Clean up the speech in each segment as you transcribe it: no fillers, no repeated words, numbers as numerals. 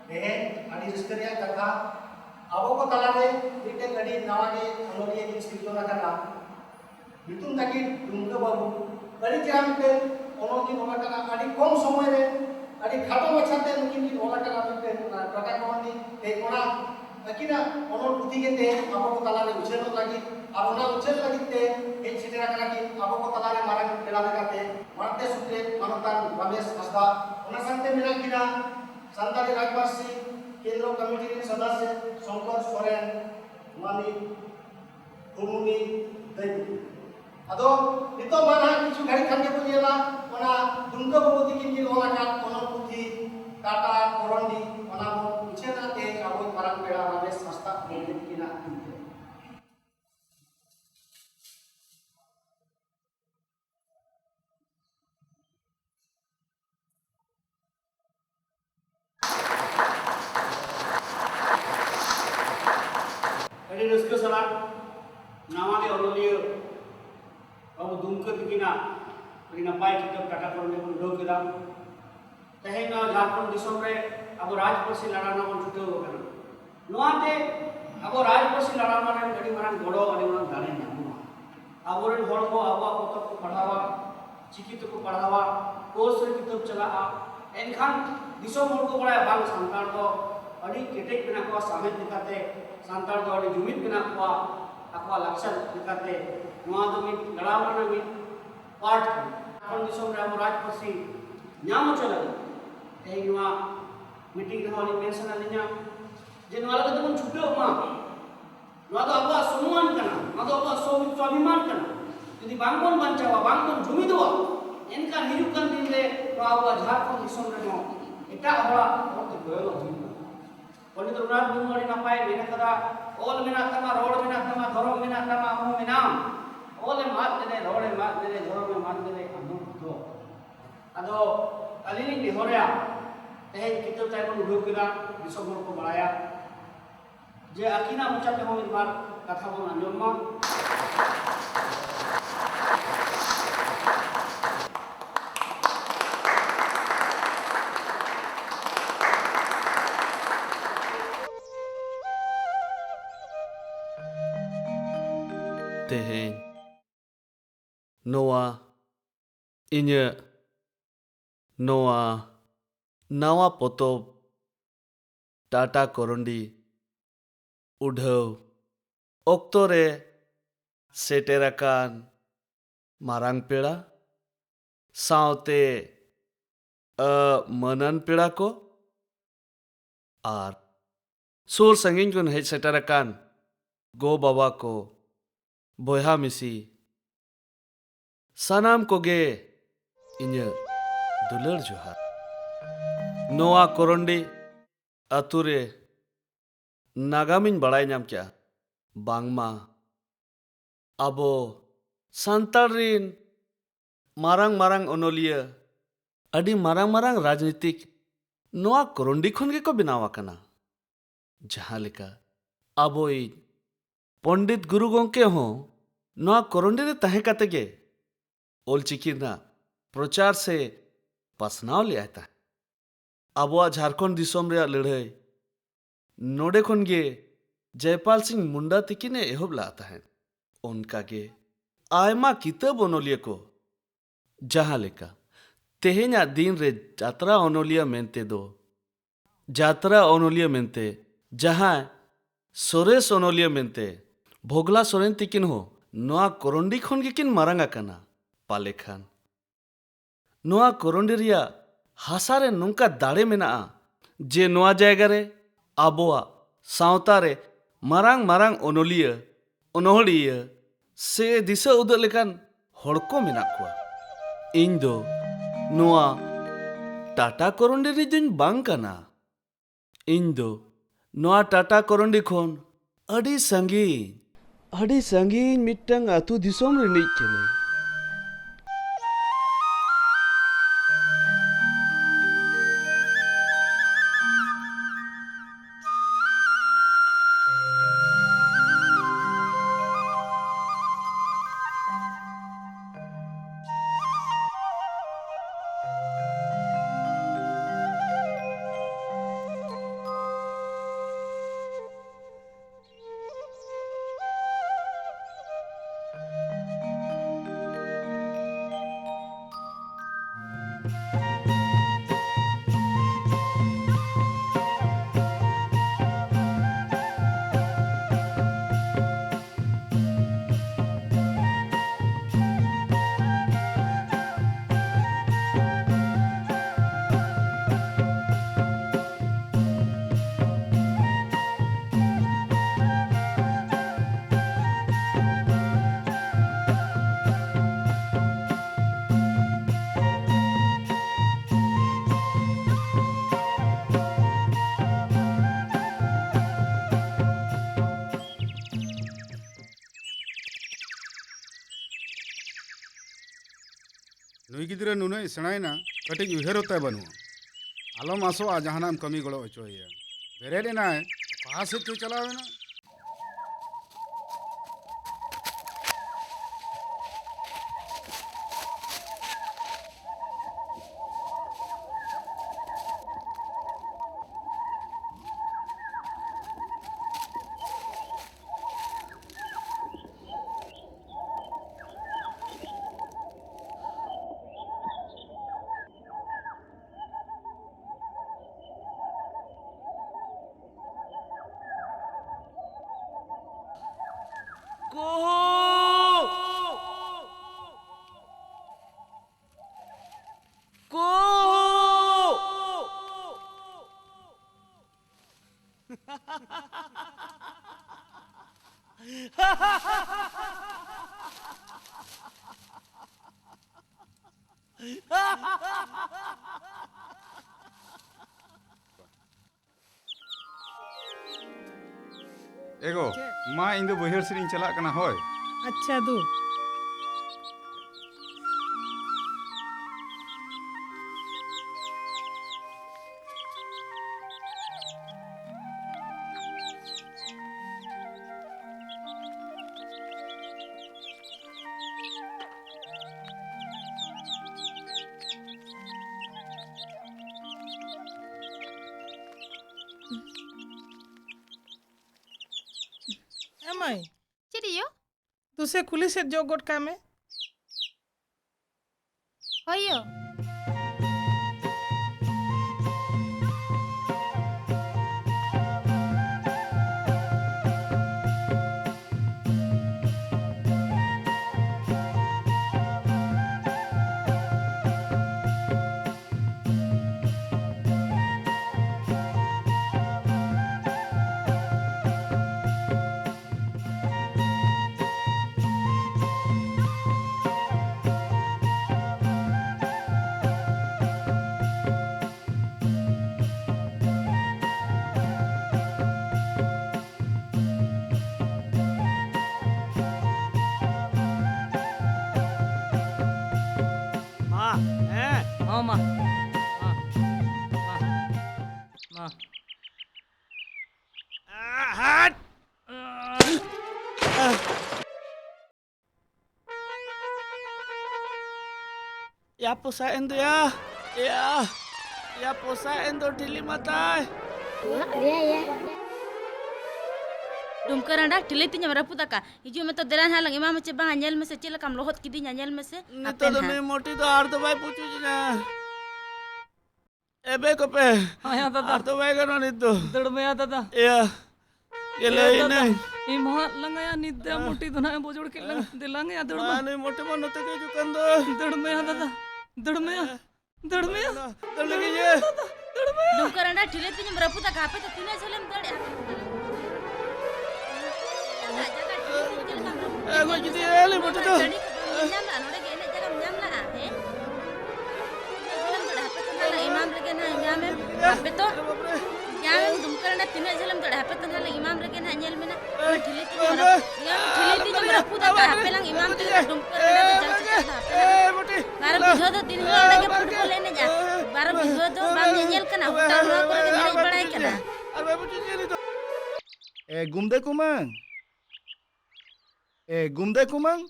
तेहें आदि रिश्तेरिया कथा अब को तलारे मिटे गडी नवागे अनोलिया की सिरजोना कना बितुन ताकि दुमके बाबू गडी जाम पे अनोली बोला कना आदि कम समय रे आदि खाटो मछाते नुकिन की बोला कना मिटे टाटा कमानी ते कोना अकिना अनोल पुथि के ते अब को तलारे उछेनो लगी और उना उछेल लगी ते एक सिटेरा कना की अब को तलारे मारंग पेला लगाते मारते सुते मानतान रमेश हस्ता उना संते मिला किना संताली राजवासी केंद्र कमिटी सदस्य शंकर सोरेन मानी भूमि दैवी अदो नितो माना किछु घड़ी खाने को जेला ओना दुमका बबूती किन ओला का कोनो पुथी टाटा कोरंडी ओना बो पिछेना ते आबो परम पेड़ा रमेश संस्था बोले किना अड़ी रस्क सला नामागे अनोलियो अब दुमका दिकिना अड़ी नपाय किताब टाटा कोरंडी को उड़ो केदा तेहेना झारखंड दिसम रे अब राजपसी लड़ाना मन छुटो कना नोआते अब राजपसी लड़ाना रे गडी मारन गोड़ो अड़ी मन दाने नामु अब रे हड़ को अब पोतक को पढ़ावा चिकित को पढ़ावा कोर्स रे किताब चलाआ एनखान दिसम हड़ को बड़ा बांग संतान को अड़ी केटेक बिना को सामेत दिखाते संतान को अड़ी जुमित बिना को akwa laksan dikate noa do mit galawa na mit part kon disom re amo rajpasi nyamo chala ei noa meeting re holi mention alinya je noa la to chuto ma noa do abwa सम्मान kana noa do abwa स्वाभिमान kana jodi bangbon banchawa bangbon jumi doa enka hirukan din re noa abwa jharkhand disom re no eta hora orte goyolo Pandit Raghunath Murmu नपाय मेना कदा ओल मेना तमा road मेना तमा धर्म मेना तमा अमो मेनाम ओले मात दे रोडे मात दे धर्म मात दे अमो दो अदो अलिनी निहोरया तेहे किताब ताय को उडो केदा दिसम को बड़ाया जे अकिना मुचा पे हम बार कथा बन अंजम मा तेहें नोआ इन्य नोआ नावा पोतोब टाटा कोरंडी उढ़व ओक्तो रे सेटेराकान मारांग पेड़ा सावते मनन पेड़ा को आर सूर संगिन को हेज सेटेराकान गो बाबा को बोहा मिसी सानाम कोगे इन्य दुलर जोहार नोआ कोरंडी अतुरे नागामिन बड़ाई नाम क्या बांगमा अबो सांतारिन मारांग मारांग ओनोलिया अडी मारांग मारांग राजनीतिक नोआ कोरंडी खन के को बनावा कना जहां लेका अबो पंडित गुरु गोंके हो नोआ कोरंडी रे तहे काते गे ओलचिकी ना प्रचार से पासनाव ले आता अबुआ झारखंड दिसोम रे लड़ाई नोडे खन गे जयपाल सिंह मुंडा तिकिने एहोब लाता है उनका गे आयमा किताब ओनोलिया को जहां लेका तेहेना दिन रे जात्रा ओनोलिया मेनते दो जात्रा ओनोलिया मेनते जहां सोरेस ओनोलिया मेनते भोगला सोरेन तिकिन हो नोआ कोरंडी खन गे किन मारांगा कना पाले खान नोआ कोरंडी रिया हासारे नुंका दाड़े मेना जे नोआ जायगा रे आबोआ सावता रे मारांग मारांग ओनोलिया ओनोहड़िया से दिशा उदो लेकान हड़को मेना कुआ इन दो नोआ टाटा कोरंडी रे दिन बांग कना इन दो नोआ टाटा कोरंडी खन अड़ी संगीन मिट्टंग अतु दिसोम रे नहीं केने कुड़ी गिद्रे नुना सेणायना कटिज उहेरते बनू आलम आसोआ जहानाम कमी गड़ो अचोया बेरेना कहा से क्यों चलावेना एगो माँ इन दो बहर से चला कना होय अच्छा दू Emai, Cirio, tu se kulis et jogot kame? hoyo. माँ हैं हाँ माँ हाँ माँ हट ya posain tuh ya posain tuh dili matai Dumkaranda tile tinya meraputa ka. Hiju meto deran halang imam ce bang anyel mese cile kam lohot kidi nyanyel mese. nito tuh nih moti tuh arto bayi pucu jina ebe kope हाँ यहाँ दादा arto bayi kan itu दड़ में यहाँ दादा ya gila ini इम्हा लंगा या निद्या मोटी धुना बोजोड़ के लंग दिलांगे या दड़ में mana moti mana tuh kayak jukan tuh दड़ में यहाँ दादा दड़ में यहाँ दड़ में यहाँ tuh lagi ya दड़ में Dumkaranda tile tinya meraputa ka apa tina celem dade. gue jadi eli moti tuh Nyam la nore gene jaga nyam la he. Celem dade apa tina imam rege na nyam apa to. Nyam dumkaranda tina celem dade apa tina imam rege na nyel mena. Tile tinya meraputa ka apa lang imam tile dumkaranda jal ce moti बारह बीघा तो 3 हजार लगे football लेने जा 12 बीघा तो balm nail कना hotel no करे के मेरी पढ़ाई कना ar bayi pucu jadi tuh गुमदे कुमंग गुमदे कुमंग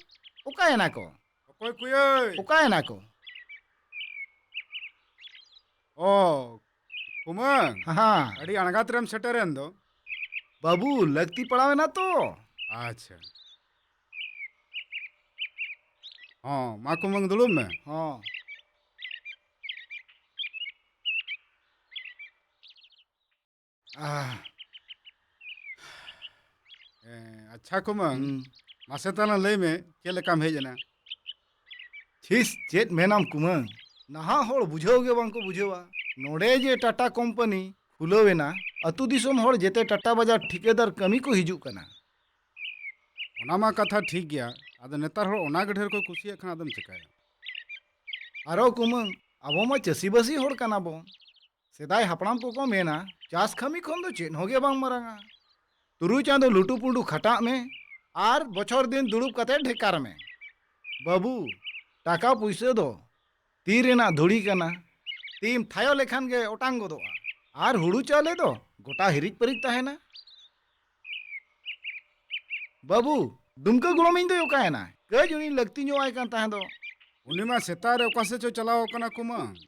उकायना को कोई कुय उकायना को ओ कुमंग हाँ अड़ी अणगात्रम सेटरेन दो बाबू लगती पड़ावे ना तो अच्छा हाँ माँ कुमंग दुलुम में हाँ अच्छा कुमंग मासेताना लई में चेले काम हेजना छिस चेत मेनाम कुमंग नहा होड़ बुझाओगे बांको बुझेवा नोडे जे टाटा कंपनी खुलोवेना अतु दिसोम होड़ जेते टाटा बाजार ठेकेदार कमी को हिजू कना ओना मा कथा ठीक गया आदो नेतार होड़ ओना गे ढेर को कुसिया खाना आदम चिकाया आरो कुमंग अबो मा चसी बसी होड़ कना बो सेदाय हापड़ाम को मेना चास खमी खन दो चेन होगे बांग मरांगा तुरु चांदो लुटू पुंडू खटा में आर बछर दिन दुड़ुब कते ढेकार में बाबू टाका पुइसे दो ती रेना धुड़ी कना तीम थायो लेखान गे ओटांग गोदोआ आर हुड़ू चाले दो गोटा हिरिज परिज तहेना बाबू दुमका गुड़मिन दो योकायना कज उनी लगती ᱧᱚᱜ आय कान तहे दो उनी मा सेता रे ओका से चो चलाव कना कुमंग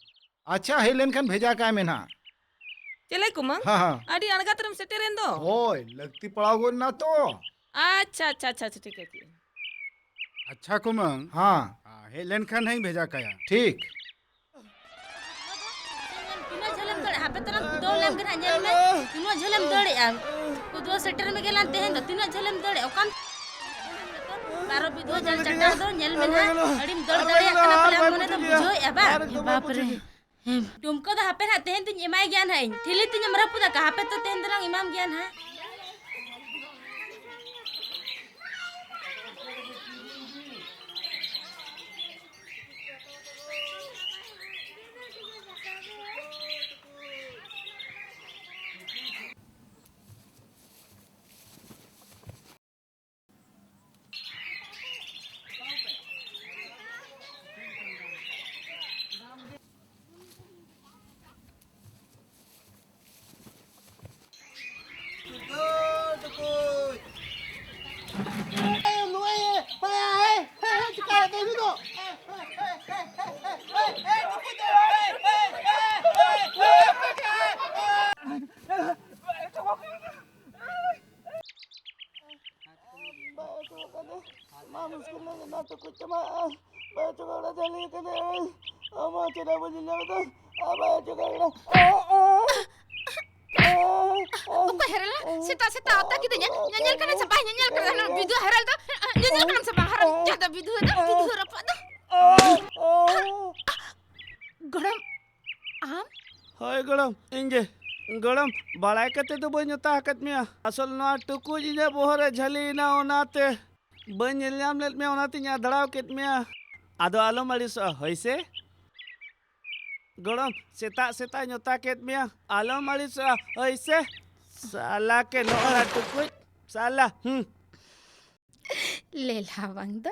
अच्छा हे लेनखान भेजा काय मेना चले कुमंग हाँ हाँ अड़ी अणगातरम सेटेरेन दो होय लगती पड़ाव गो ना तो अच्छा अच्छा अच्छा अच्छा, ठीक है ठीक है। अच्छा कुमंग हाँ हे लेनखान नहीं भेजा कया ठीक तीनो झलम दड़े हापे तलम कुदो लेम गना नेल में तीनो झलम दड़े आ कुदो सेटर में गेलान तेहन दो तीनो झलम दड़े ओकान बारो बिदो जल चट्टा दो नेल में ना अड़ीम दड़ दड़े कना पले मने तो बुझो एबा बाप रे तुमको तो हापे ना तेहन तिन इमाय ज्ञान है ठिली तिन मरपुदा का हापे तो तेहन दरंग इमाम ज्ञान है Sita otak gitu nya nyanyal kana sabah nyanyal kana bidu haral tuh nyanyal kana sabah haram jada bidu apa tuh गरम आम होय गड़म इंगे गड़म बड़ाई कते तो बन जोता हकत मिया असल ना टुकु जिने बोहरे झली ना ओनाते बन ᱧᱮᱞ लेत मिया ओनाते nya धड़ाव केत मिया आदो आलो मरिस होइसे गड़म सेता सेता जोता केत मिया आलो मरिस होइसे साला के नोरा टुकु साला ले लावांग द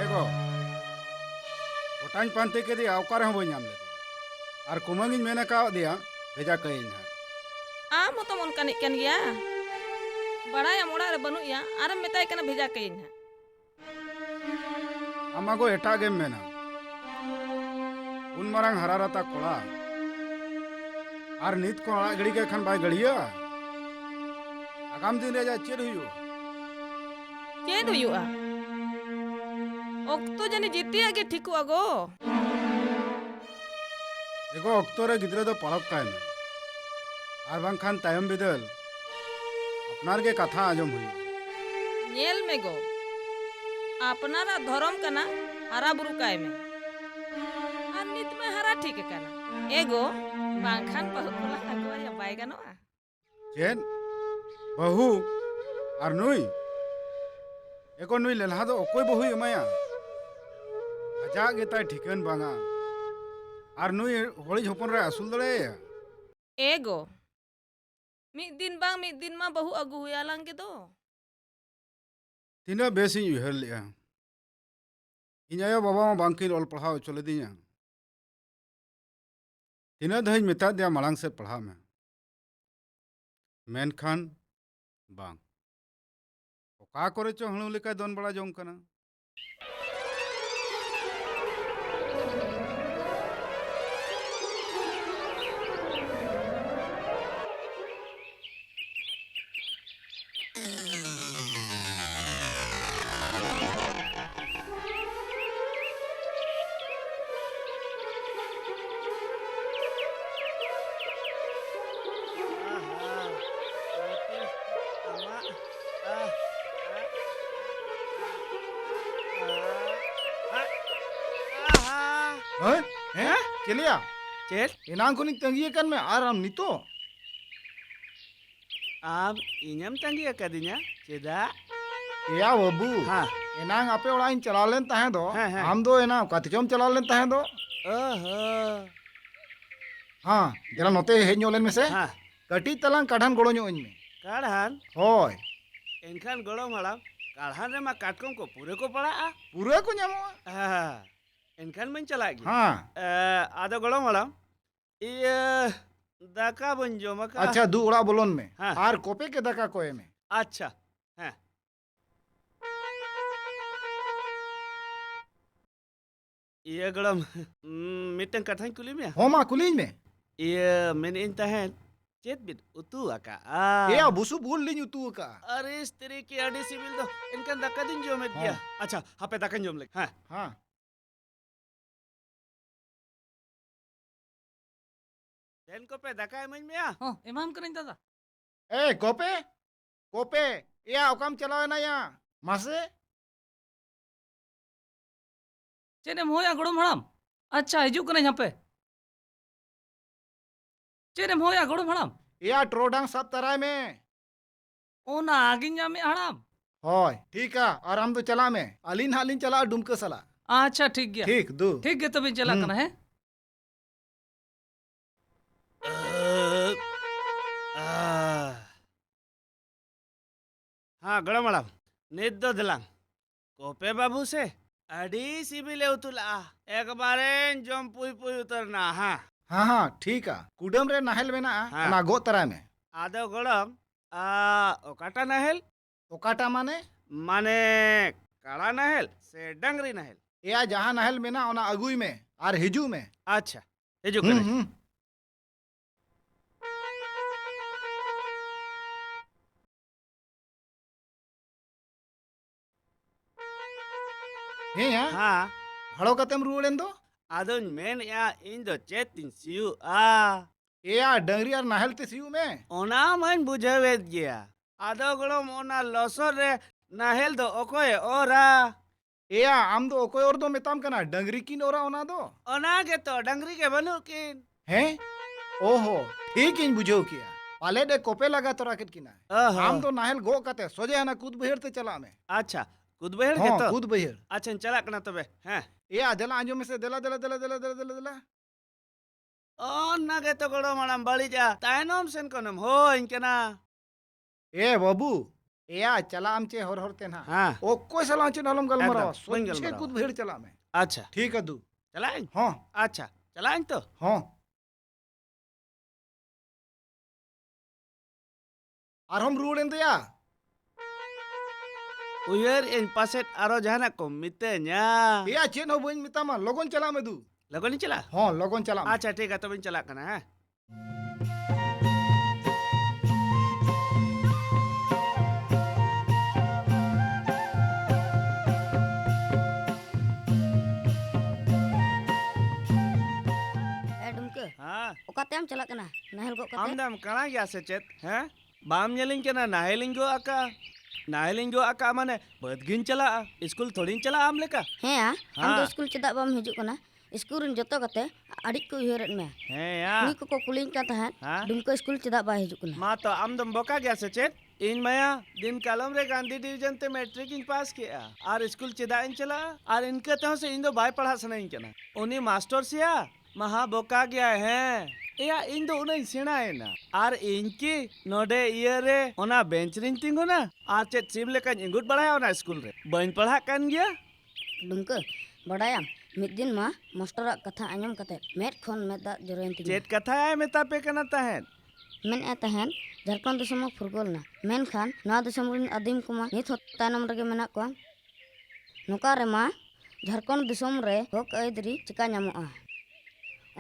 एगो ओटांग पानते के दिया ओकार हम बन्याम ले आर कुमंग इन मेना का दिया भेजा कइन है आम तो मन कनिक कन गया बड़ा या मोड़ा रे बनु या आरम मेताय कना भेजा कइन है आमागो एटा गेम मेना उन मारांग हरारता कोड़ा आर नीत को अड़ा गड़ी के खन बाय गड़िया आगाम दिन रे जा चेर हुयो चेद हुआ ओक्तो जने जीती आगे ठीक हुआ गो एगो अक्तो रे गिद्रे दो पड़ब कायन आर बांखान तायम बिदल अपनार के कथा आजम हुई नेल में गो अपनारा धर्म कना हरा बुरु काय में और नित में हरा ठीक कना एगो बांखान बहुत कोला लगवा या बाय गनवा चेन बहु आर नुई एको नुई लेलहा दो ओकोय बहु एमाया आजा गेताय ठिकन बांगा आर नुई होली झोपन रे असुल दड़े एगो मिद दिन मा बहु अगु हुया लंगे दो तीना बेस इन उहर लिया इन आयो बाबा मा बांकिन ऑल पढ़ाओ चले दिया तीना दहज मेता दिया मालांग से पढ़ा में मेनखान बांग ओका करे चो हणु लेका दोन बड़ा जोंग कना हैं चलिया चेल इनांग को तंगी कन में आराम नितो आम इñam तंगी कदिnya चेदा या बाबू हाँ इनांग आपे ओड़ा इन चला लेन तहे दो हाँ, हाँ। हम दो इना कतिचोम चला लेन तहे दो ओहो हाँ जरा नोते हेज ᱧᱚᱜ ᱞᱮᱱ ᱢᱮᱥᱮ हाँ कटी तलांग काढान गोड़ो ᱧᱚᱜ ᱤᱧ ᱢᱮ काढ़ान होय एनखान गड़म हड़ाम काढ़ा रे मा काटकम को पूरे को पड़ा पूरा को ᱧᱟᱢᱚᱜᱼᱟ एनखान मन चला गया हाँ आदो गड़म हड़ाम ये दाका बन जो मका अच्छा दू ओड़ा बोलन में हाँ। आर कोपे के दाका को एमे अच्छा हाँ ये गड़म मिटन कथाई कुली में हो मा कुलिኝ में ये मैंने इन तहन चेत बिट उतु आका ए आ बुसु बुल लिኝ उतु का अरे इस तेरे की आड़ी सिविल दो इनका दक्का दिन जो में दिया अच्छा हापे दक्कन जो में हाँ हाँ देन को पे दक्का है मन में ᱦᱚᱸ ᱮᱢᱟᱢ ᱠᱟᱹᱱᱟᱹᱧ ᱫᱟᱫᱟ ए कोपे कोपे या ओकाम चलावे ना या मासे चेन एम होया गड़म हड़ाम अच्छा हिजू कने यहाँ पे चेन एम होया गड़म हड़ाम या ट्रोडांग सब तराय में ओना आगे में हड़ाम होय ठीक है और हम तो चला में अलीन हालिन चला डुमके सला अच्छा ठीक गया ठीक दू ठीक है तभी चला कना है हाँ गड़म हड़ाम नित दो दिलांग कोपे बाबू से अड़ी सिबिले उतुला एक बारे जम पुई पुई उतरना हाँ हाँ हाँ ठीक है कुडम रे नाहल में ना हाँ। ना गो तराय में आदो गड़म ओकाटा नहल ओकाटा माने माने काड़ा नहल से डंगरी नहल या जहाँ नाहल में ना ओना अगुई में और हिजू में अच्छा हिजू करे हे या हाँ हड़ो कतेम रुवड़ेन दो आदोन मेन या इन दो चेतिन सियु या डंगरी और नाहल ते सियू में ओना मन बुझावेद गया आदो गड़म ओना लसर रे नहल दो ओकोय ओरा या आम दो ओकोय और दो मेताम कना डंगरी किन ओरा ओना दो ओना के तो डंगरी के बनु किन हैं ओहो ठीक इन बुझो किया पाले दे कोपे लगा तो राकेट किना आम तो नाहल गो कते सोजे हना कूद बहेर ते चला में अच्छा कूद बहेर के हाँ तो कूद बहेर अच्छा चला कना तबे हैं या जला आंजो में से दला दला दला दला दला दला दला ओना के तो गड़म हड़ाम बड़ी जा तायनोम सेन कोनम हो इनकेना ए बाबू या चला आमचे हर हर ते ना हाँ ओ कोई सला आंचे नलम गलमरा एकदम, वहीं सोचे गलमरावा। कूद बहेर चला में अच्छा ठीक है दू चलाएं हाँ अच्छा चलाएं तो हाँ और हम रुवड़ेन दो या उयर इन पासेट आरो जहाना को मितेन्या या चेन हो बइन मितामा लोगन चला में दू लगोनी चला हाँ लोगन चला में अच्छा ठीक है तब चला कना है ए डुमके हाँ ओकाते हम चला कना नाहल गो आम कते दाम कना गया से चेत हैं बाम nyelin केना नाहेलिंगो आका नाहेलिंगो आका माने बदगिन चला स्कूल थोड़ी चला आम लेका हे आ हम हाँ। तो स्कूल चदा बम हिजु कना स्कूल रन जतो कते अड़ी को उहरत में हैं या उनी को कुलिन का तहन हाँ। डुमके स्कूल चदा बा हिजु कना मा तो आम दम बोका गया से चेत इन मया दिन कालम रे गांधी डिवीजन ते मैट्रिक इन पास किया और स्कूल चदा इन चला और इनके तो से इन दो बाय पढ़ा सना इन केना उनी मास्टर सिया महा बोका गया है या इन दो उन्हें सेना है ना और इनकी नोडे ये रे ओना बेंच रिंग तिंगो ना आज चेत सिम लेकर इंगुट बढ़ाया ओना स्कूल रे बन पढ़ा कान गया डुमके बड़ायाम मिद दिन मा मास्टर कथा आंजम कते मेट खोन मेदा जरोइन तिग चेत कथा है मेता पे कना तहन मेन ए तहन झारखंड दिसम फुरगोल ना मेन खान नवा दिसम रिन आदिम कुमा नित हो तायनम रगे मेना को नुका रे मा झारखंड दिसम रे हक आइदरी चिका ᱧᱟᱢᱚᱜᱼᱟ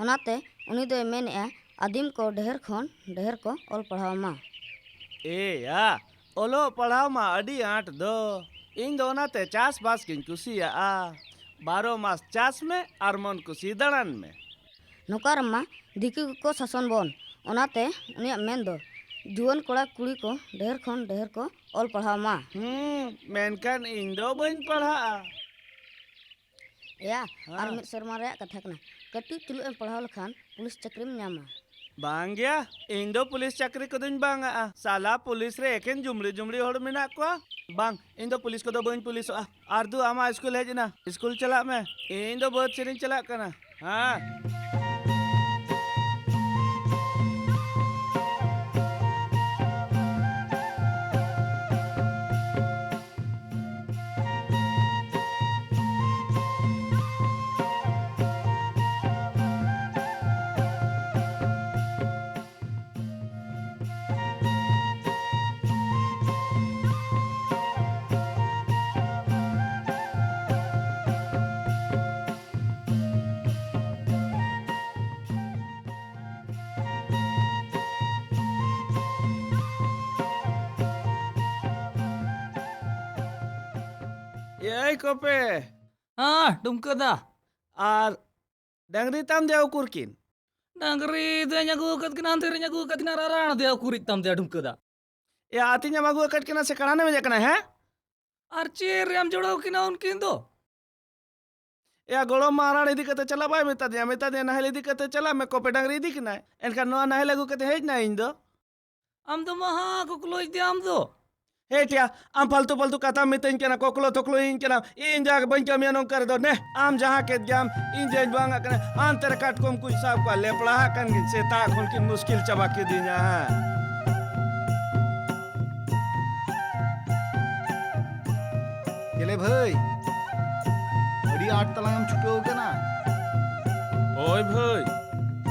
ओनाते उनी दो मेन ए आदिम को ढेर को ऑल पढ़ाव मा ए या ओलो पढ़ाओ मा अडी आठ दो इन दोना ते चास बास किन कुसिया बारो मास चास में और मन कुसी दड़न में नुका रे मा दिकु को शासन बोन ओनाते उनी मेन दो जुवन कोड़ा कुड़ी को ढेर को ऑल पढ़ाव मा मेनकान इन दो बन पढ़ा या और मिद शर्मा रे कथा कना कटी चुलु एम पढ़ाव लखान पुलिस चक्री में ᱧᱟᱢᱟ बांग गया इन दो पुलिस चाकरी को दिन बांग साला पुलिस रे एकेन जुमड़ी जुमड़ी होड़ मिना को बांग इन दो पुलिस को दो बन पुलिस आर दो आमा स्कूल है जना स्कूल चला में इन दो बहुत सिरिंग चला कना हाँ Yai kope. हाँ डुमका दा Ar dangri tam dia ukurkin. डंगरी दे न्यागु कत किना अंधेरे न्यागु कत किना राराण दे कुरित तम दे डुमका दा Ya artinya magu akat kena sekarang me jakna है? आर्चेर हम जोड़ो किना उनकिन दो Ya golom maran idi kata chala bai meta dia nahel idi kata chala me kope dangri idi kena. Enkan noa nahel agu kata hej na indo. हम तो महा को close दे हम दो Hej ya am faltu faltu kata mitain kena koklo toklo in kena in jag ban kami anong kar do ne am jaha ke jam in jej bang kena antar kat kom kuy sab ka lepla kan gin seta khol ki muskil chaba ke dinya ha. चले भाई अड़ी 8 तलांग हम छुटो कना ओय भाई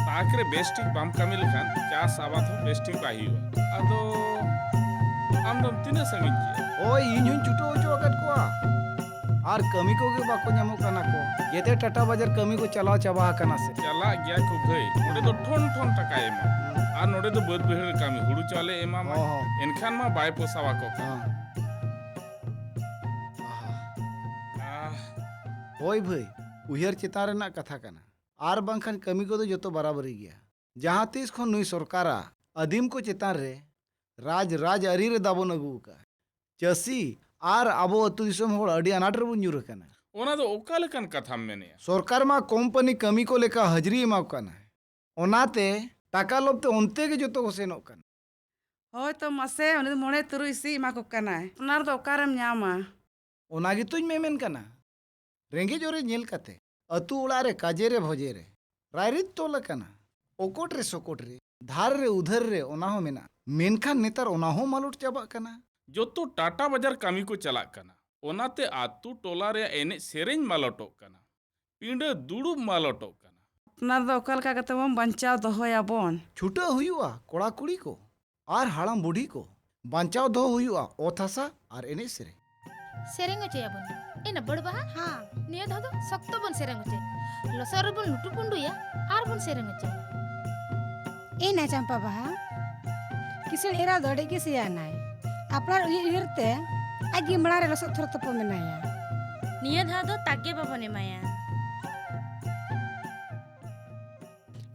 Thackeray बेस्टिक balm कमी लेखान चास आबाद हो बेस्टिक बाही हुआ अदो आम दम तीना संगिन किया ओय इन हुन छुटो ओचो अकत को आर कमी को के बाको ᱧᱟᱢᱚᱜ ᱠᱟᱱᱟ ᱠᱚ येते टाटा बाजार कमी को चलाव चाबा कना से चला गया को भाई नोडे दो ठोन ठोन टका एमा आ नोडे दो बद बहर कमी हुड़ू चाले एमा मा एनखान मा बाय पोसावा को ओय भाई उहर चितार रेना कथा कना आर बांखान कमी को तो जतो बराबरी गया जहां तीस खन नुई सरकारा अधीम को चितार रे राज अरी रे दाबोन अगू का चसी आर आबो अतु दिसम होड़ अडी अनाट रे बुन जुर कना ओना दो ओका लेकन कथा मेने सरकार मा कंपनी कमी को लेका हजरी एमा कना ओनाते टाका लोबते ओनते के जतो को सेनो कना होय तो मसे उनी मोणे तुरुई सी मा को कना उनार दो ओकारम ᱧᱟᱢᱟ ओना गी तुज मेमेन कना रेंगे जोरे नेल कते अतु उड़ा रे काजे रे भोजे रे रायरित तोल कना ओकोट रे सोकोट रे धार रे उधर रे ओना हो मेना मेनखान नेतार ओना हो मालूट चाबा कना जो तो टाटा बाजार कमी को चला कना ओनाते आतु टोला रे एने सेरेंज मालटो कना पिंड दुड़ुब मालटो कना उनार दो ओकल का कते बम बंचाव दोहोया बोन छुटा हुआ कोड़ा कुड़ी को आर हाड़ाम बुढ़ी को बांचाव दो हुआ ओथासा आर एने सेरे सेरेंग चे याबन एना बड़ बहा हां निया धादो सख्त बन सेरेंग चे लसर बन लुटु पुंडुया आर बन सेरेंग चे एना चंपा बहा किसण एरा दड़े के सिया नाय अपनार उहिरते आगे मड़ा रे लसत थर तप मेनाया निया धादो तागे बाबने माया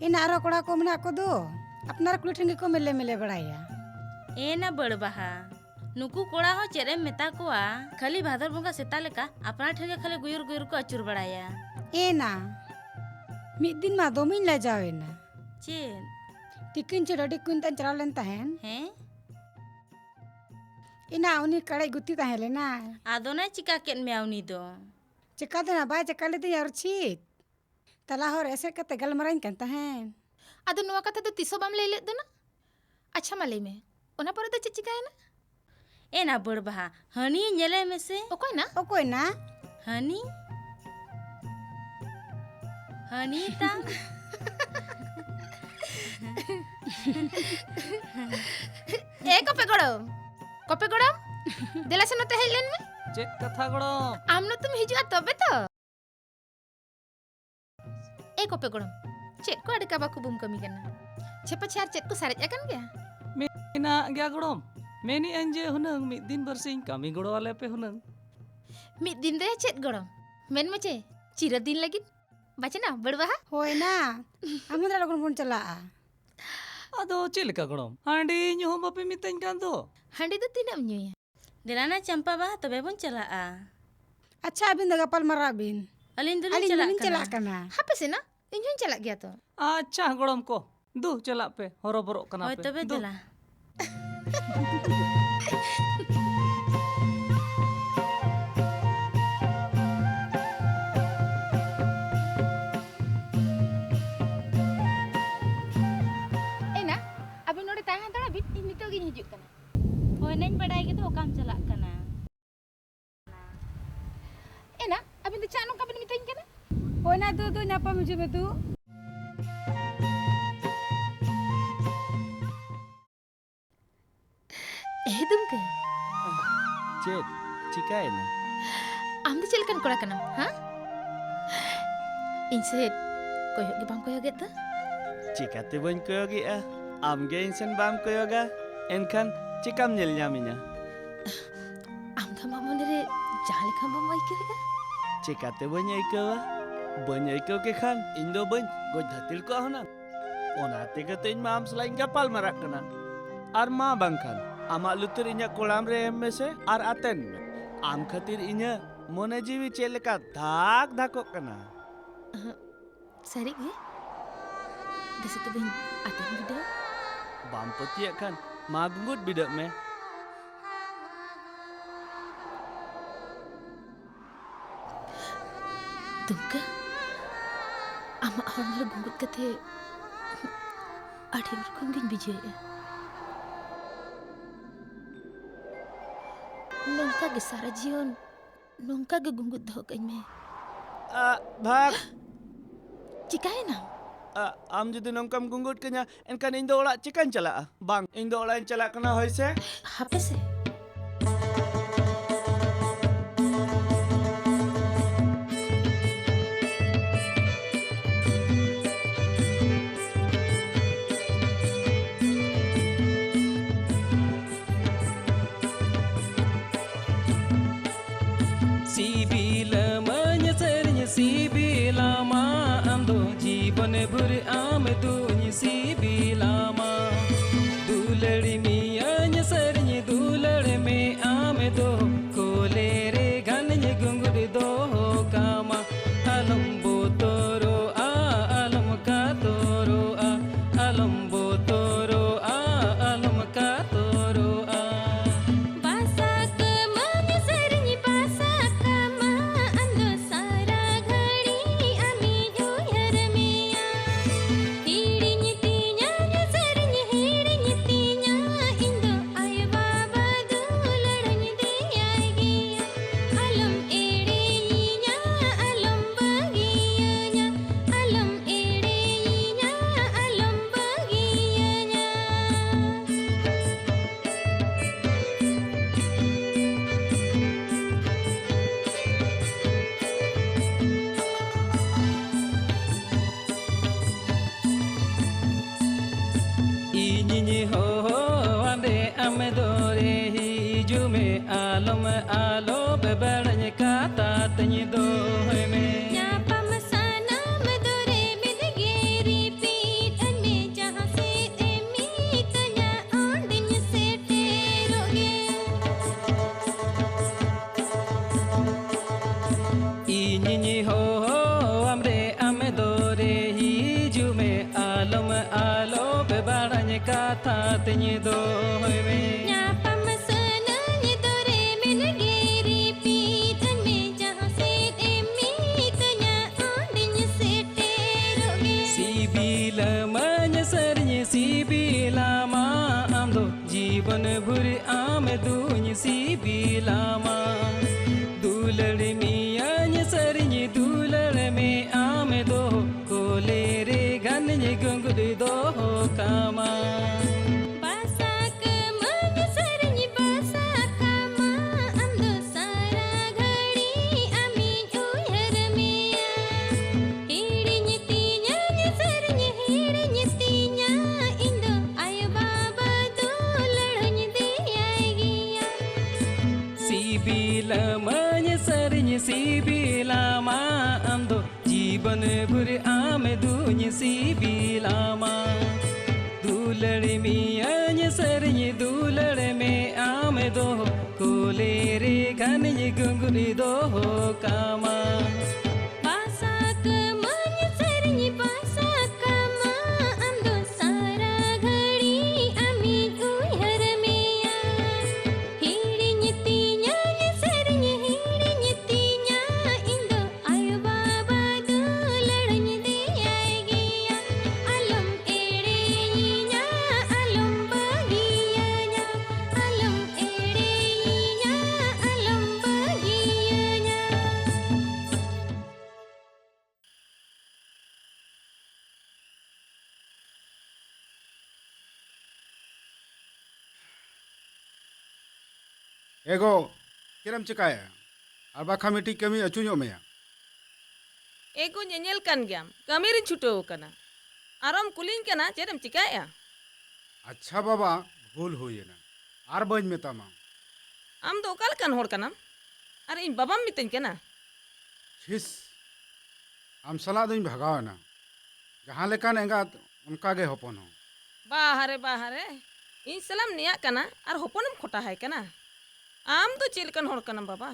एना आरो कोड़ा को मना को दो अपनार कुली ठंगे को मेले मेले बड़ाया एना बड़ बहा नुकु कोड़ा हो चेरे मेता कोआ खाली भादर बंगा सेता लेका अपना ठेंगे खाली गुयुर गुयुर को अचुर बड़ाया एना मिद दिन मा दोमिन ला जावेना चेन तिकिन चे डडी कुन तन चला लेन तहन हैं एना उनी कड़े गुत्ती तहन लेना आदो ना चिका केन में आउनी दो चिका देना बाय चिका लेते यार छी तला हो ऐसे कते गलमराइन कन तहन आदो नोआ कथा तो तिसो बम ले ले दो ना अच्छा मले में ओना पर तो चिचिका है ना एना बड़ बहा हनी नेले में से ओकोय ना हनी हनी ता ए कपे गड़ो देला से नते हेलेन में चेक कथा गड़ो आमनो तुम हिजुआ तबे तो ए कपे गड़ो चेक को अडका बाकु बुम कमी करना छेपा छार चेक को सारे अकन गया मेना गया गड़ो मेनी अंजे हुनंग मिद दिन बरसिंग कमी गड़ो वाले पे हुनंग मिद दिन दे चेक गड़ो मेन मचे चिरा दिन लगी बचना बड़वा होय ना हमरा लगन फोन चला अदो चिलका गड़ो हांडी न्यू बापे मितन कान दो हांडी तो तीनम न्यूया देलाना चंपा बा तबे बन चला आ अच्छा अबिन दगा पल मरा बिन अलिन दुलिन चला कना हापे से ना इंजन चला गया तो अच्छा गड़म को दू चला पे हरो बरो कना होय पे तबे देला एना अबे नोडे ताहा तड़ा बिट नितो गिन हिजुक कना होय नैन बड़ाई के तो काम चला कना एना अबे तो चानो कबे मितइन कना होय ना दो न्यापा मुझे में तू ए दुमके चेत चिकाय ना आम दो चलकन कोड़ा कना हां इनसे कोयो के बाम कोयो गेता चिकाते बन koyogi am ge insen bam koyoga enkan cikam nyel nyaminya आम ध मामन रे जहाँ लेखा बम अइकेगा चिकाते बन अइकवा बन अइकव के खान इन दो बन गोज धतिल को होना ओनाते के तेज माम सलाइन गपाल मराक कना आर मा बांखान आमा लुतुर इन्या कोड़ाम रे एम में से आर आतेन में आम खातिर इन्या मोने जीवी चेलेका धाक धाको कना सरी गे दसे तो बिन आते बिदो बाम पतिया खान मा गुंगुट बिदक में तुमका आमा हॉर्मल गुंगुट कथे आठे रकम गिन बिजे नौका के सारा जीवन नौका के गुंगुट दो कहीं में भाग चिकाए ना आम जुदी नौकम गुंगुट कन्या एनकान इन दो ओड़ा चिकन चला बांग इन दो ओड़ा चला कना होय से हापे से जीवन भर आम दूनी सी बिलामा दूलड़ मियाँ सरनी दूलड़ में आम दो कोले रे घन गुंगुर दो कामा अलम बो तोरो आलम का तोरो अलम बो तोरो आलम का तोरो बासा कमान सरनी बासा कमा अंदो सारा घड़ी अमी जोहर मिया हीड़ी तिया सरनी हीड़ी तिया इंदो आय बाबा दूलड़न दे आएगिया अलम एड़े या अलम बगिया अलम एड़े या अलम बगिया इन्हीं हो आंदे अमदोरे ही जुमे आलम आलो बेबड़न काता तनी दो में Nyapa mesana medore midgeri pitan me jahan se emi tanya ondin se teroge इन्हीं हो आमरे अमदोरे ही जुमे आलम आलो बेबड़न काता तनी दो में Nyapa mesana medore midgeri pitan me jahan se emi tanya ondin se teroge CIBIL मन सरनी सीबीलामा आम दो जीवन भर आम दूनी सीबीलामा दूलड़ मियाँ सरनी दूलड़ में आम दो कोले रे घन गुंगुर दो कामा Basa keman sarni basa kama ando sara ghadi amin uyar miya hidi tinya sarni hidi tinya indo ay baba duladn de aigiya CIBIL मन सरनी सीबीलामा आम दो जीवन भर आम दूनी सीबीलामा दूलड़ मियाँ सरनी दूलड़ में आम दो कोले रे घन गुंगुर दो कामा basa keman sarni basa kama ando sara ghadi amin uyar miya hidi tinya sarni hidi tinya indo ay baba duladn de aigiya alam ede ya alam bagiya alam ede ya alam bagiya एगो किरम चिकाया और बाखा मिट्टी कमी अचुño में एको ñeñel kan giam kamirin छुटो कना आराम कुलिन कना चेरम चिकाया अच्छा बाबा भूल हुई ना आर बज में तमा आम दो काल कन होड़ कना अरे इन बाबाम मितन के ना छिस आम सलाह दोኝ भागावना जहाँ लेकान एंगात उनका गे हपन हो बाहरे इन सलाम निया कना और होपनम खोटा है कना आम तो चिलकन होड़ कना बाबा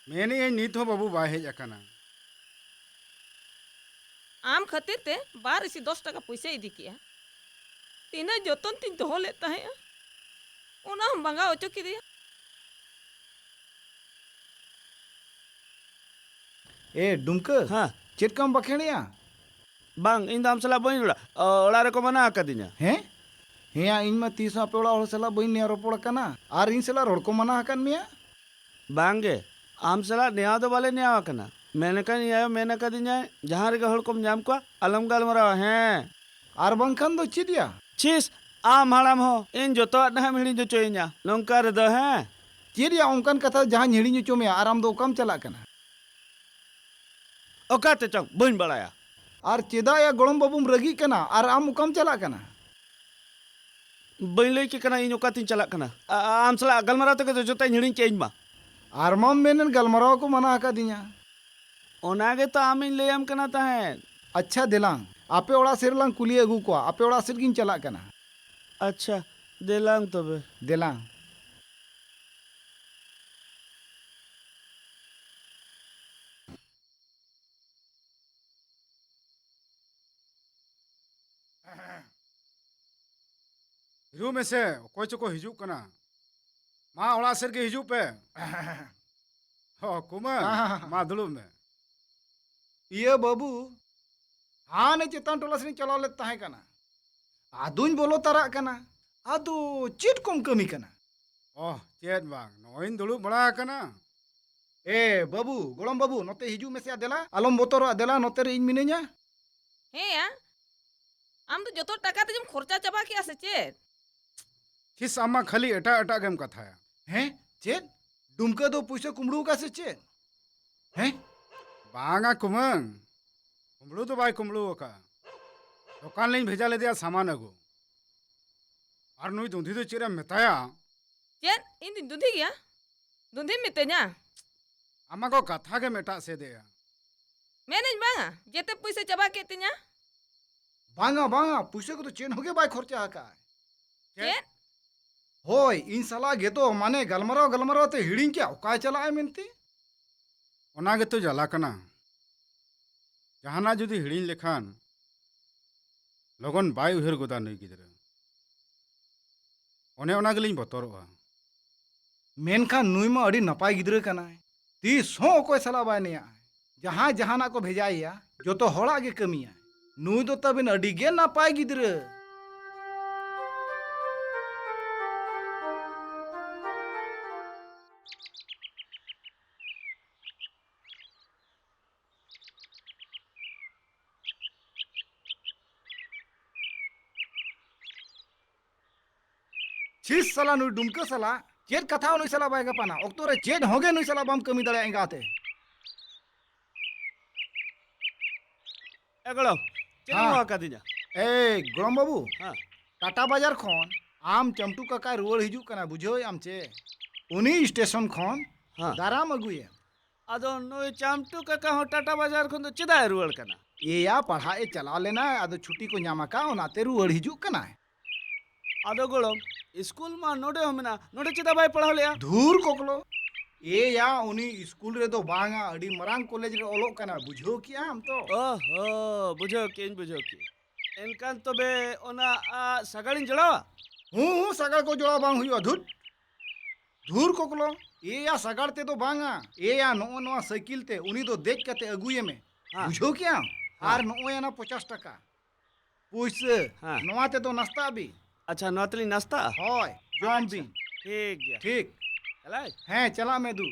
मेनी ए नीत हो बाबू बा हेज अकाना आम खातिर ते बार इसी 10 टका पैसे इदी किया तीना जतन तीन दोहो लेता है ओना हम बंगा ओचो की दिया ए डुमका हाँ चेट कम बखेड़िया बांग इन दाम सला बइन ओड़ा रे को मना कदि냐 हैं हेया इन मा तीस आपे ओड़ा हड़ सला बइन ने रोपड़ कना आर इन सला रोड को मना हकन मिया बांगे आम सला नेहा दो वाले नेहा कना मैंने कहा आयो मैंने कदि냐 जहाँ रे हड़ को जाम को अलम गालमरा हैं आर बंखन दो चिदिया छिस आम हाड़ाम हो इन जो तो ना हिड़ी जो चोइ냐 नोंका रे दो हैं चिदिया उनकन कथा जहाँ हिड़ी चो में आराम दो कम चला कना ओकाते चंग बइन बड़ाया आर चेदा या गोड़म बाबूम रगी कना आर आम कम चला कना बइन लई के कना इन ओकातिन चला कना आम सला गलमरा तो के जोता हिड़ी चेंज मा आर मम मेनन गलमराव को मना हका दिया ओनागे तो आम इन लेम कना ताहें अच्छा दिलांग आपे ओड़ा सिर लांग कुली अगू को आपे ओड़ा सिर गिन चला कना अच्छा देलांग तबे दिलांग हिरू में से कोई चो को हिजू कना माँ ओड़ा सिर के हिजू पे हो कुमार माँ दुलुम में ये बाबू हाँ ने चेतन टोला से चलाव ले ताहे कना आदुन बोलो तरा कना आदु चेट कम कमी कना ओह चेत बांग नोइन दुलुब बड़ा कना ए बाबू गोड़म बाबू नोते हिजू में से आदेला अलम बोतरो आदेला नोते रे इन मिने냐 हे या आम तो जतो टका ते जम खर्चा चबा किया से चेत छिस आमा खाली एटा एटा गेम कथाया हैं चेट डुमका दो पैसे कुमड़ू का से चेट हैं बांगा कुमंग कुमड़ू तो भाई कुमड़ू का दुकान ले भेजा ले दिया सामान अगो और नुई दूधी तो चिरा मेताया चेत इन दिन दुधी गया दुधी मिते냐 आमा को कथा के मेटा से दे मैंने बांगा जेते पैसे चबा के ति냐 बांगा बांगा पैसे को तो चेन हो गया भाई खर्चा हका चेत होय इन सला गे तो माने गलमराव ते हिड़िंग क्या ओका चला है मिनती ओना गे तो जला कना जहाना जुदी हिड़िंग लेखान लगन बाय उहर गोदा नई गिदरा ओने ओना गेलिंग बतरवा मेनखान नुई मा अड़ी नपाय गिदरा कना तीस हो कोई सला बाय ने जहाँ जहाना को भेजाइया जो तो होड़ा गे कमिया नुई तो तबिन अड़ी गे नपाय गिदरा छिस सला नुई डुमका सला चेट कथा नुई सला बाय गपाना ओक्तो रे चेट होगे नुई सला बम कमी दड़े एंगाते एगड़ो चेला हाँ। कदि냐 ए गोड़म बाबू हाँ टाटा बाजार खन आम चमटू काका रुआड़ हिजू कना बुझो आम चे उनी स्टेशन खन हाँ दाराम अगुए अदो नोय चामटू काका हो टाटा बाजार खन तो चिदा रुआड़ कना ये या पढ़ाए चला लेना आदो छुट्टी को ᱧᱟᱢ का ओनाते रुआड़ हिजू कना आदो गोड़ो स्कूल मा नोडे होमेना नोडे चिदा बाय पढ़ाव लेया धूर कोकलो ये या उनी स्कूल रे दो बांगा अड़ी मरांग कॉलेज रे ओलो कना बुझो किया हम तो ओहो बुझो की एनकान तबे ओना सगाड़िन जड़ावा हूँ सगाड़ को जोड़ा बांग हुई धुर धूर कोकलो ये या सगाड़ ते तो बांगा ये या नो नो साइकिल ते उनी तो देख कते अगुए में हाँ। बुझो क्या आर नो या ना 50 टका पुइसे हाँ। नोआते तो नाश्ता भी अच्छा नौतली नाश्ता होय जॉन भी ठीक गया ठीक चला हैं चला मैं दू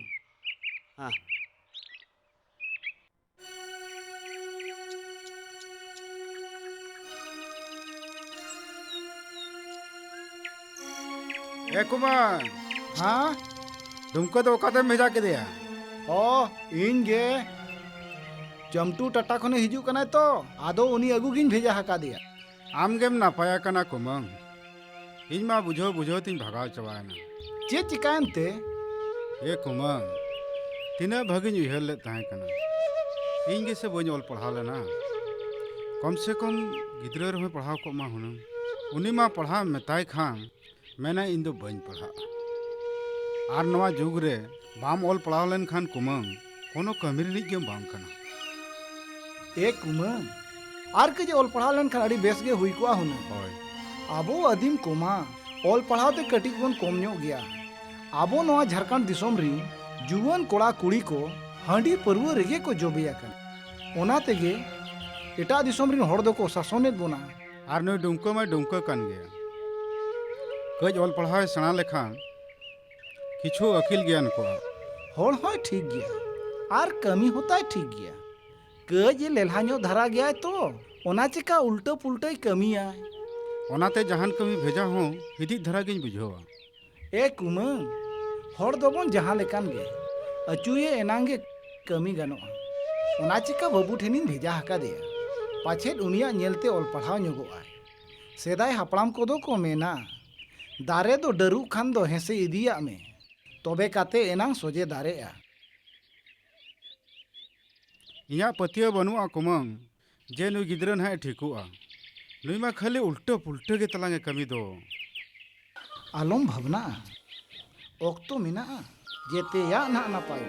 हाँ ए कुमार हाँ तुमको तो ओकाते भेजा के दिया ओ इन गे चमटू टटा खने हिजू कना तो आदो उनी अगु गिन भेजा हका दिया आम गेम ना पाया कना कुमंग इन मा बुझो बुझो तीन भगाव चबाना चे चिकान ते ए कुमंग तीना भागिन उहर ले ताहे कना इन के से बन ऑल पढ़ा लेना कम से कम गिद्रा रहे पढ़ाव को मा हुन उनी मा पढ़ा मेताय खान मैंने इन दो बन पढ़ा आर नवा जुग रे बाम ऑल पढ़ाव लेन खान कुमंग कोनो कमी रे के बाम कना एक कुमंग आर के जे ऑल पढ़ा लेन खान अड़ी बेस गे हुई को हुन होय आबो आदिम कोमा ऑल पढ़ाव ते कटिक बन कम ᱧᱚᱜ गया आबो नवा झारखंड दिसोम री जुवन कोड़ा कुड़ी को हांडी परवा रेगे को जोबिया कन ओना तेगे एटा दिसोम रिन हड़ दको शासनेत बोना आर नय डुमका मा डुमका कान गया कज ऑल पढ़ाव सेना लेखान किछु अकिल ज्ञान को हड़ होय ठीक गया आर कमी होता ठीक गया कज लेल्हा ᱧᱚᱜ धरा गया तो ओना चिका उल्टा पुल्टा कमिया ओनाते जहान कमी भेजा हो हिदी धरा गिन बुझोवा ए कुमंग हड़ दोबन जहां लेकान गे अचुए एनांगे कमी गानोआ ओना चिका बाबू ठेनिन भेजा हका देया पाछेद उनिया नेलते ऑल पढ़ाव ᱧᱚᱜᱚᱜᱼᱟᱭ सेदाय हापड़ाम कोदो को मेना दारे दो डरू खान दो हेसे इदिया में तबे काते एनांग सोजे दारेआ इया पतिया बनुआ कुमंग जे नु गिद्रा ना ठिकुआ नुई मा खाली उल्टा पुल्टा के तलांगे कमी दो आलम भावना ओक्तो मिना जेते या ना नापाय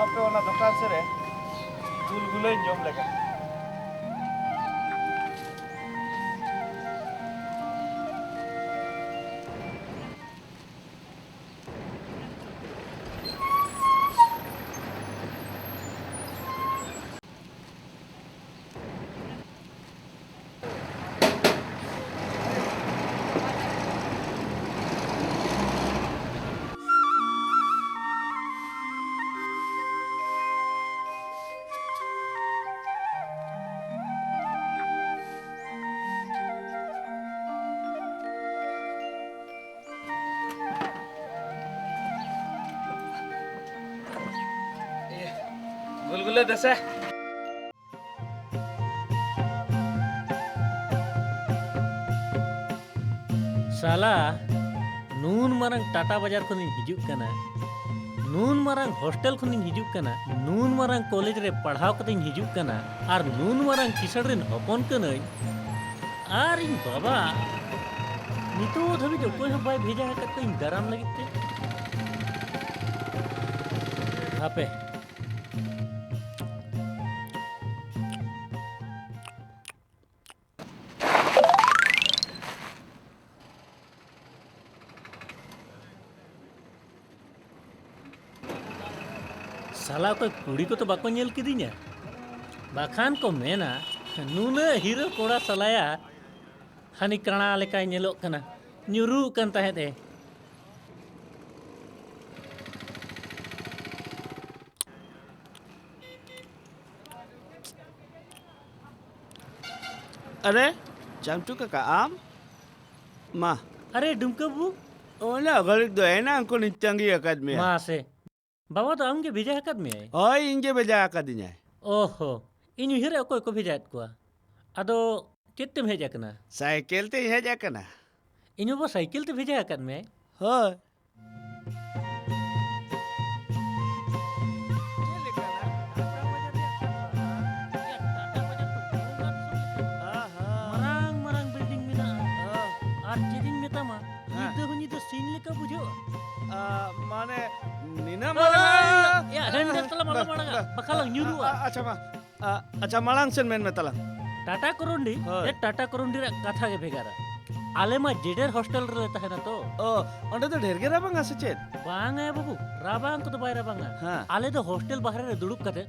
आपे वाला दुकान से रे गुलगुले जम लगा गुलगुले दसे साला नून मारंग टाटा बाजार खन हिजुक कना नून मारंग हॉस्टल खन हिजुक कना नून मारंग कॉलेज रे पढ़ाव कते हिजुक कना आर नून मारंग किसड़ रेन हपन कनई आर इन बाबा नितो धबी जो कोई बाय भेजा है कते दाराम लगित ते हापे साला कोई कुड़ी को तो बाको नेल किदि냐 बाखान को मेना नूना हीरो कोड़ा सलाया हानि कणा लेका नेलोक कना ᱧᱩᱨᱩ कन तहे दे अरे चमचू काका आम मा अरे डुमका बु ओला घड़िक दो है ना अंको नित्यांगी अकादमी मा से बाबा तो आमगे भेजा हकत में आई ओय इंगे बेजा अकादमी ओहो इन हिरे अकोय को भेजात को अदो केत्ते भेजा कना साइकिल ते हेजा कना इन वो साइकिल ते भेजा हकत में आई होय marang marang building mina ar jeding metama itu huni to scene leka bujo माने नीना माला ya render tala mala mala bakalang nyuru अच्छा मालांग सेन मेन में तला टाटा करोंडी ए टाटा करोंडी रे कथा के भेगारा आले मा जेडर हॉस्टल रे रहता है ना तो ओ ओंडे तो ढेर गे राबांग आसे चेत बांग है बाबू राबांग को तो बाय राबांग आले तो हॉस्टल बाहर रे दुड़ुक कते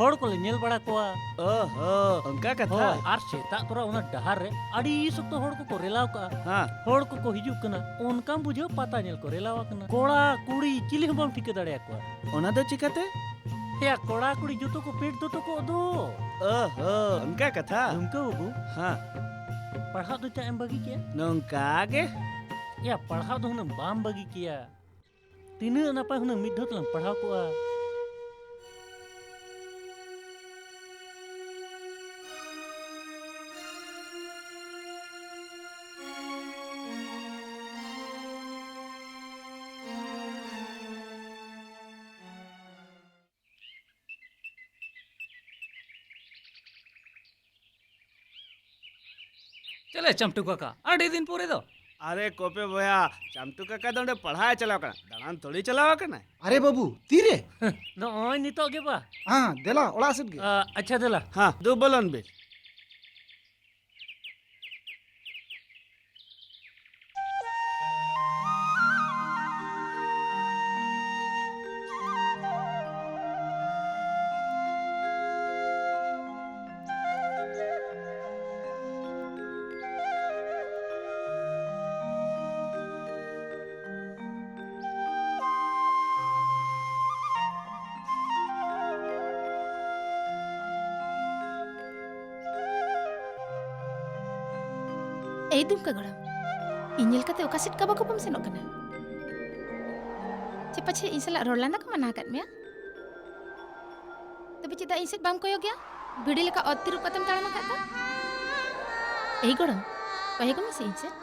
हड़ को ले नेल बड़ा कोआ ओहो उनका कथा ᱦᱳᱭ ᱟᱨ ᱥᱮᱛᱟᱜ ᱛᱚᱨᱟ ᱚᱱᱟ ᱰᱟᱦᱟᱨ ᱨᱮ ᱟᱹᱰᱤ ᱥᱚᱠᱛᱚ ᱦᱚᱲ ᱠᱚᱠᱚ ᱨᱮᱞᱟᱣ ᱠᱟᱜᱼᱟ हाँ ᱦᱚᱲ ᱠᱚᱠᱚ ᱦᱤᱡᱩᱜ ᱠᱟᱱᱟ ᱚᱱᱠᱟᱢ ᱵᱩᱡᱷᱟᱹᱣ ᱯᱟᱛᱟ ᱧᱮᱞ ᱠᱚ ᱨᱮᱞᱟᱣ ᱟᱠᱟᱱᱟ ᱠᱚᱲᱟ ᱠᱩᱲᱤ ᱪᱤᱞᱤ ᱦᱚᱸ ᱵᱟᱢ ᱴᱷᱤᱠᱟᱹ ᱫᱟᱲᱮᱭᱟᱠᱚᱣᱟ ओना दो चिकाते ᱦᱮᱸ ᱠᱚᱲᱟ ᱠᱩᱲᱤ ᱡᱚᱛᱚ ᱠᱚ ᱯᱮᱴ ᱫᱚᱛᱚ ᱠᱚ ᱫᱚ ओहो उनका कथा ᱱᱚᱝᱠᱟ ᱵᱟᱵᱩ हाँ ᱯᱟᱲᱦᱟᱜ ᱫᱚ ᱪᱟ ᱮᱢ ᱵᱟᱹᱜᱤ ᱠᱮᱭᱟ नौका गे ᱭᱟ ᱯᱟᱲᱦᱟᱣ ᱫᱚ ᱦᱩᱱᱟᱹᱝ ᱵᱟᱢ ᱵᱟᱹᱜᱤ ᱠᱮᱭᱟ ᱛᱤᱱᱟᱹᱜ ᱱᱟᱯᱟᱭ ᱦᱩᱱᱟᱹᱝ ᱢᱤᱫ ᱫᱷᱟᱣ ᱛᱮᱞᱟᱝ ᱯᱟᱲᱦᱟᱣ ᱠᱚᱜᱼᱟ चले चमटू काका अड़ी दिन पूरे दो अरे कोपे भैया चामटू काका दोंडे पढ़ाए चलाव कना दाड़ान थोड़ी चलाव कना अरे बाबू तीरे ᱱᱚᱜᱼᱚᱭ ᱱᱤᱛᱚᱜ ᱜᱮ ᱵᱟ हाँ देला ओड़ा सेट गे ᱟᱪᱪᱷᱟ ᱫᱮᱞᱟ हाँ दो बोलन बे ए दुमका गड़म इᱧᱮᱞ ᱠᱟᱛᱮ ᱚᱠᱟ ᱥᱮᱫ ᱠᱟᱵᱟ ᱠᱚᱵᱚᱢ ᱥᱮᱱᱚᱜ ᱠᱟᱱᱟ ᱪᱮ ᱯᱟᱪᱷᱮ ᱤᱧ ᱥᱟᱞᱟᱜ ᱨᱚᱲ ᱞᱟᱸᱫᱟ ᱠᱚ ᱢᱟᱱᱟ ᱟᱠᱟᱫ ᱢᱮᱭᱟ ᱛᱚᱵᱮ ᱪᱮᱫᱟᱜ ᱤᱧ ᱥᱮᱫ ᱵᱟᱢ ᱠᱚᱭᱚᱜ ᱜᱮᱭᱟ ᱵᱤᱰᱤ ᱞᱮᱠᱟ ᱚᱛ ᱛᱤᱨᱩᱵ ᱠᱟᱛᱮᱢ ᱛᱟᱲᱟᱢ ᱟᱠᱟᱫ ᱫᱚ ᱮᱭ ᱜᱚᱲᱚᱢ ᱠᱚᱭᱚᱜ ᱢᱮ ᱥᱮ ᱤᱧ ᱥᱮᱫ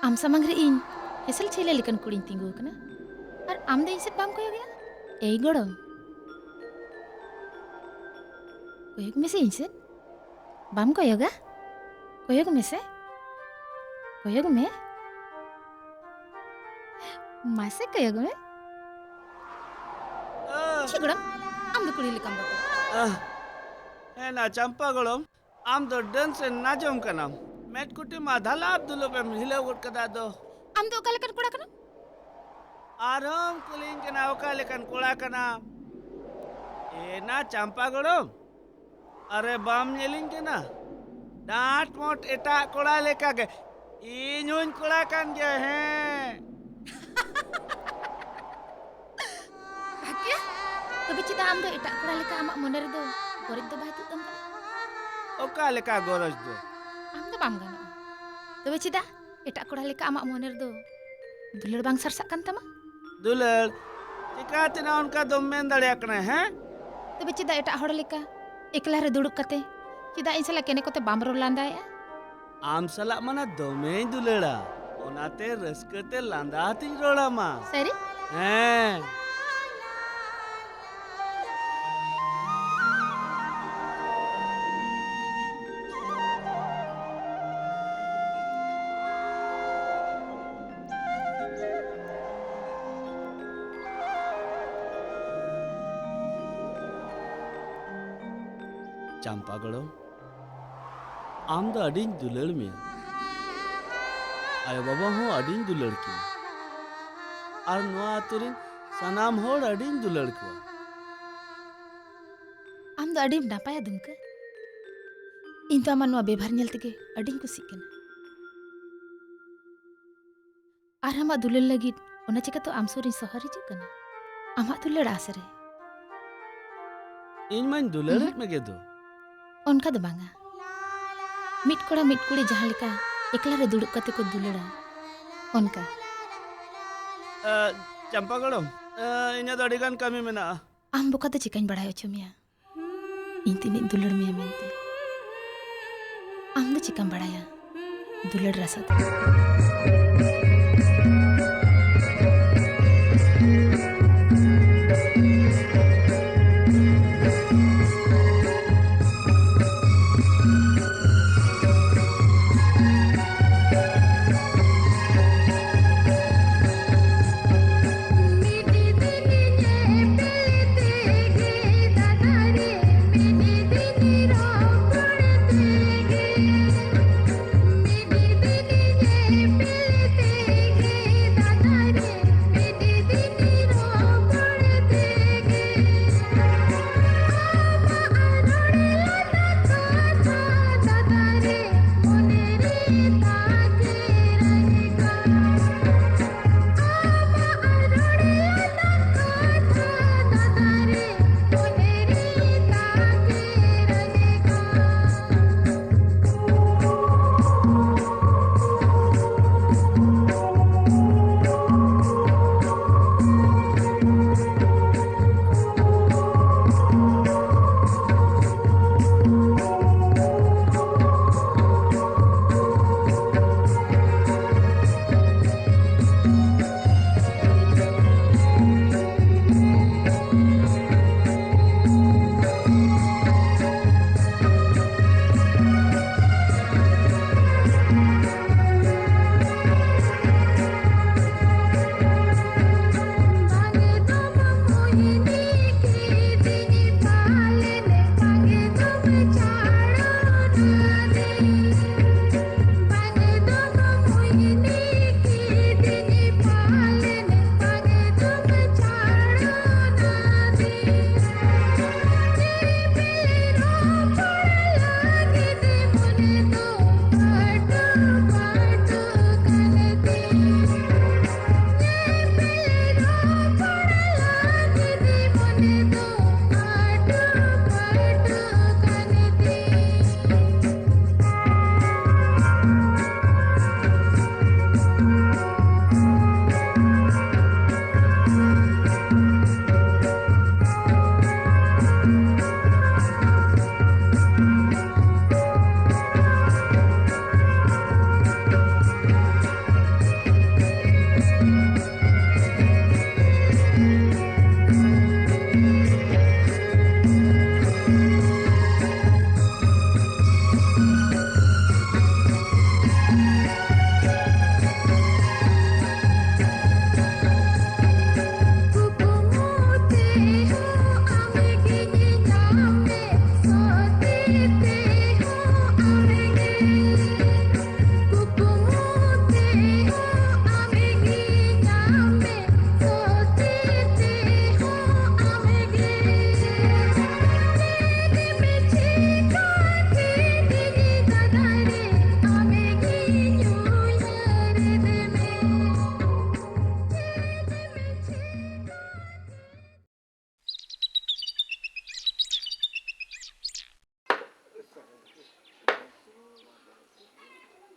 ᱟᱢ ᱥᱟᱢᱟᱝ ᱨᱮ ᱤᱧ ᱦᱮᱥᱮᱞ ᱪᱷᱮᱞᱮ ᱞᱮᱠᱟᱱ ᱠᱩᱲᱤᱧ ᱛᱤᱸᱜᱩ ᱟᱠᱟᱱᱟ ᱟᱨ ᱟᱢ ᱫᱚ ᱤᱧ ᱥᱮᱫ ᱵᱟᱢ ᱠᱚᱭᱚᱜ ᱜᱮᱭᱟ ᱮᱭ ᱜᱚᱲᱚᱢ ᱠᱚᱭᱚᱜ ᱢᱮ ᱥᱮ ᱤᱧ ᱥᱮᱫ ᱵᱟᱢ ᱠᱚᱭᱚᱜᱟ ᱠᱚᱭᱚᱜ ᱢᱮ ᱥᱮ ᱠᱚᱭᱚᱜ ᱢᱮ मासे कयोग में छी गड़म आम दो कुड़ी लिकम बतो है ना चंपा गड़म आम दो डांस ना जम कनाम मेट कुटी माधा लाभ दुलो पे मिले उठ कदा दो आम दो काले कन कुड़ा कना आराम कुलिंग कना ओका लेकन कुड़ा कना ए ना चंपा गड़म अरे बाम नेलिंग कना डांट मोट एटा कुड़ा लेका के इनुन कुड़ा कन गया है तबे चिदा आम दो एटा कुड़ा लेका आमा मोने रे दो गोरिज दो बाय तुतम कना ओका लेका गोरज दो आम दो बाम गानो तबे चिदा एटा कुड़ा लेका आमा मोने रे दो दुलर बांग सरसा कन तमा दुलर चिकाते ना उनका दो मेन दड़िया कना है तबे चिदा एटा हड़ लेका एकला रे दुड़ुब कते चिदा इन सला केने कोते बाम रो लांदाया आम सला मना दोमे दुलड़ा ओनाते रसकते लांदाती रोड़ा मा सरी हैं चंपा गड़ो आम दो अडिन दुलड़ में आयो बाबा हो अडिन दुलड़ की और नोआ तुरिन सनाम होड़ अडिन दुलड़ को आम दो अडिम नापाया दुमका इन तो आमा नोआ बेभार नेल तेगे अडिन कुसी कना आर हमा दुलड़ लगी ओना चिका तो आम सोरी सहर हिजु कना आमा दुलड़ आसरे इन मन दुलड़ में के दो उनका दो बांगा मिट कोड़ा मिट कुड़ी जहाँ लिका एकला रे दुड़ुब कते को दुलड़ा उनका चंपा गड़ो इन्हें तो अडिगान कमी में ना आम बुका तो चिकन बढ़ायो चुमिया इन तिनी दुलड़ मिया मेनते आम दो चिकन बढ़ाया दुलड़ रसा मिनी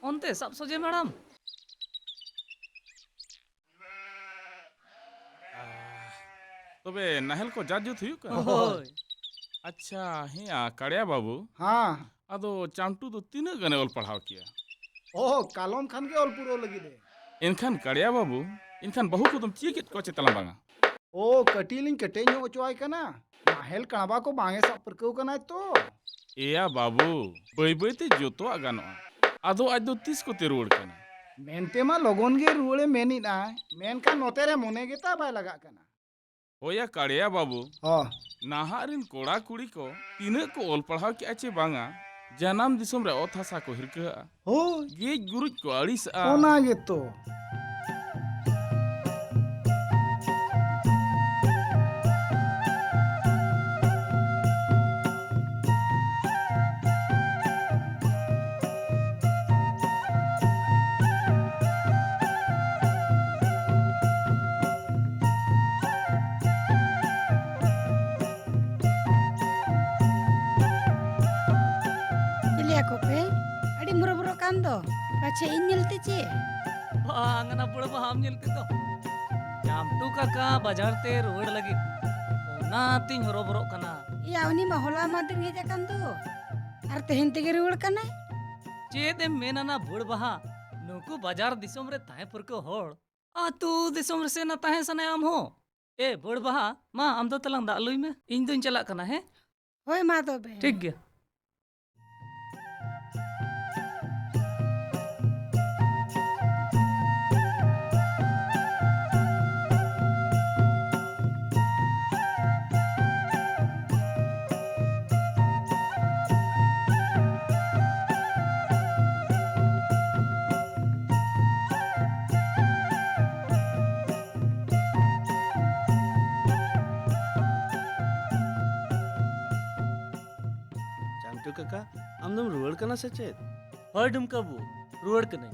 ओनते सब सोजे मैडम तबे नाहेल को जात जुत हुई का होय अच्छा हिया काड़िया बाबू हाँ अदो चामटू दो तीना गने ओल पढ़ाव किया ओह कालम खान के ऑल पूरा लगी दे इनखान काड़िया बाबू इनखान बहु को तुम चीकेट को चेतला बांगा ओ कटीलिंग कटे नो चोय कना नाहेल कणबा को बांगे सब परकौ कना तो एया बाबू बई बई ते जोतो गानो अदो आज दो 30 को ते रोड कना मेनते मा लगन गे रुड़े मेनी ना मेन का नोते रे मोने गेता बाय लगा कना ओया काड़िया बाबू हां नाहा रिन कोड़ा कुड़ी को तीना को ओल पढ़ाव के आचे बांगा जनाम दिसम रे ओथासा को हिरका हो गे गुरुज को अड़िस आ ओना गे तो लिया को पे अड़ी मुरो मुरो कान दो पाछे इन निलते चे बांगना बुड़ बहाम निलते तो चामटू काका बाजार ते रोड लगी ओना तिन हरोबरो कना या उनी मा होला मादिन हे कान दो आर तेहन तेगे रुड़ कना चेदे मेनाना बुड़ बहा नुकु बाजार दिसोम रे ताहे पुरको होड़ आतु दिसोम रे से ना ताहे सने आम हो ए बुड़ बहा मा आम दो तलंग दा लुई में इन दुन चला कना है होय मा तो बे ठीक गया चामटू काका आमदम रुआड़ कना से चेत होय डुमकाबू रुआड़ कने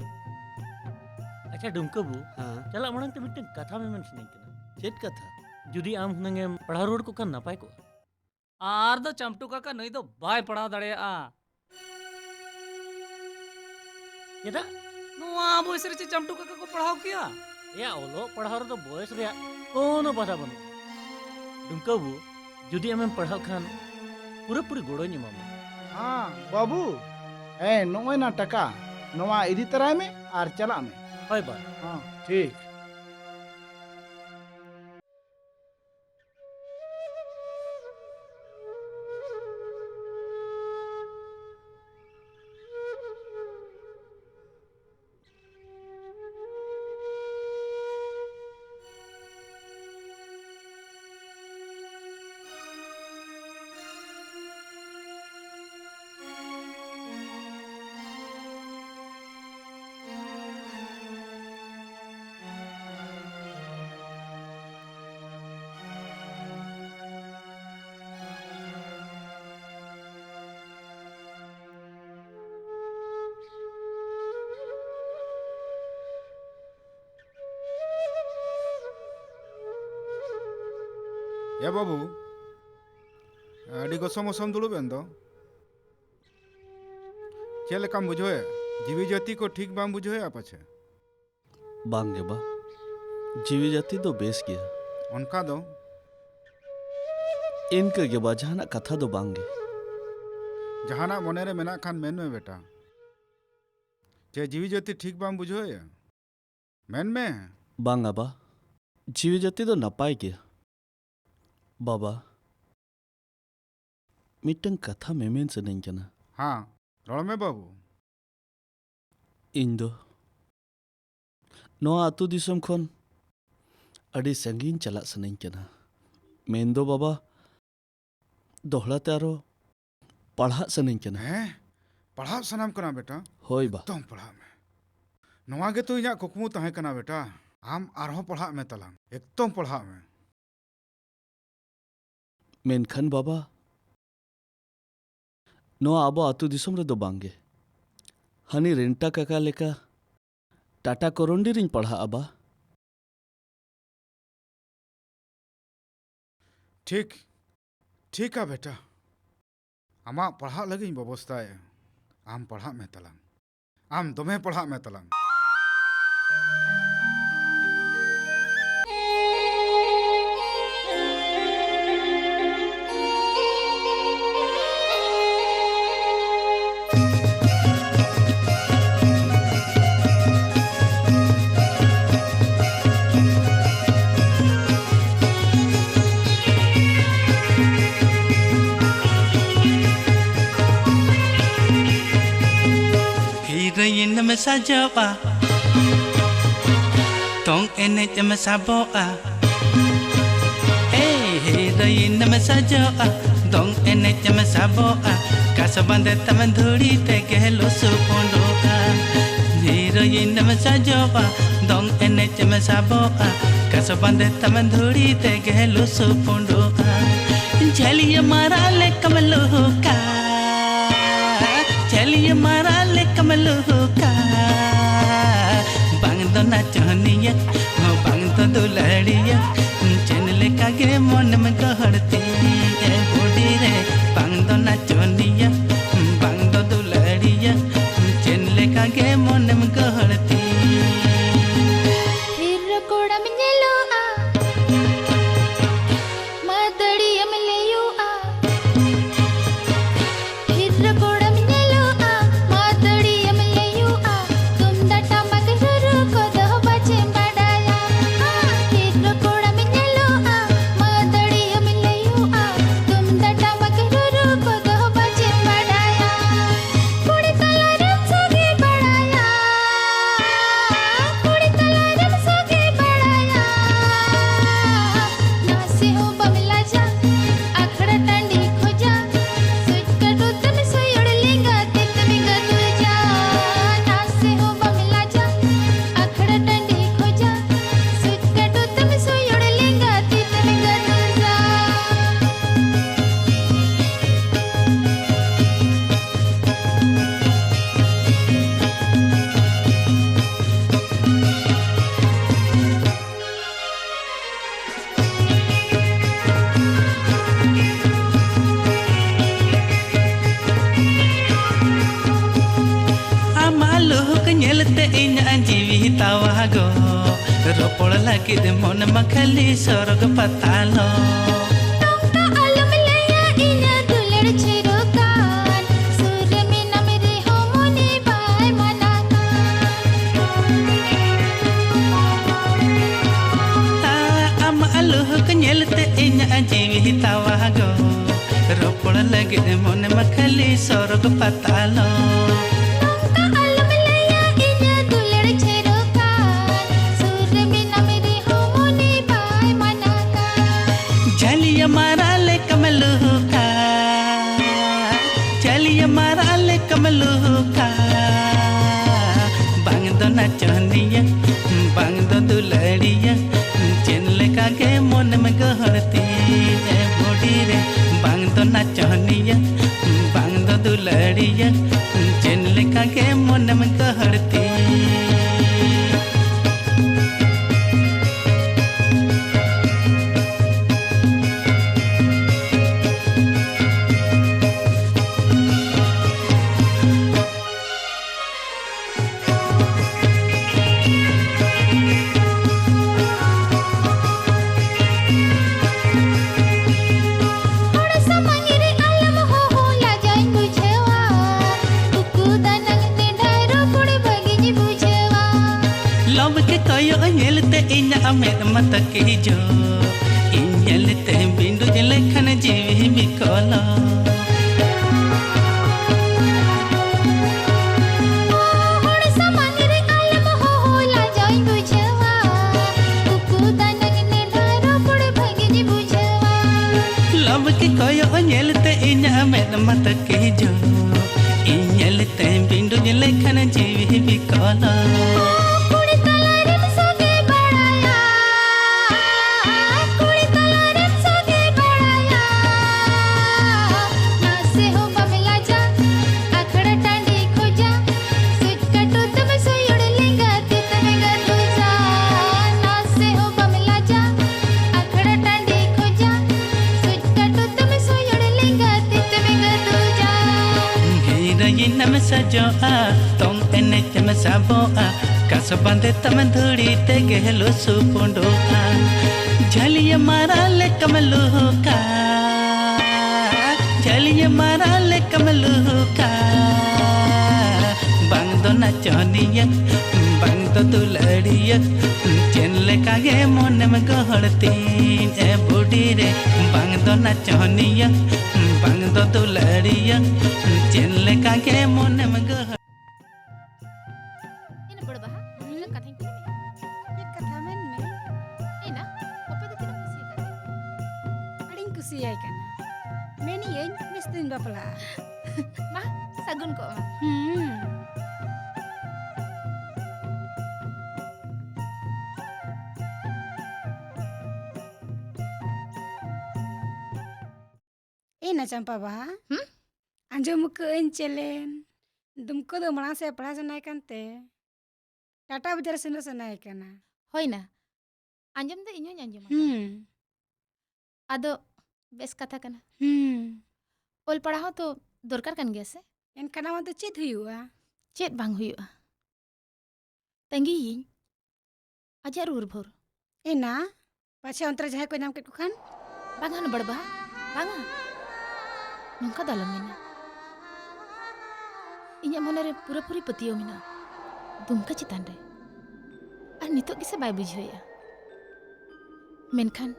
अच्छा डुमकाबू हाँ चला मणंग ते मिटन कथा में मन सुनाई कना चेत कथा जुदी आम हुनंगे पढ़ा रुआड़ को kan नापाय को आर दो चामटू काका नई दो बाय पढ़ा दड़े आ यदा नुआ बोइस रे चामटू काका को पढ़ाओ किया या ओलो पढ़ा रो बयस रे कोनो बाधा बनु डुमकाबू जुदी आमें पढ़ाव खान पूरा पूरी गोड़ो निमाम हाँ बाबू ए नोय ना टका नोवा इदी तराय में आर चला में होय बा हाँ ठीक या बाबू अड़ी गोसम ओसम दुड़ुब एन दो चेल काम बुझोए जीवी जाति को ठीक बाम बुझोए पाछे बांगे बा जीवी जाति दो बेस गया उनका दो इनके के बा जहाना कथा दो बांगे जहाना मने रे मेना खान मेन में बेटा चे जीवी जाति ठीक बाम बुझोए मेन में बांगा बा जीवी जाति दो नपाय गया बाबा मिटन कथा मेमेन से नहीं कना हाँ रोड़ में बाबू इन दो नोआ आतु दिसम खन अड़ी संगीन चला सनई कना मेन दो बाबा दोहड़ा तारो पढ़ा सनई कना हैं पढ़ा सनाम कना बेटा होय बा तुम पढ़ा में नोआ के तो इया कुकमु तहे कना बेटा आम आरहो पढ़ा में तलाम एकदम पढ़ा में मेनखान बाबा नोआ आबो आतु दिसम रे दो बांगे हनी रेंटा काका लेका टाटा कोरोंडी रिंग पढ़ा अबा ठीक ठीक है बेटा आमा पढ़ा लगी व्यवस्था है आम पढ़ा में तलाम आम दमे पढ़ा में तलांग Heroin nama sajawa, tong enek nama saboa. Heroin nama sajawa, tong enek nama saboa. Kasabande taman dhuri teke losu pondoa. Heroin nama sajawa, tong enek nama saboa. Kasabande taman dhuri teke losu pondoa. Jaliya mara le kamalo ka. चलिए मारा ले कमलो का बांग दो नाचनिया हो बांग दो दुलड़िया channel का गे मन में गहरती है बॉडी रे बांग दो नाचनिया बांग दो दुलड़िया चैनल का गे मन में गहरती फिर कोड़ा में लो आ मदड़ी में ले यू आ फिर कोड़ा tawago ropol lagi de mon makhali sorg patalo tongta alam leya ina dular chirokan surya me namre homone bai manaka am aluh kanyelte ina jivi tawago ropol lagi de mon makhali sorg patalo नाचनिया बांग दो दुलड़िया channel का गे मन में गहरती है body रे बांग दो नाचनिया बांग दो दुलड़िया चैनल का गे मन में गहरती मत की जो इन्हेलते बिंदु जलखन जीवी बिकला लब के कोयो इन्हेलते इन्हें मत की जो इन्हेलते बिंदु जलखन जीवी बिकला हीरोइन में सजोआ दंग एनेज में साबोआ कास बांधे तम धूड़ी ते गेलो सुपुंडोआ झलिया मारा ले कमलुका झलिया मारा ले कमलुका बांग दो नचनिया बांग दो दुलड़िया चेन लेका गे मन में गहड़तीन ए बूढ़ी रे बांग दो नचनिया बांग दो दुलड़िया चेन लेका गे मन में गहड़ इन बड़ बहा इन कथाई पे ये कथा में एना ओपे दो तीन खुशी कर अड़ी खुशी आई कना मेनी ये मिस्तिन बापला मा सगुन को ना चंपा बहा आंजम कन चलेन तुमको दो मणा से पढ़ा सनाय कानते टाटा बाजार सेन सनाय काना होइना आंजम दे इño आंजम आदो बेस कथा कना ओल पढ़ाओ तो दरकार कान गया से एन कना मा तो चेत हुआ चेत बांग हुआ तंगी आजा रूर भोर एना पाछे अंतर जहां कोई नाम के खान बांगा न बड़बा बांगा नंका दालम मेना इña मने रे पूरा पूरी पतियो मेना दुमका चितान रे और नितो किसे बाय बुझोया मेनखान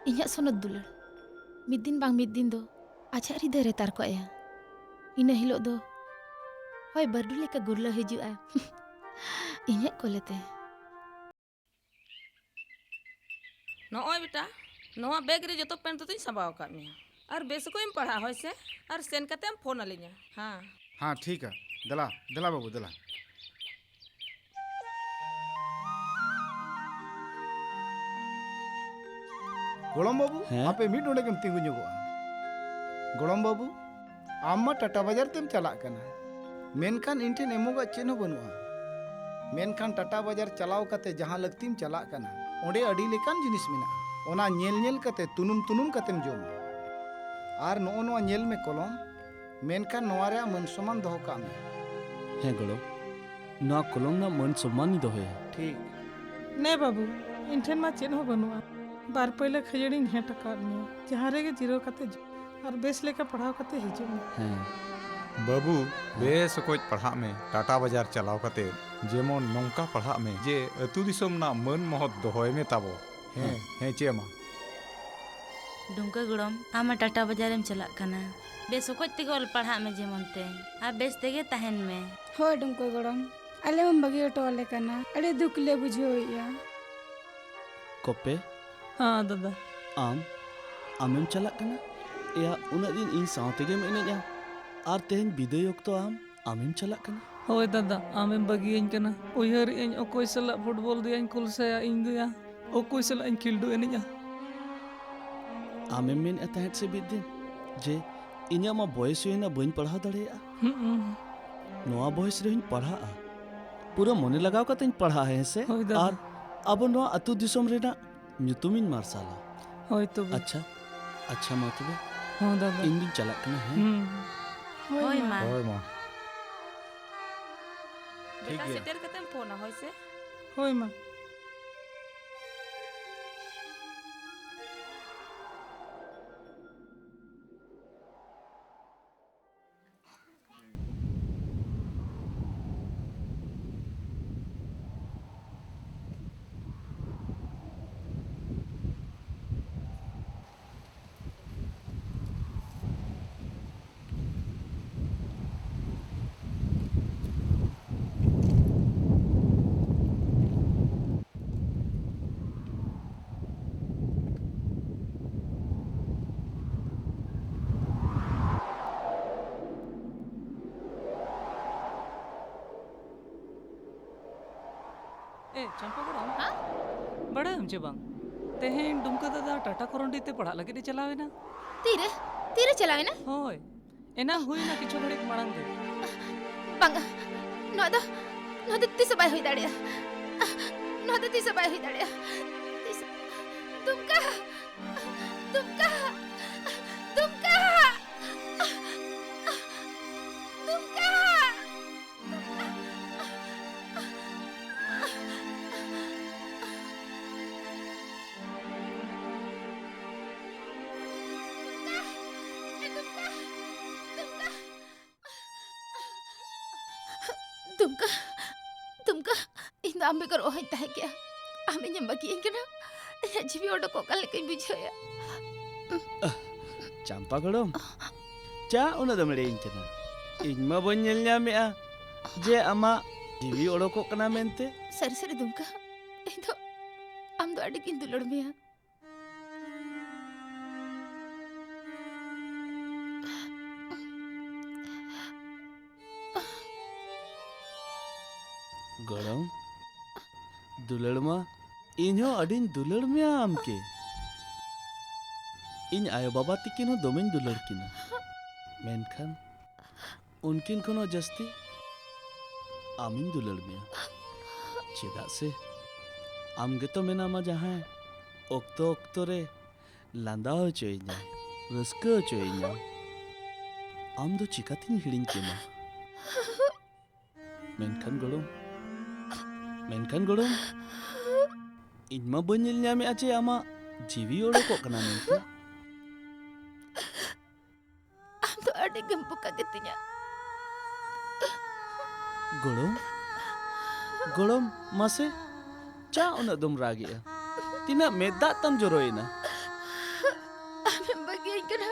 इña सोनत दुलड़ मिद दिन बांग मिद दिन दो आजा हृदय रे तार को आया इन हिलो दो होय बरडू लेका गुरला हिजुआ इña कोलेते नॉय बेटा नोआ बैग रे जतो पेन तो सबाव का मिया और बेस को इम पढ़ा होय से और सेन कते हम फोन अलिया हां हाँ ठीक है दला दला बाबू दला गोलम बाबू आपे मिड ओडे केम तिंगु ᱧᱚᱜᱚᱜᱼᱟ गोलम बाबू आम मा टाटा बाजार तेम चला कना मेनखान इन ठेन एमोगा चेन बनुआ मेनखान टाटा बाजार चलाव कते जहां लगतीम चला कना ओंडे अडी लेकान जिनिस मेना ओना नेल नेल कते तुनुम तुनुम कतेम जोम आर नो नो नेल में कलम मेनखान नोआ रे मन सम्मान दोहो का में हैं गड़ो ना कलम ना मन सम्मान ही दोहे ठीक ने बाबू इन ठेन मा चेन हो बनुआ बार पहले खजड़ी हेट कर में जहां रे के जीरो कते और बेस लेके पढ़ाओ कते हिजु हैं बाबू बेस कोच पढ़ा में टाटा बाजार चलाव कते जेमन नौका पढ़ा में जे अतु दिसम ना मन महत दोहय में ताबो हैं हैं चेमा डुमका गुड़म आमा टाटा बाजार में चला कना बेस कोच ते गोल पढ़ा में जेमनते आ बेस तेगे तहन में हो डुमको गड़म अले हम बगी टोले कना अरे दुख ले बुझोया कोपे हाँ दादा आम आमेम चला कना या उना दिन इन साउते के में जा आर तेहन विदय तो आमेम चला कना होय दादा आमेम बगी इन कना उयहर इन ओकोय सला फुटबॉल दिया इन कुल से इन दुया ओकोय सला इन खिलडू एनिया आमेम मेन एताहेट से बिदिन जे इña मा बॉयस होइना बइन पढ़ा दड़ेया नोआ बॉयस रे पढ़ा पूरा मने लगाव कते पढ़ा है से और अब नोआ अतु दिसम रेना ᱧᱩᱛᱩᱢᱤᱧ मार्साला होय तो अच्छा अच्छा मा तबे हां दादा इन दिन चला कना है होय मां बेटा सेटर कते फोन होय से होय मां ए चंपा गड़म हां बड़े हम जे बांग तेहेन डुमका दादा टाटा कोरंडी ते पढ़ा लगे चलावे ना तीरे तीरे चलावे ना होय एना हुई ना किछु घड़ी मांग दे बांगा नो दो तिस बाय होई दाड़िया नो दो तिस बाय होई दाड़िया तुमका तुमका तुमका तुमका तुमका तुमका इन आम बेकर ओहई तहे क्या आमे ñam bagi kena ya jibi odok kali kay bujoya चंपा गड़म चा उन दमड़े इंकना इनमा बन ñel ñamea जे आमा जीवी ओडोको कना मेनते सर सर तुमका इदो आम दो अड़ी किन दुलड़ मिया गड़म दुलड़ मा इन्हो अडिन दुलड़ मिया आमके इन आयो बाबा तिकिन हो दोमेन दुलड़ किना मेनखान उनकिन कोनो जस्ती आमिन दुलड़ मिया चेदा से आमगे तो मेना मा जहां ओक्तो ओक्तो रे लांदा हो चोइना रस्को चोइना आम दो चिकातिन हिड़िन केमा मेनखान गड़म इनमा बनिल ᱧᱟᱢᱮ আছে आमा जीवी ओडोको कना मेनते आम दो अड़ी गम्पुका गतिnya गड़म मासे चा उन दम रागिया तिना मेदा तम जोरोइना आमे बगी कना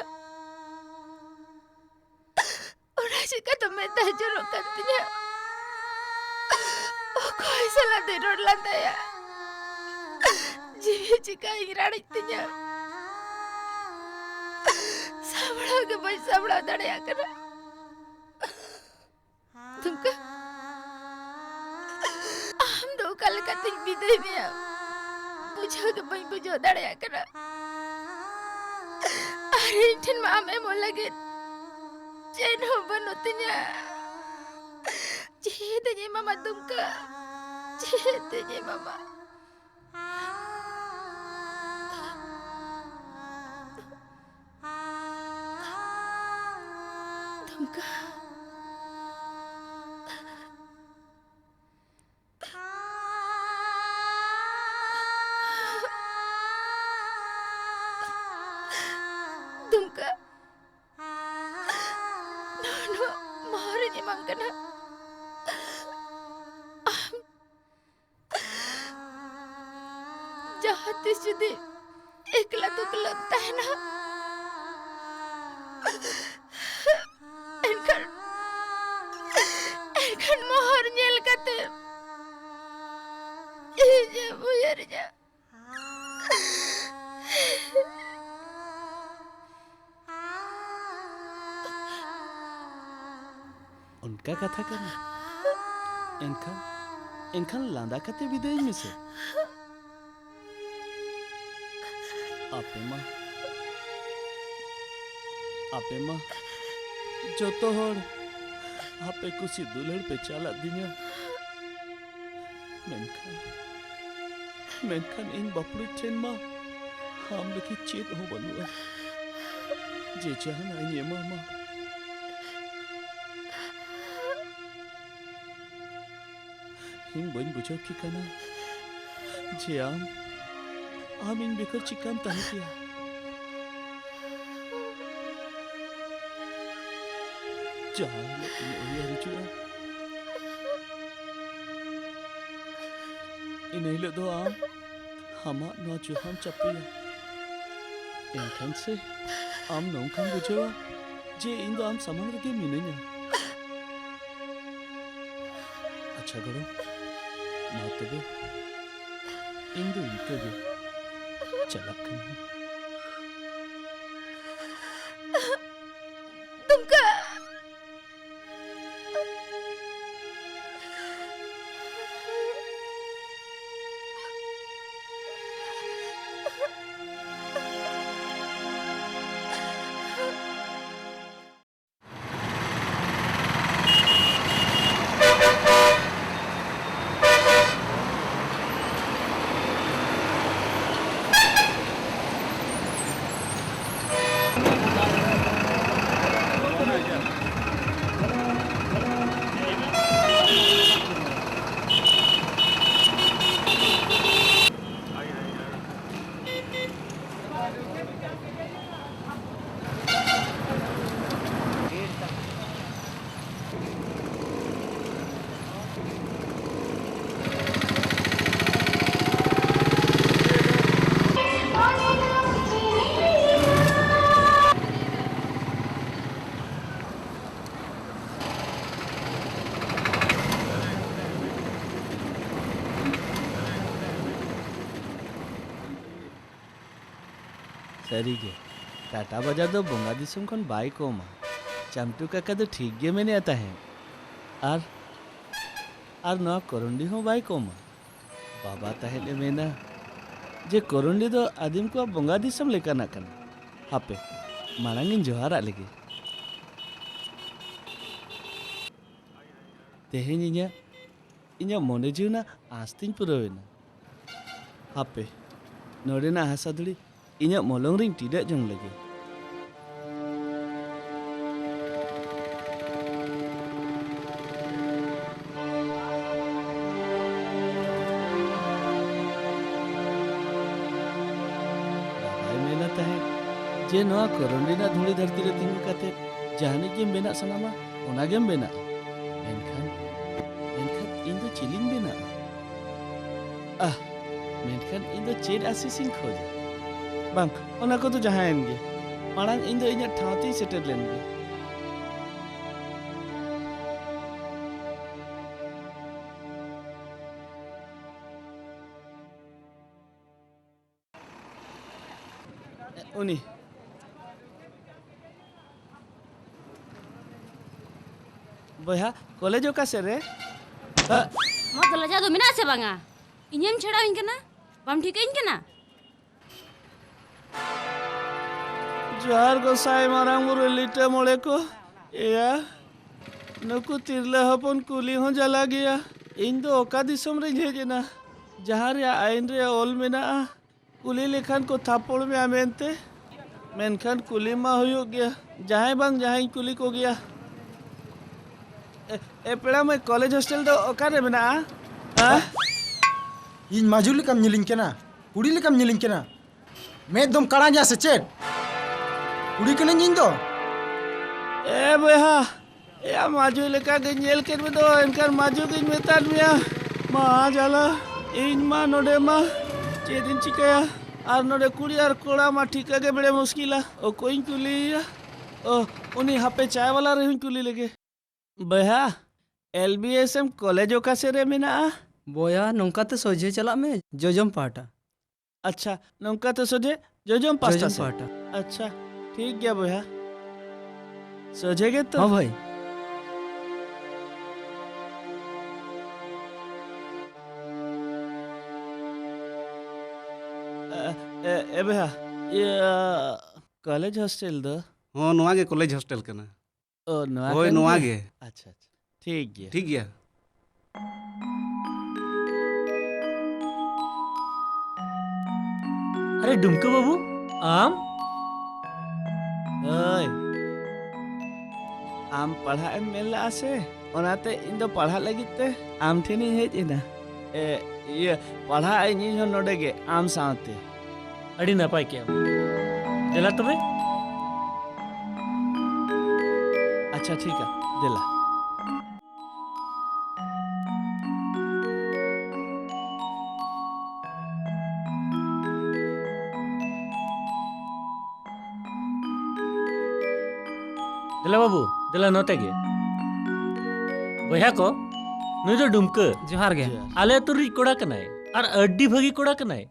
ओरा चिका तो मेदा जोरो कतिnya कोई सला दे रोड लांदाया जीवी चिका इराड़ी तिnya साबड़ा के भाई साबड़ा दड़या करा तुमका हम दो कल का तिक बिदे में बुझो के भाई बुझो दड़या करा अरे इंठन मां में मोल लगे चैन हो बनोतिnya जेदे मामा तुमका जेदे मामा तुमका तुमका नो मारे ni mangkana जाते जुदी एकला तो लगता है ना एनखन मोहर ñel kate इजे बुयर जा उनका कथा करना इनखान लांदा कते विदेश में से आपे माँ जो तो होड़ आपे कुछ दुलड़ पे चाला दिन्या मेनखान इन बापड़ी ठेन माँ हम लकी चेत हो बनुआ जे चाहना ये मामा हिंग बन बुझो की कना जे आम इन बेकर चिकाम ताहे किया जहां ये रिचुआ इन हिलो दो हमा नो जुहाम चपिया इनखान से आम नौखान बुझेवा जे इन दो आम समंग रगे मिने냐 अच्छा गड़ो मा तबे इन दो इनके चलक तुमका सारी टाटा बाजार दो बोंगा दिसम खन बाई कोमा चामटू काका दो ठीक गे मेने आता है आर नवा करंडी हो बाई कोमा बाबा ताहेले मेना जे करंडी दो आदिम को बोंगा दिसम लेकाना कना हापे मांगिन जोहारा लगे तेहें इन्या मोने जीवना आस्तिन पुरवेना हापे नोरेना हासा दुड़ी इन्या मोलोंग रिंग tidak jong lagi बाबाई मेना ताहे जे नवा करंडीना धूली धरती रे तिंगु काते जहानी गेम बेना सनामा ओना गेम बेना मेनखान इन दो चिलिंग बेना मेनखान इन दो चेड आसीसिंग खोज bang, ona ko to jahan ge marang इन दो इन्या ठावती सेटल लेन ge उनी boya कॉलेज का से रे मा गलजा दो मिना से बांगा इन्यम छेड़ा इनकना बाम ठीक इनकना जोहार गोसाई मारांग बुरु लिटे मोड़े को या नुकु तिरले हपन कुली हो जला गया इन दो ओका दिसम रे हेजना जहां रे आइन रे ओल मेना कुली लेखान को थापड़ में आमेनते मेनखान कुली मा हो गया जहां बांग जहां कुली को गया ए पेड़ा में कॉलेज हॉस्टल दो ओका रे मेना इन माजुली कम निलिंग केना कुड़ी ले कम निलिंग केना मैं दम कड़ा जा से चेट कुड़ी कने निन दो ए बहा या माजू लेका गे नेल के में दो इनकर माजू गे मेता मिया मा जाला इन मा नोडे मा चेदिन चिकया आर नोडे कुड़ी आर कोड़ा मा ठीका गे बड़े मुश्किला ओ कोई कुली ओ उनी हापे चाय वाला रे कुली लेगे बहा एलबीएसएम कॉलेज का से रे मिना बोया नौका तो सोझे चला में जोजम पाटा अच्छा नौका तो सोझे जोजम पाटा जोजम पाटा अच्छा ठीक गया भैया सोचेगे तो हाँ भाई ए भैया ये कॉलेज हॉस्टल दो हाँ नवा गे कॉलेज हॉस्टल कना ओ नवा ओए नवा गे अच्छा ठीक गया अरे डुमके बाबू आम ओए आम पढ़ा एम मेला आसे ओनाते इन दो पढ़ा लगिते आम ठेनी हेज इना ए ये पढ़ा इन जो नोडेगे आम साथे अड़ी नपाय के देला तबे अच्छा ठीक है देला देला बाबू देला नोते गे बया को नुई दो डुमके जोहार गे आले तुरी कोड़ा कनाय और अड्डी भगी कोड़ा कनाय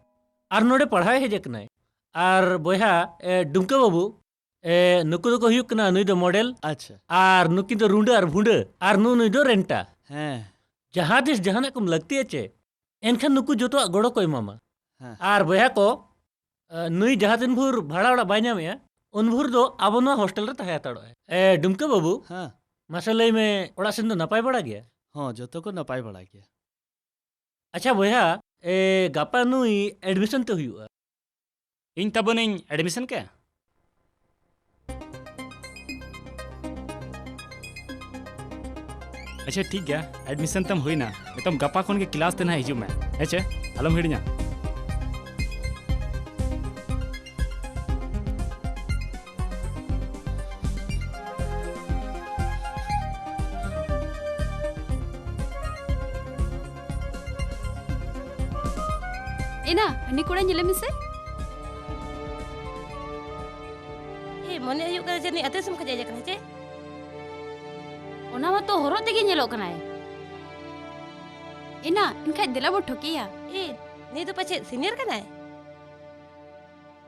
और नोडे पढ़ाई हेजे कनाय और बया डुमके बाबू नुकु दो को हुयुक कना नुई दो मॉडल अच्छा और नुकी दो रुंडे और भुंडे और नुई दो रेंटा हैं जहां दिस जहां कुम लगती है चे एनखान नुकु जोतो गोड़ो को मामा हाँ। और बया को नुई जहां दिन भूर भाड़ा उड़ा बाय नामे उन भूर दो अब नवा हॉस्टल रे तहे ताड़ो है डुमके बाबू हाँ मसले में ओड़ा सिन दो नपाय बड़ा गया हाँ जो को नपाय बड़ा गया अच्छा बया गापा नुई एडमिशन तो हुआ इन तबन इन एडमिशन के अच्छा ठीक गया एडमिशन तम हुई ना तम गपा खन के क्लास तेना हिजू में हेचे आलम हिड़िया एना हनी कोड़ा नेले मिसे ए मने हुयु का जनी अते सम खजाय जकना चे ओना तो हरो तेगे नेलो कना है एना इनका दिला बो ठोकिया ए ने तो पछे सीनियर कना है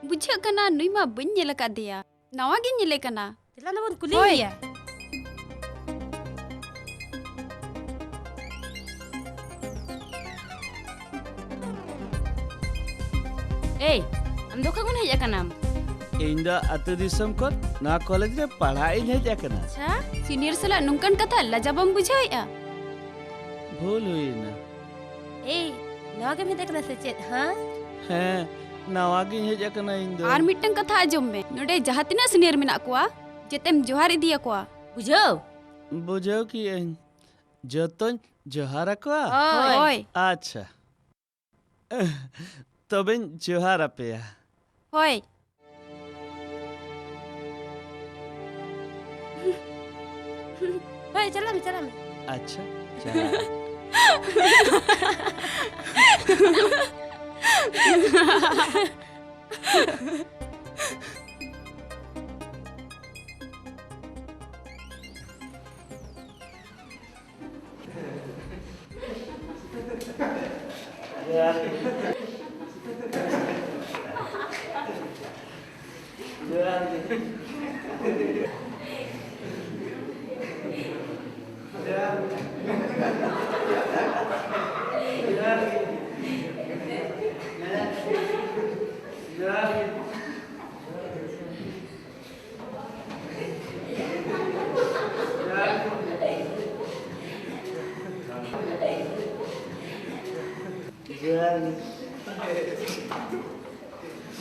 बुझे कना नुई मा बन नेल का दिया नवा गे नेले कना चला ना बन कुली लिया ए हम दो कौन है कनाम इन द अतु दिसम को ना कॉलेज रे पढ़ाई हेज एकना अच्छा सीनियर सला नुंकन कथा लजाबम बुझाया भूल हुई ना ए नवा के में देखना से चेत हां हैं नवा गे हेज एकना इन दो आर मिटन कथा आजम में नोडे जहातिना सीनियर मेना कोआ जेतेम जोहार इदिया कोआ बुझो बुझो कि जतन जोहार को ओय अच्छा तबे जोहार अपेया होय भाई चला में अच्छा चला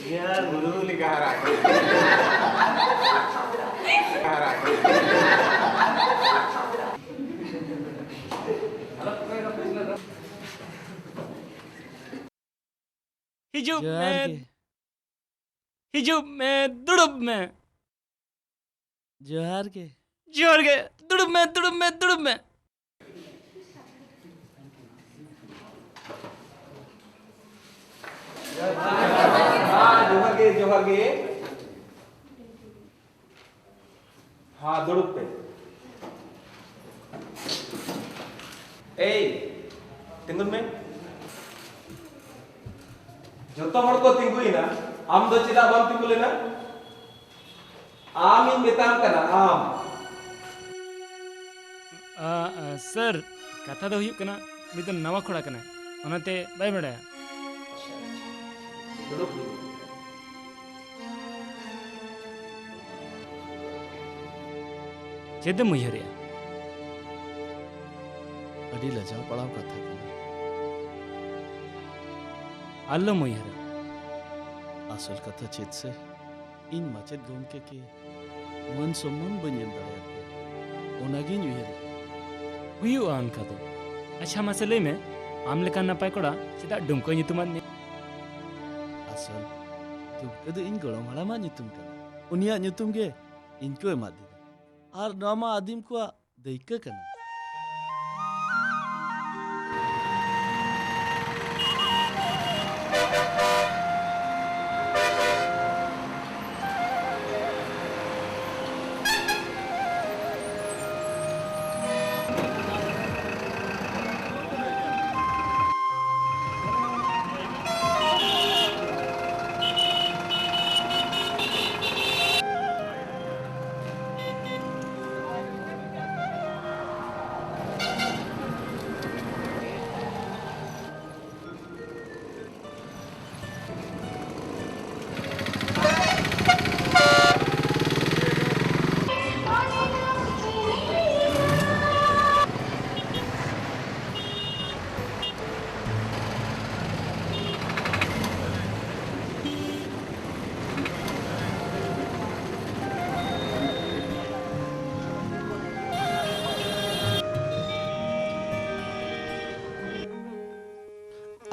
यार गुरु लिखा रहा हिजुब में दुड़ुब में जोहार के दुड़ुब में जोहर गे हाँ दुड़ुब पे ए तिंगुन में जोतो हड़ को तिंगुइना आम दो चिदा बम तिंगु लेना आम इन बेताम कना आम सर कथा दो हुयुक कना मिदन नवा खोड़ा कना ओनाते बाय बड़ाया चेदम उयहरे अड़ी लजाव पड़ाव कथा अल्लम उयहरे आसल कथा चेत से इन माचेत गोमके के मन सम्मान बनियन दाया ओनागिन उयहरे हुयुआ अनका दो अच्छा मासे लई में आम लेका नपाय कोड़ा चेदा डुमको nyutuman ni asal dumka do इन गोड़म हाड़ा मा nyutum kana उनिया nyutum ge इन को एमा दे आर नामा आदिम को दैका kana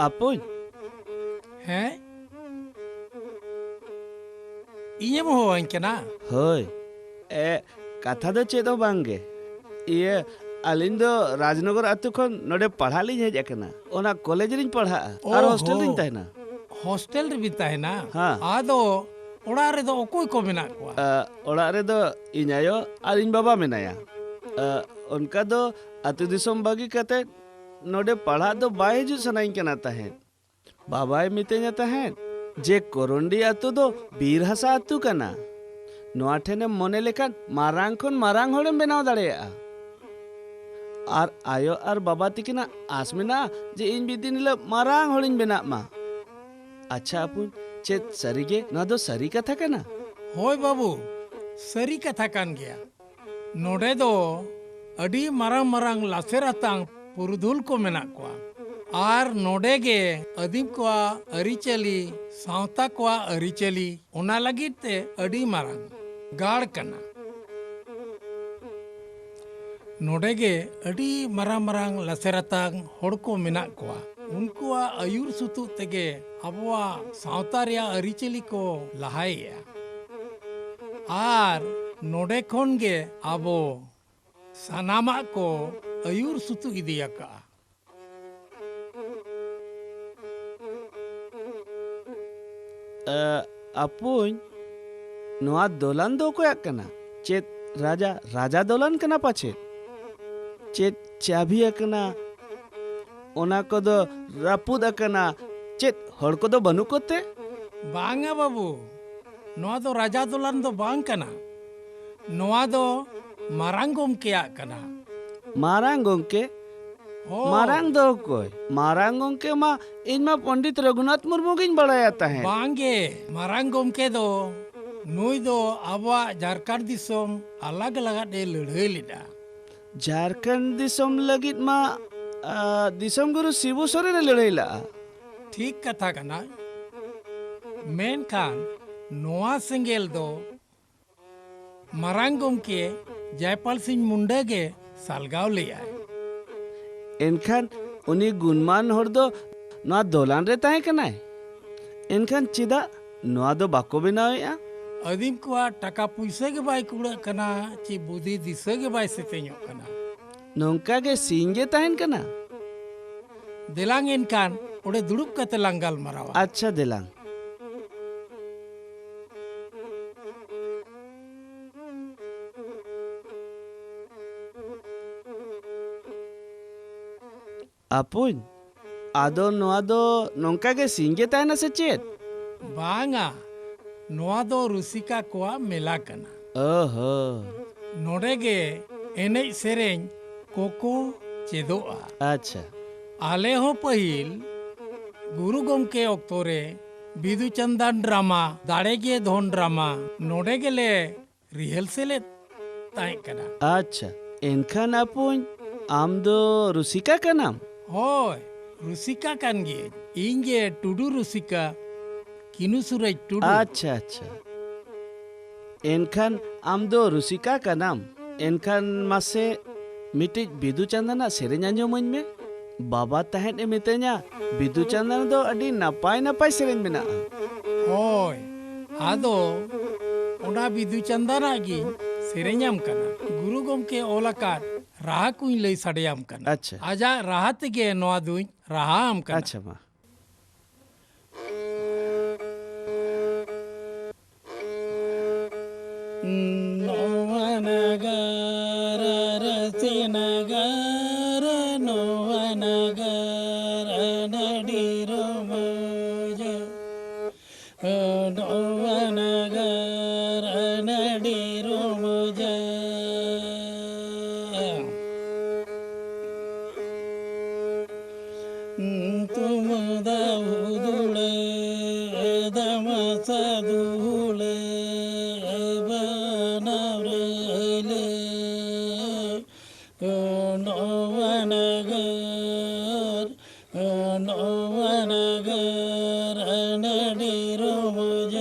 Apoy. हैं? इये मोहन के ना? होय. कथा दो चेदो बांगे. ये अलिंग दो राजनगर आतु खन नोडे पढ़ा ली हेज एकना. ओना कॉलेज रिन पढ़ा और हॉस्टल रिन तहना. हॉस्टल रे भी तहना? हाँ. आदो ओड़ा रे दो कोई को मेना को. ओड़ा रे दो इनायो और इन बाबा मेनाया. उनका दो आतु दिसम बागी कहते नोडे पढ़ा दो बाय जो सनाइन के ना तहन. बाबाए मितेnya तहन जे कोरंडी आतु दो बीर हसा आतु कना नोआ ठेने मने लेखान मारांग खन मारांग होड़ेम बनाव दाड़ेया आर आयो आर बाबा तिकिना आस मेना जे इन बिदिन हिलो मारांग होड़िन बेनाग मा अच्छा अपुन चेत सरीगे ना दो सरी कथा कना होय बाबू सरी कथा कान गया नोडे दो अडी मारांग मारांग लासेर आतांग पुरुधुल को मेना कोआ आर नोडे गे अदीम कोआ अरिचली सावता कोआ अरिचली ओना लगित ते अडी मारांग गाड़ कना नोडे गे अडी मारांग मारांग लासेर आतांग होड़ को मेना कोआ उनकुआ आयुर सुतु तेगे अबवा सावता रिया अरिचली को लहाइया आर नोडे खोन गे आबो सानामा को आयुर सुतु इदिया का अपुन नोआ दोलन दो को कना चेत राजा राजा दोलन कना पाछे चेत चाबी कना ओना को दो रापुद कना चेत हड़ को दो बनु कोते बांगा बाबू नोआ दो राजा दोलन दो बांग कना नोआ दो मारांग गोमके कना मारांग गोमके मारांग दो कोई मारांग गोमके मा इनमा पंडित रघुनाथ मुर्मू गिन बड़ाया है बांगे मारांग गोमके दो नुई दो आबा झारखंड दिसोम अलग अलग दे लड़ाई लिदा झारखंड दिसोम लगित मा दिसोम गुरु शिबू सोरेन लड़ाई ला ठीक कथा कना मेन खान नोआ सेंगेल दो मारांग गोमके जयपाल सिंह मुंडा गे सालगाव ले आए एनखान उनी गुणमान हर दो नोआ दोलान रे ताहे कनाय एनखान चिदा नोआ दो बाको बनावेया अदीम कोआ टाका पुइसा के बाय कुड़ा कना ची बुद्धि दिशा के बाय सेतेño कना नोंका गे सिंगे ताहेन कना देलांग एनखान ओडे दुड़ुब कते लांगाल मरावा अच्छा देलांग अपुन आदो नोआ दो नोंका गे सिंगे ताहेना से चेत बांगा नोआ दो रुसिका कोआ मेला कना ओहो नोडे गे एनेज सेरेñ कोको चेदोआ अच्छा आले हो पहिल गुरु गोमके ओक्तोरे बिदु चंदन ड्रामा दाड़े गे धोन ड्रामा नोडे गेले रिहर्सले ताहे कना अच्छा एनखान अपुन आम दो रुसिका का नाम होय रुसिका कान गे इंगे टुडू रुसिका किनु सुरज टुडू अच्छा अच्छा एनखान आम दो रुसिका का नाम एनखान मासे मिटिज बिदु चंदना सेरेñ आंजोमन में बाबा तहन ए मितेña बिदु चंदन दो अडी नापाय नापाय सेरेñ मेनाआ होय आदो ओना बिदु चंदना गी सेरेñam कना गुरु गोमके ओलाकात राहा कुई लई साडेयाम कना अच्छा आजा राहा तेगे नोआ दुई राहा आम कना अच्छा मा नोआ नगर रसी नगर नोआ नगर नडी रोमज नोआ नगर नडी रोमज तुम दाऊदुले दम सदुले बनावले नोवनगर नडी रोमज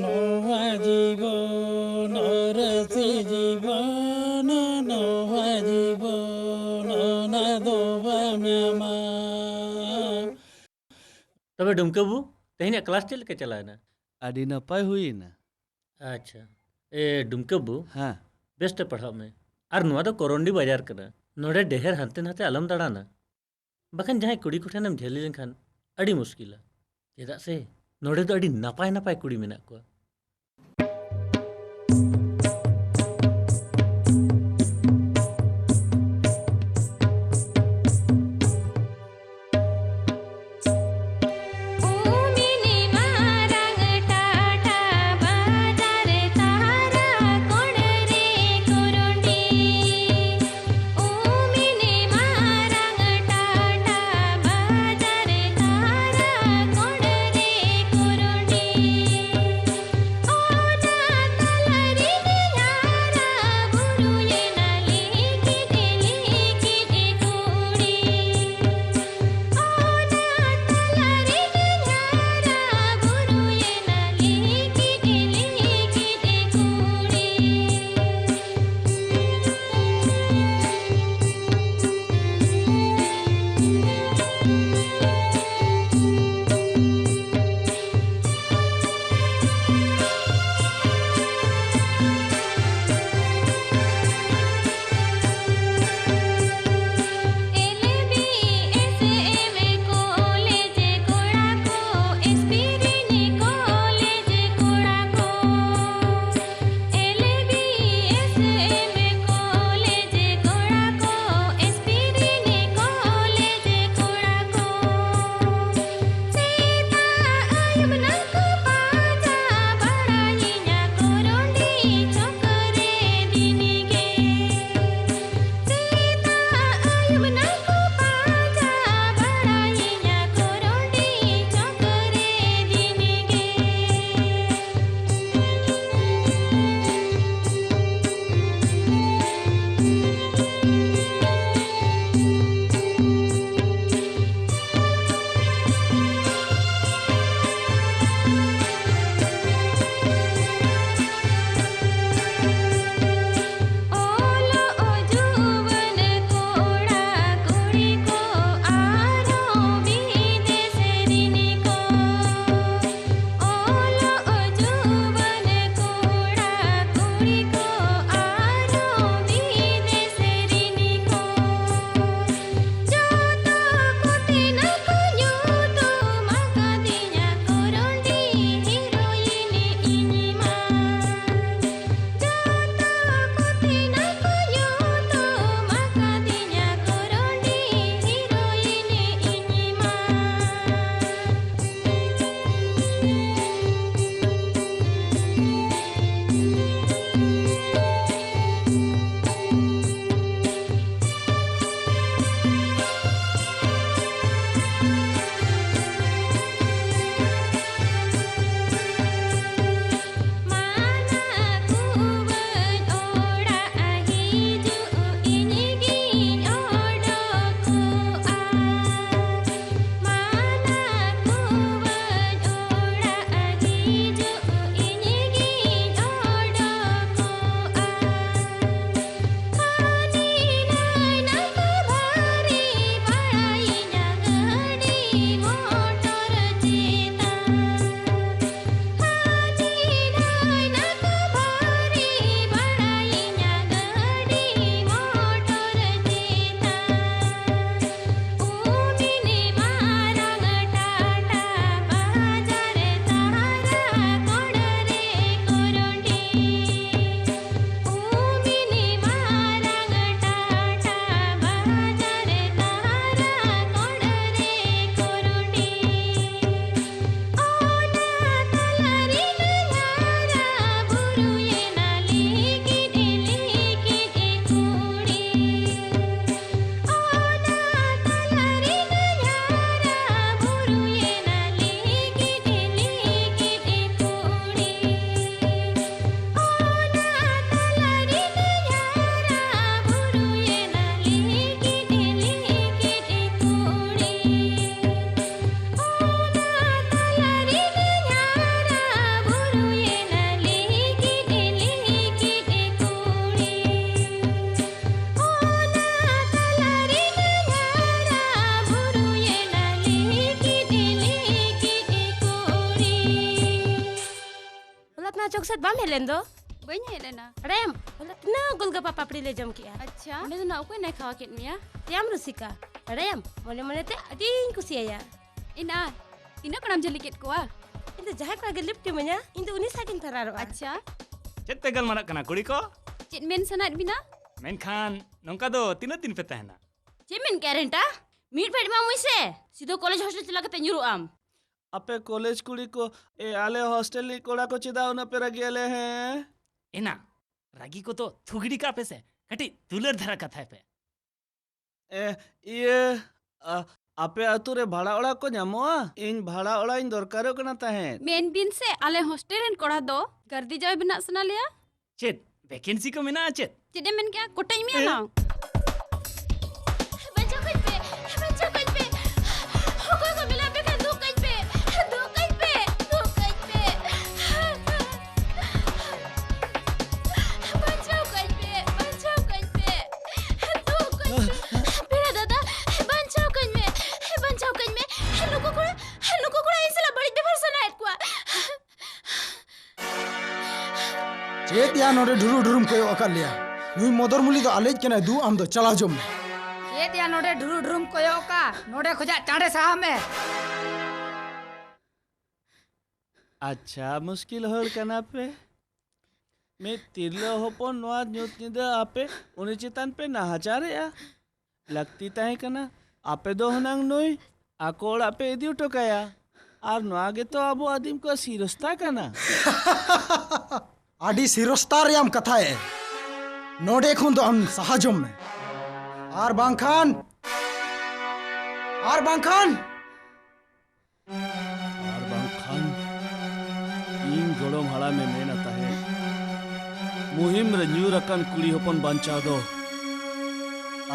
नोवा जीवन रसी जीवन नोवा जीवन नादोबा म्यामा तबे डुमके बू तेहने क्लास चल के चला ना अडी नपाय हुई ना अच्छा ए डुमके बू हाँ बेस्ट पढ़ाव में और नुआ दो कोरोंडी बाजार कना नोडे ढेर हानते नाते अलम दाड़ाना बखन जहाँ कुड़ी कुठानम झेली लेनखान अड़ी मुश्किल चेदा से नोडे तो अड़ी नापाय नापाय कुड़ी मेना कोआ अपना चौक से बाम हेलेन दो बई हेज लेना अड़ेम होला तना गोलगप्पा पापड़ी ले जम किया अच्छा ओंडे दो ना ओको नै खावा केट मिया त्याम रुसिका अड़ेम मने मने ते अडीन कुसिया इना तीना कणाम जली केट कोआ इन तो जहां का लिफ्ट म냐 इन तो उनी साकिन फरारो अच्छा चेत ते गलमारा कना कुड़ी को चेत मेन सनात बिना मेनखान नोंका दो तीना दिन पे तहना चे मेन कैरेंटा मीट फेट मा मुइसे सीधो कॉलेज हॉस्टल चला के न्यूरु आम आपे कॉलेज कुड़ी को ए आले हॉस्टल ली कोड़ा को चिदा उन पे रगियले हैं एना रागी को तो थुगड़ी का पे से कटी दुलर धरा कथा पे ए ये आपे आतु रे भाड़ा ओड़ा को ᱧᱟᱢᱚᱜᱼᱟ इन भाड़ा ओड़ा इन दरकारो कना ताहें मेन बिन से आले हॉस्टल रेन कोड़ा दो गर्दी जाय बिना सना लिया चेत वैकेंसी को मेना चेत चेदे मेन क्या कोटाई मिया ना चेत या नोडे ढुरु ढुरुम कोयो अका लिया नुई मदर मुली दो आलेज केना दू आम दो चला जम में ये दिया नोडे ढुरु ढुरुम कोयो का नोडे खोजा चांडे साहा में अच्छा मुश्किल होल कना पे मैं तिरलो होपन नोआ न्यूत निदा आपे उनी चितान पे नाहाचारे लगती ताहे कना आपे दो हनांग नोई आकोड़ आपे इदी उटोकाया आर नोआ गे तो अबो आदिम को सिरस्ता कना आडी सिरोस्तार याम कथा है नोडे खुन तो हम सहाजम में आर बांखान इन गोड़ोम हड़ा में मेहनत है मुहिम रे न्यूर अकन कुड़ी होपन बांचा दो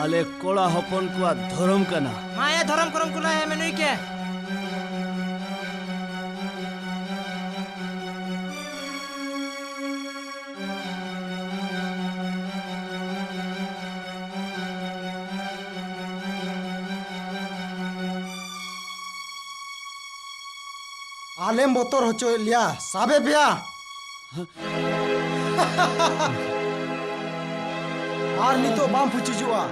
आले कोड़ा होपन को धर्म कना मा ये धर्म करम कुला है मेनुई के आलेम बोतर होचो लिया साबे पिया आर नितो बाम फुचिजुआ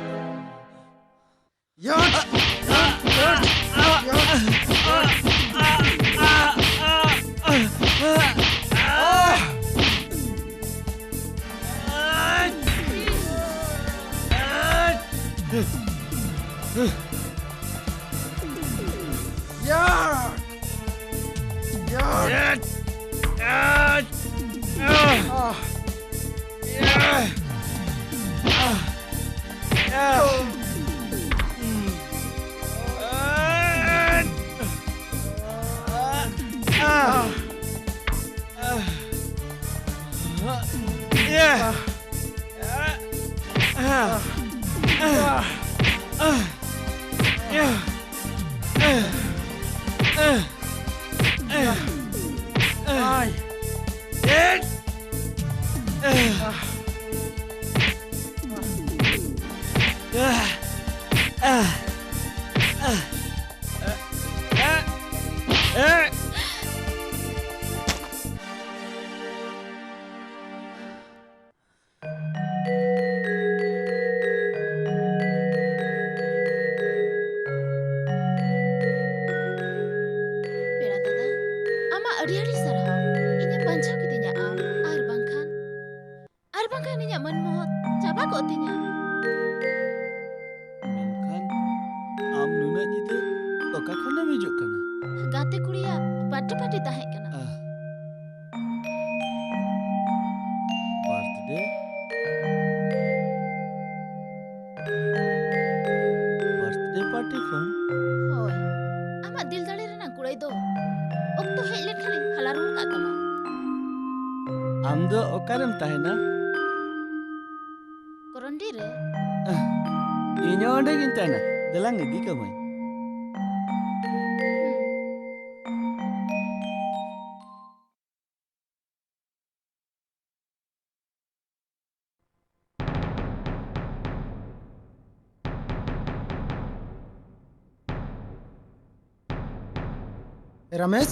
रमेश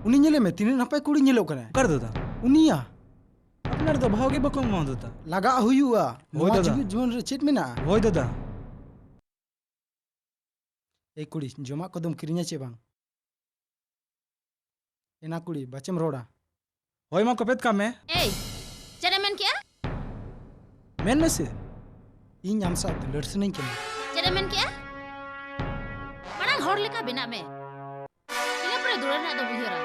उनी नेले में तीन नपाय कुड़ी नेलो कना कर दो दा उनिया আপনার তো ভাগে বকম মা দাদা लगा हुआ होय दादा। जीवित जीवन रे चेत मेना होय दादा ए कुड़ी जमा कदम किरिnya चे बांग एना कुड़ी बचम रोड़ा होय मा कपेत का में ए चेरे मेन किया मेन में से इन आम साथ लड़स नहीं के चेरे मेन किया मानang hor leka bina me ina pare duran na do bihara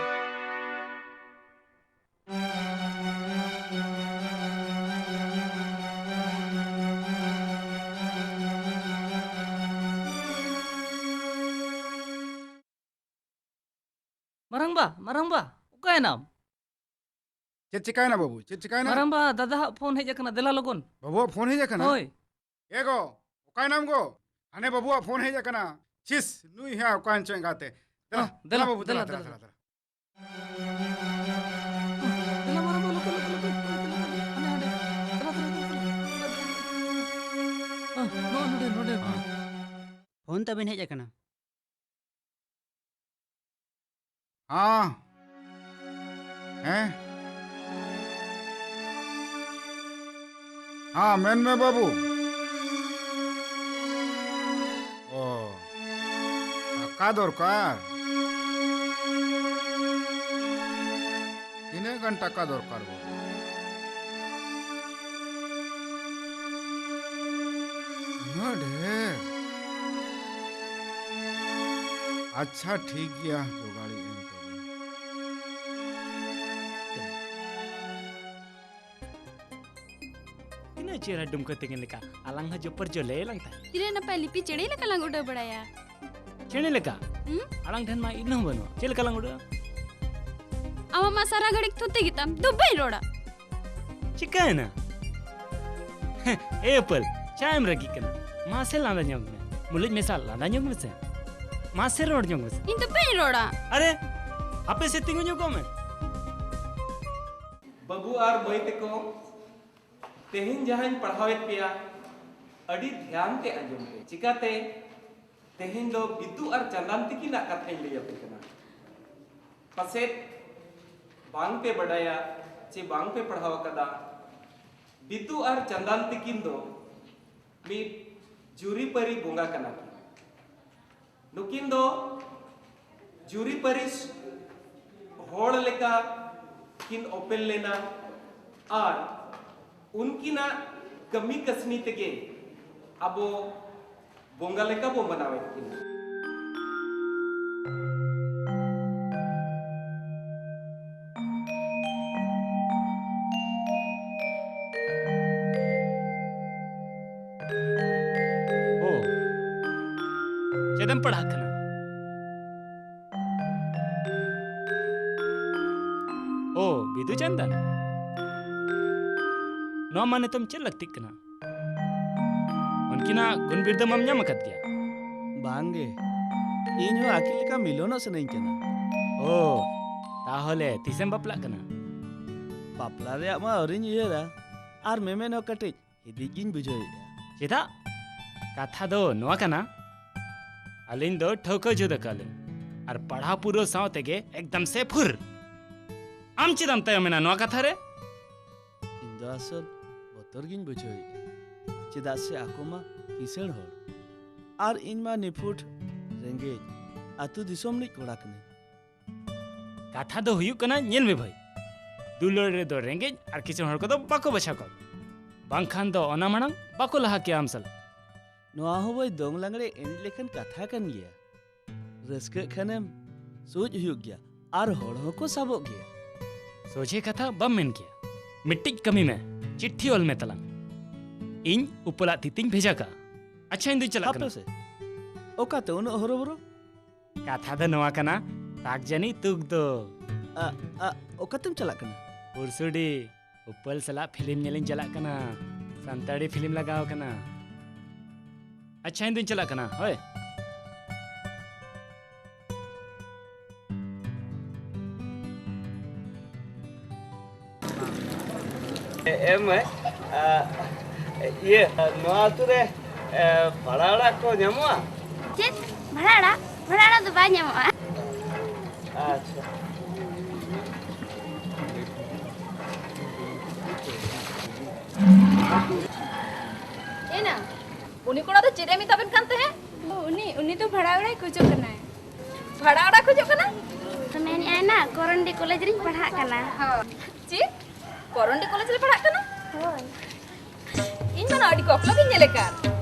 Marang ba ukai nam चेत चिकायना बाबू चेत चिकायना marang ba dada phone heja kana dela logon बाबू फोन हे जकना hoy एगो ओकाय नाम गो हने बाबू फोन हे जकना छिस नुई है ओकाय चंगाते dela बाबू dela दला dela दला dela marang ba loko loko loko node phone तबिन हेज अकना हाँ हैं हाँ मैन में बाबू ओ का दरकार तीन घंटा का दरकार बाबू न ढेर अच्छा ठीक गया जो गाड़ी एम तो tina cera dum ko tegen leka alang ha jopar jole lang ta Tira napai lipi cedai leka lang udah beraya. chene leka alang than ma inno bano chel kalang uda Ama masara gadik thutte gitam Dubai roda. chikana apple chaim ragi kana ma se landa nyong me mulit mesal landa nyong me se ma se rod nyong me se In Dubai roda. अरे आपे से तिंगु nyong ko me बाबू आर माई तको तेहिन जहां पढ़ावेत पिया अड़ी ध्यान ते अंजम पे चिकाते तेहिन दो बिदु आर चंदन तिकी ना कथे लिया पे कना पसे बांग पे बडाया चे बांग पे पढ़ावा कदा बिदु आर चंदन तिकिन दो मी जूरी परी बोंगा कना नुकिन दो जूरी परिस होड़ लेका किन ओपेल लेना और उनकिना कमी कसनी तेगे अबो बोंगा लेका बो मनावे किना ओ चेदम पढ़ा कना ओ बिदु चंदन नो माने तुम चल लगती कना उनकी ना गुण बिरदम हम ᱧᱟᱢ ᱟᱠᱟᱫ ᱜᱮᱭᱟ बांगे इन हो आकिल का मिलोना सनई केना ओ ताहले तिसेम बापला कना बापला रे मा अरिन इयरा आर मेमेन हो कटे हिदिगिन बुझोय चेदा कथा दो नोआ कना अलिन दो ठौका जुदा काले और पढ़ा पूरो साव तेगे एकदम से फुर आम चिदम तय मेना नोआ कथा रे इन दो असल बोतर गिन बुझोय चेदा से आकोमा किसण होड़ आर इन मा निफुट रेंगे आतु दिसोम नि कोड़ा कने कथा दो हुयु कना नेल में भाई दुलर रे दो रेंगे और किसण होड़ को दो बाको बछा को बांखान दो ओना मानंग बाको लहा के आमसल नोआ हो भाई दोंग लांगड़े एनि लेखन कथा कन गया रस्के खनेम सोच हुयु गया आर होड़ हो को साबो गया सोचे कथा बम मेन किया मिट्टी कमी में चिट्ठी ओल में तलंग इन उपला तितिंग भेजा का अच्छा इन दु चला हापे से ओका तो उन होरो बरो कथा द नवा कना ताक जनी तुक दो ओका तुम चला कना उरसुडी उपल सला फिल्म नेलिन चला कना संताड़ी फिल्म लगाओ कना अच्छा इन दिन चला कना होय एम ये नोआ तुरे भाड़ा को ᱧᱟᱢᱚᱜᱼᱟ चेत भाड़ा दो बाय ᱧᱟᱢᱚᱜᱼᱟ अच्छा कोड़ा तो चेरे मिताबेन कांते हैं उनी तो भाड़ा उड़ाई खोजो कना भाड़ा ओड़ा खोजो कना तो मैंने आया ना कोरंडी कॉलेज रिंग पढ़ा कना ची कोरंडी कॉलेज रे पढ़ा कना इन माना अडी कोकला बिन नेले कार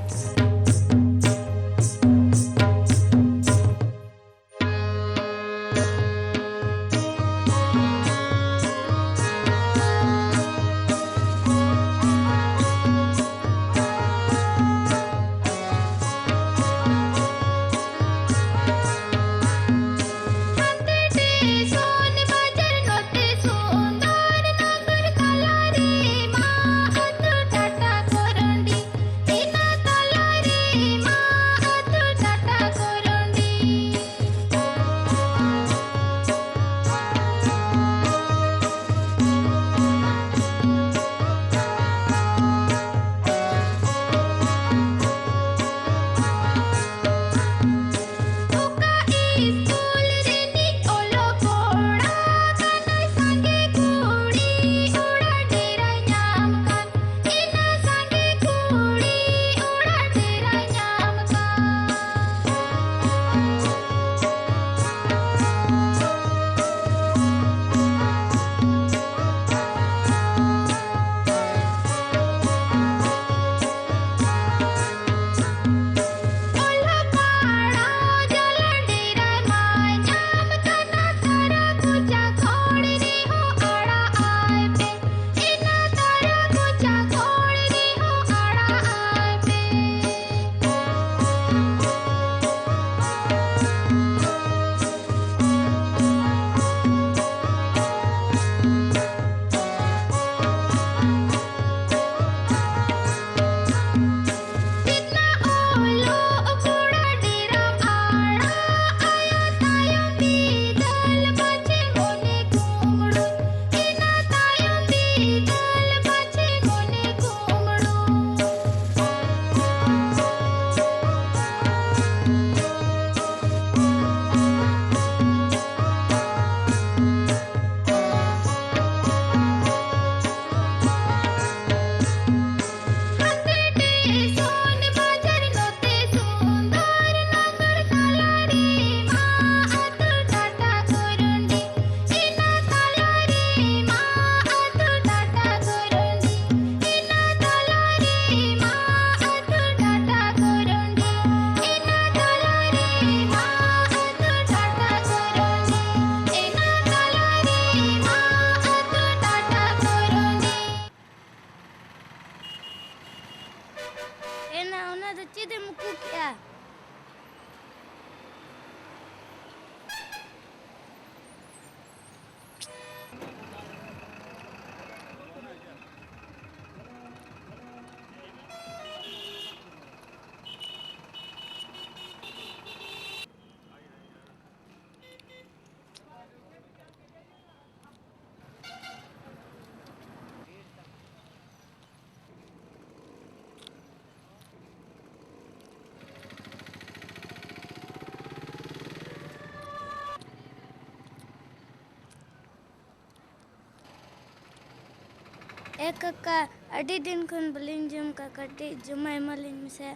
एक कक्का अड़ी दिन खन बलिंग जम का कटी जमाय मलिंग मिसे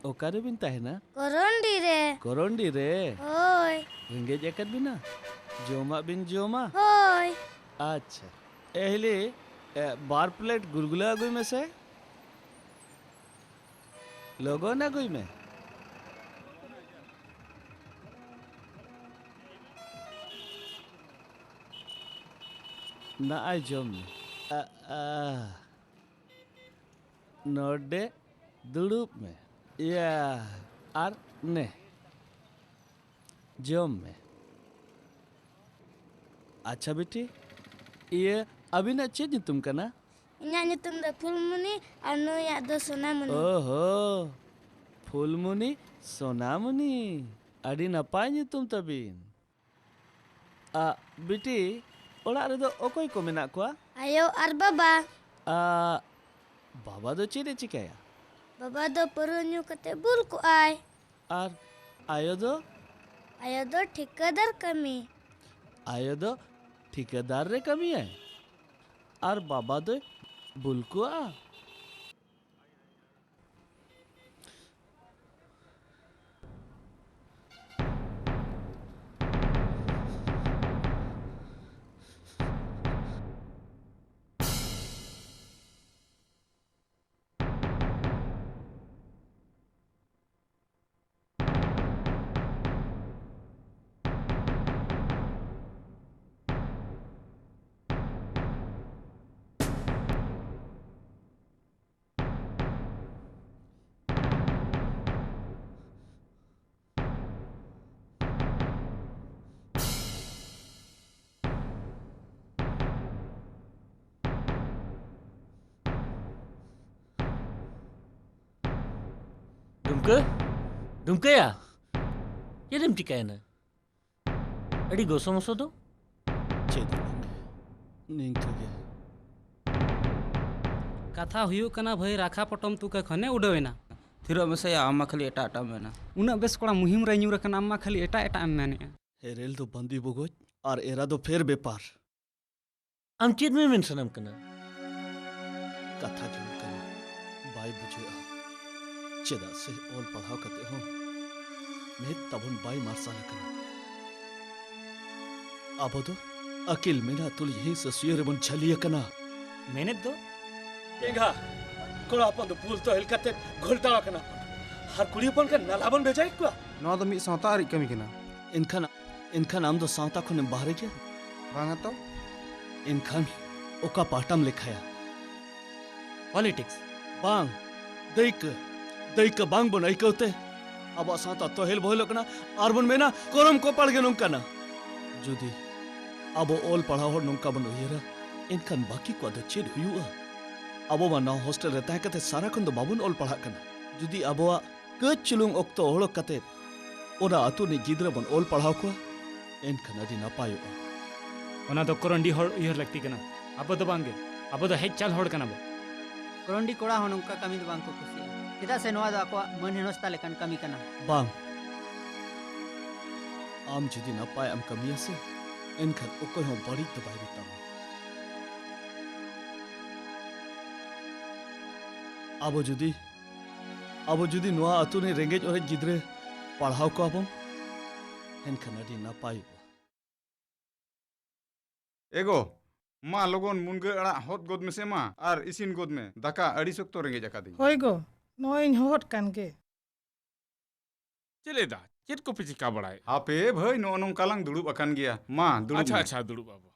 ओकारे बिन ताहेना कोरोंडी रे होय रेंगे जैकेट बिना जोमा बिन जोमा होय अच्छा एहले बार प्लेट गुलगुला गुई में से लोगो ना गुई में ना आई जोम नोडे दुड़ूप में या आर ने जोम में अच्छा बेटी ये अभी ना चेंज तुम करना इन्या नितुम द फुलमुनी और नो या दो सोनामुनी ओहो फुलमुनी सोनामुनी अड़ी नपाय नितुम तबिन बेटी ओड़ा रे दो ओकोय को मेना कोआ आयो आर बाबा बाबा दो चेरे चिकाया बाबा दो परन्यु कते बुल को आय आर आयो दो ठेकेदार कमी आयो दो ठेकेदार रे कमी है और बाबा दो बुलकुआ ᱰᱩᱢᱠᱟᱹᱭᱟ ᱪᱮᱫ ᱮᱢ ᱪᱤᱠᱟᱹᱭᱮᱱᱟ ᱟᱹᱰᱤ ᱜᱚᱥᱚᱢᱚᱥᱚ ᱫᱚ ᱪᱮᱫ ᱱᱤᱝᱠᱟᱹ ᱜᱮ कथा हुयुक कना भाई राखा पटम तू का खने उड़वेना थिरो मसे आमा खाली एटा एटा मेना उना बेस कोड़ा मुहिम रे ᱧᱩᱨ कना आमा खाली एटा एटा एम मेने हेरेल दो बंदी बगोज और एरा दो फेर बेपार आम चेद में मेन सनम कना कथा जुल कना बाय बुझेआ चेदा से ओल पढ़ाव कते हो मैं तबन बाय मारसा कना अब तो अकिल मेना तुल यही ससुयर बन छलिया कना मैंने तो एंगा कोड़ा अपन तो पुल तो हेलकते घोलता कना हर कुड़ी अपन का नलाबन भेजाई को नवा दो मी सावता आरि कमी कना इनखान आम दो सावता खुने बाहर गया बांगा तो इनखान ओका पाटम लिखाया पॉलिटिक्स बांग दैक बांग बन आइकते अब सावता तो हेल बोल कना और बन मेना कोरम को पड़ गए नंकना जुदी अब ओल पढ़ाव हर नंका बन उयरा इनखान बाकी को दो चेद हुआ अब मा ना हॉस्टल रे ताहे कते सारा खन दो बाबुन ओल पढ़ा कना जुदी अबवा कच चुलुंग ऑक्तो होड़क कते ओना आतु नि गिद्रा बन ओल पढ़ाव को एनखान अडी नापायोगा ओना दो करंडी हर इहर लगती कना अब दो बांगे अब दो हेज चाल हर कना बो करंडी कोड़ा हो नंका कमी दो बांग को खुशी चेदा से नवा दो आको मन हेनोस्ता लेकन कमी कना बांग आम जुदी नापाय आम कमिया से एनखान ओको हो बड़ी तबाई बिता अब जुदी नोआ आतु ने रेंगेज और गिद्रे पढ़ाव को आबो एनखान अडी नापाय एगो मा लोगन मुनगे अड़ा हot गोद में से मा और इसिन गोद में दाका अड़ी सक तो रेंगे जका दी होय गो नोइन होट कान के चले दा चेत को पिचिका बड़ाए आपे भाई नो नो कालांग दुड़ुब अकान गया मा दुड़ुब अच्छा अच्छा दुड़ुब बाबू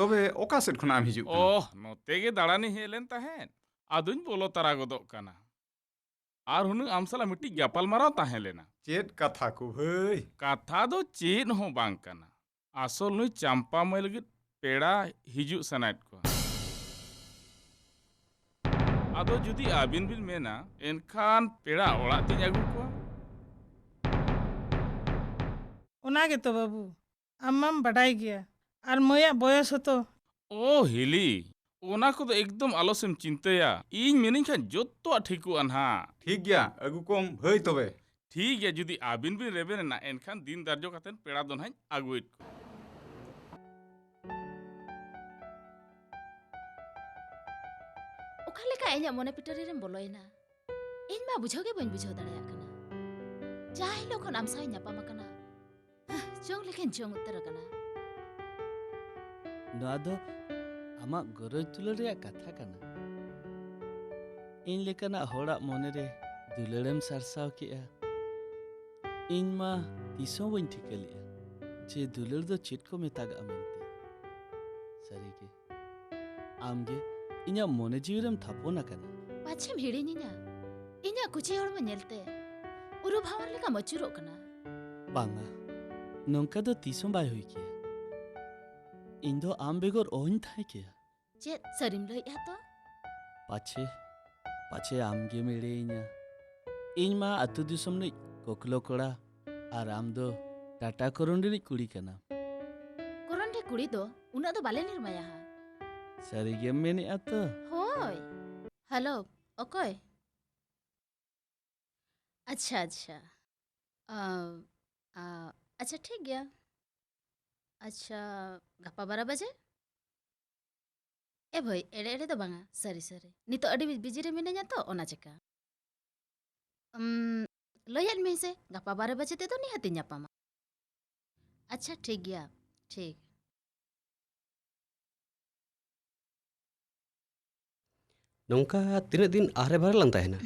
तबे ओका सेट खना हिजु ओह नोते गे दाड़ानी हेलेन ताहेन आदुन बोलो तारा गोदक कना आर हुनु आमसला मिट्टी गपाल माराव ताहे लेना चेत कथा को भाई कथा दो चेत हो बांग कना आसल नुई चंपा मई लगित पेड़ा हिजु सनाइत को आदो जुदी आबिन बिन मेना एनखान पेड़ा ओड़ा तिन अगु को ओना गे तो बाबू आमाम बडाई गया और मोया बयस तो ओ हिली ओना को तो एकदम आलोसेम चिंताया इन मेनिन खान जोत्तो ठीकु अनहा ठीक गया अगु कोम भाई तबे ठीक है जुदी आबिन बिन रेबेन ना एनखान दिन दर्जो कतेन पेड़ा दोन हाई अगुइट ओखा लेका इᱧᱟᱜ मोने पिटरी रेम बोलोयना इन मा बुझाव गे बन बुझाव दाड़े आकना जाहि लोखन आम साइ ᱧᱟᱯᱟᱢ आकना जोंग लेकिन जोंग उत्तर आकना ना दो आमा गरज दुलर रे कथा कना इन लेकना होड़ा मोने रे दुलरम सरसाव किया इन मा तिसो बन ठिकलिया जे दुलर दो चेत को मेतागा मेनते सरी के आमगे इnya मोने जीवरम थापोना कना पाछेम हिड़िनिना इnya कुचे हड़ में नेलते उरु भावन लेका मचुरो कना बांगा नोंका दो तिसो बाय होई किया इन दो आम बेगोर ओइन थाय किया चेत सरिम लई या तो पाछे आमगे मेड़े इnya इन मा अतु दिसम ने कोकलो कोड़ा आराम दो टाटा कोरोंडी नि कुड़ी कना कोरोंडी कुड़ी दो उना दो बाले निर्माया हा सरी गेम में नहीं आता होय हेलो ओके अच्छा अच्छा अच्छा ठीक गया अच्छा गप्पा 12 बजे ए भाई एड़े एड़े तो बांगा सरी सरी नितो अडी बिजी रे मिने냐 तो ओना चेका लयन में से गप्पा 12 बजे ते तो निहाती ᱧᱟᱯᱟᱢᱟ अच्छा ठीक गया ठीक नौका तीन दिन आहरे भर लंग तहना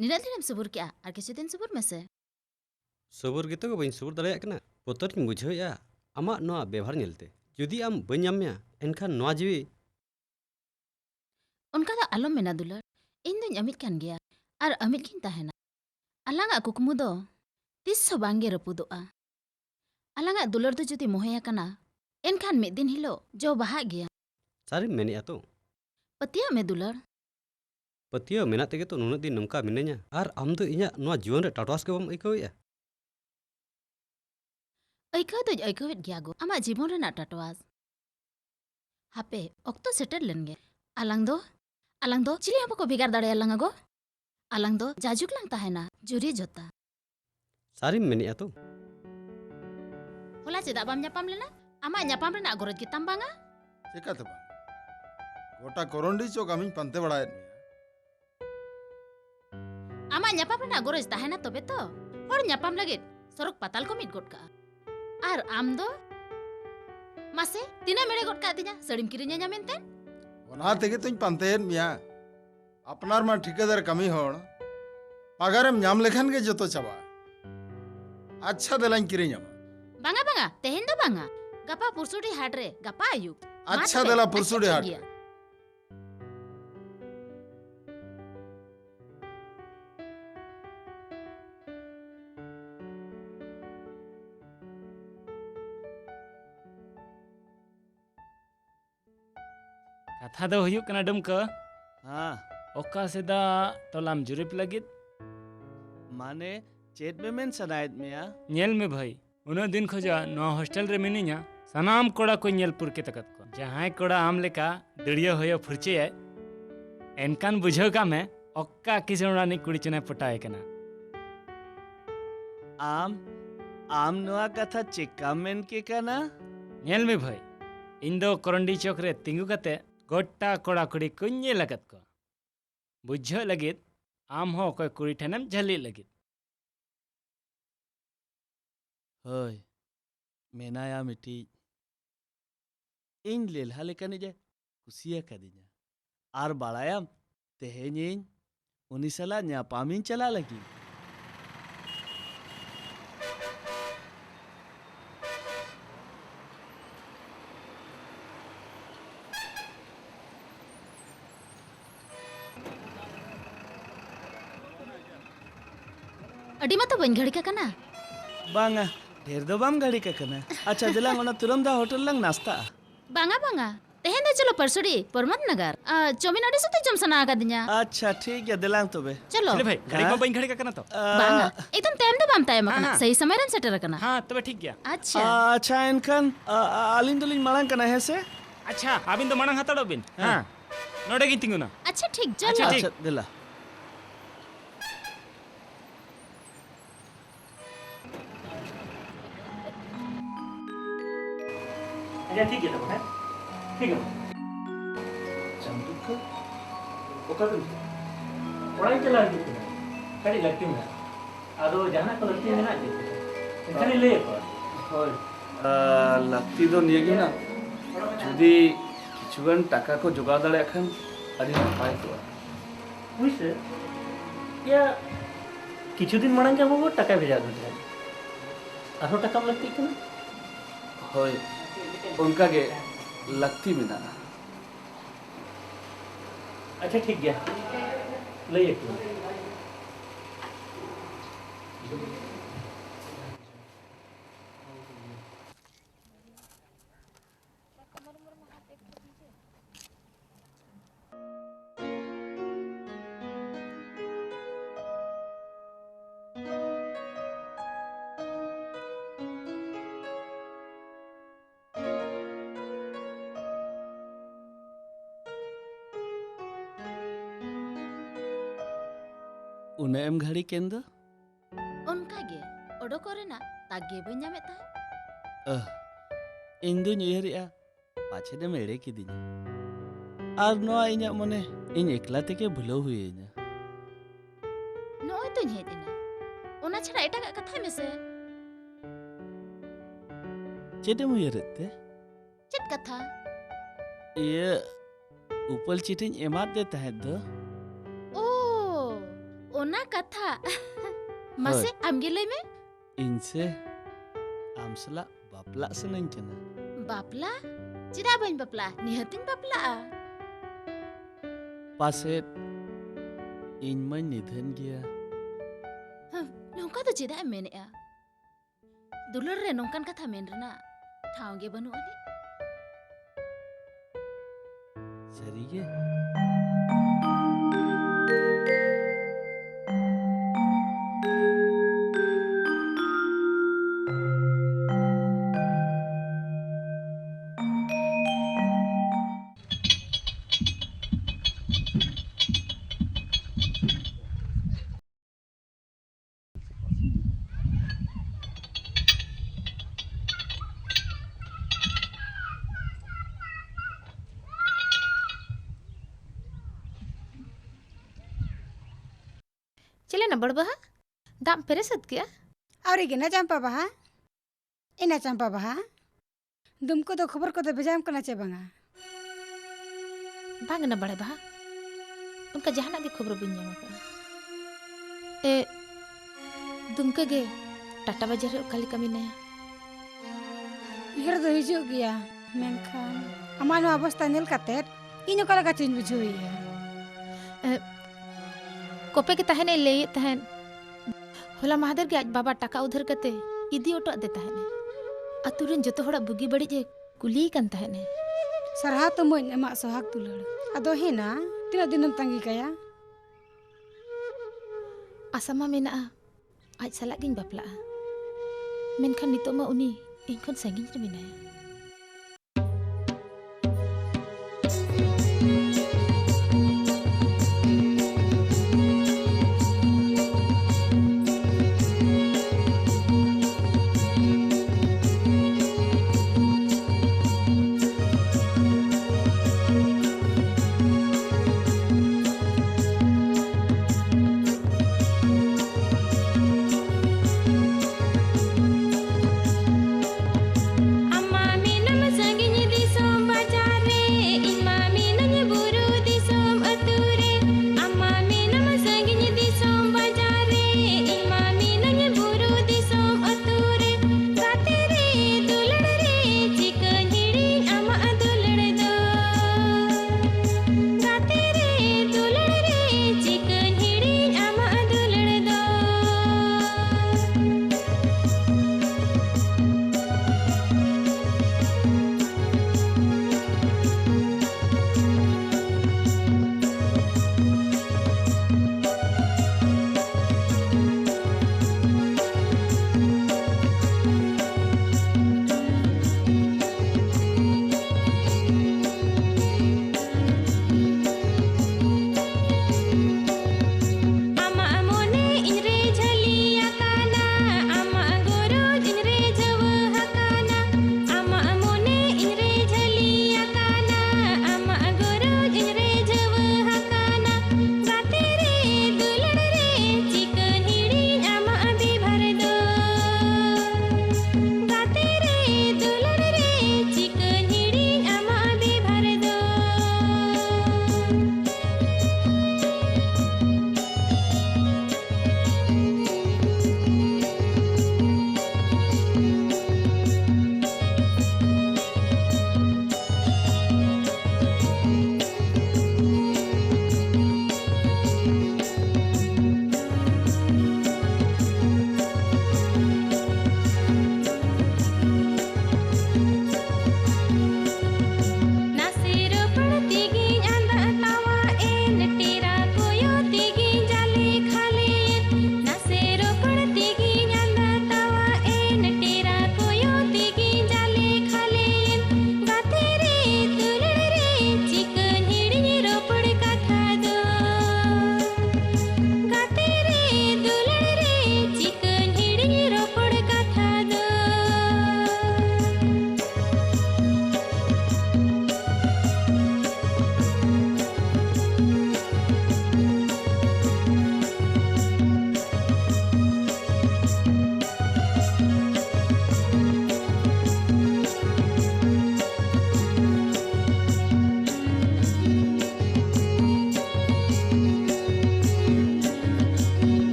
निना दिन सबुर क्या और किसी दिन सबुर में से सबुर गितो को बइन सबुर दड़े कना पोतर नि बुझोया आमा नोआ व्यवहार नेलते जुदी आम बन्याम्या एनखान नोआ जीवी उनका दा आलम मेना दुलर इन दिन अमित कान गया और अमित किन तहना अलांगा कुकमु दो तिस सो बांगे रपुदोआ अलांगा दुलर दो जुदी मोहया कना एनखान मिद दिन हिलो जो बहा गया सारी मेनिया तो पतिया में दुलर पतियो मेना तेगे तो नुना दिन नौका मिनैया और आम दो इᱧᱟ नोआ जीवन रे टाटवास के बम आइकौया अइकौ तो अइकौवेद गया गो आमा जीवन रे टाटवास हापे ऑक्तो सेटर लेनगे आलांग दो चिली हम को बिगाड़ दाड़े आलांग गो आलांग दो जाजुक लांग ताहेना जुरी जोता सारी मेनिया तो होला चेदा बाम ᱧᱟᱯᱟᱢ लेना आमा ᱧᱟᱯᱟम रे ना गरज के तंबांगा चिकाते बा गोटा कोरोंडी चो कामिन पंते बड़ायत आमा ᱧᱟᱯᱟम रे ना गरज ताहेना तबे तो और ᱧᱟᱯᱟम लगे सरक पाताल को मिट गोट का आर आम दो मासे तिना मेरे गोट का तिना सड़िम किरिnya ᱧᱟᱢᱮᱱᱛᱮ ओना तेगे तुम पंतेन मिया अपनार मा ठिकादार कमी होड़ पगारम ᱧᱟᱢ लेखन के जतो चाबा अच्छा देलाइन किरिnya बांगा तेहेन दो बांगा गपा पुरसुडी हाट रे गपा आयु अच्छा देला पुरसुडी हाट कथा दो हुयुक कना डुमका हाँ ओका सेदा तोलाम जुरिप लगित माने चेत में मेन सनायत मिया नेल में भाई उन दिन खोजा नो हॉस्टल रे मिनिया सनाम कोड़ा को नेल पुर के तकत को जहां कोड़ा आम लेका दड़िया होयो फुरचे एनकान बुझो का मैं ओक्का किसोड़ा नि कुड़ी चने पटाए कना आम नोआ कथा चिक्का मेन के कना नेल में भाई इंदो कोरंडी चौक रे तिंगु कते गोटा कोड़ा कुड़ी कुन्ये लगत को बुझो लगित आम हो कोई कुड़ी ठनम झली लगित होय मेनाया मिटी इन लेलहा लेकानी जे कुसिया कदिnya आर बाड़ायाम तेहेᱧ उनी सला ᱧᱟᱯᱟᱢᱤᱧ चला लगी अडी मत बन घड़ी का कना बांगा ढेर दो बाम घड़ी का कना अच्छा दिलांग ओना तुरंदा होटल लंग नाश्ता बांगा तेहेन दो चलो परसुडी परमत नगर चौमिन अडी सुते जम सना का दिnya अच्छा ठीक है दिलांग तबे चलो भाई घड़ी को बन घड़ी का कना तो बांगा एकदम टाइम दो बाम टाइम कना सही समय रम सेटर कना हां तबे ठीक गया अच्छा इनकन आलिन दुलिन मांग कना है से अच्छा आबिन तो मांग हतड़ो बिन हां नोडे गी तिंगुना अच्छा ठीक चलो अच्छा दिला अच्छा ठीक है तब है ठीक है चंदू ओका तुम पढ़ाई चला रही थी कड़ी लगती मैं आदो जाना को लगती है ना जी इतने ले होय लगती दो नियगी ना जुदी किछुगन टाका को जुगाड़ दाड़े खान अड़ी नपाय तो वैसे या किछु दिन मांग के वो टाका भेजा दो आरो टाका लगती है होय उनका के लगती मिना अच्छा ठीक गया ले एक उन्हें एम घड़ी केंद्र उनका गे ओडो करे ना तागे बन जामे ता इन दुन उयहरिया पाछे दे मेड़े की दिना आर नोआ इᱧᱟ मने इन एकला तेके भुलो हुईना नोय तो हे दिना ओना छड़ा एटा का कथा में से चेदे उयहरते चेत कथा ये उपल चिटिन एमात दे तहे दो ओना कथा मासे आमगे लई में इनसे आमसला बापला सनन कना बापला चिदा बन बापला निहतिन बापला पासे इन मन निधन गया नौका तो चिदा मेनेआ दुलर रे नौकान कथा मेन रना ठावगे बनु अनि सरीगे ना बड़ बहा दाम पेरे सद किया और ना चंपा बाहा इना चंपा बाहा तुमको तो खबर को तो भेजाम करना चे बांगा बांग ना बड़े बहा उनका जहाना के खबर बिन जामा का ए दुमके गे टाटा बाजार रे काली कमी नया इहर तो हिजु गया मेनखान अमानो अवस्था नेल काते इन ओका लगा चिन बुझुइया कोपे के तहने ले तहन होला महादेव के आज बाबा टाका उधर कते इदी ओटो दे तहने अतुरन जतो हड़ा बुगी बड़ी जे कुली कन तहने सरहा तो मोन एमा सोहाग तुलड़ अदो हेना तीना दिनम तंगी कया आसामा मेना आज साला गिन बापला मेनखान नितो मा उनी इनखन संगिन रे मेनाया अम्मा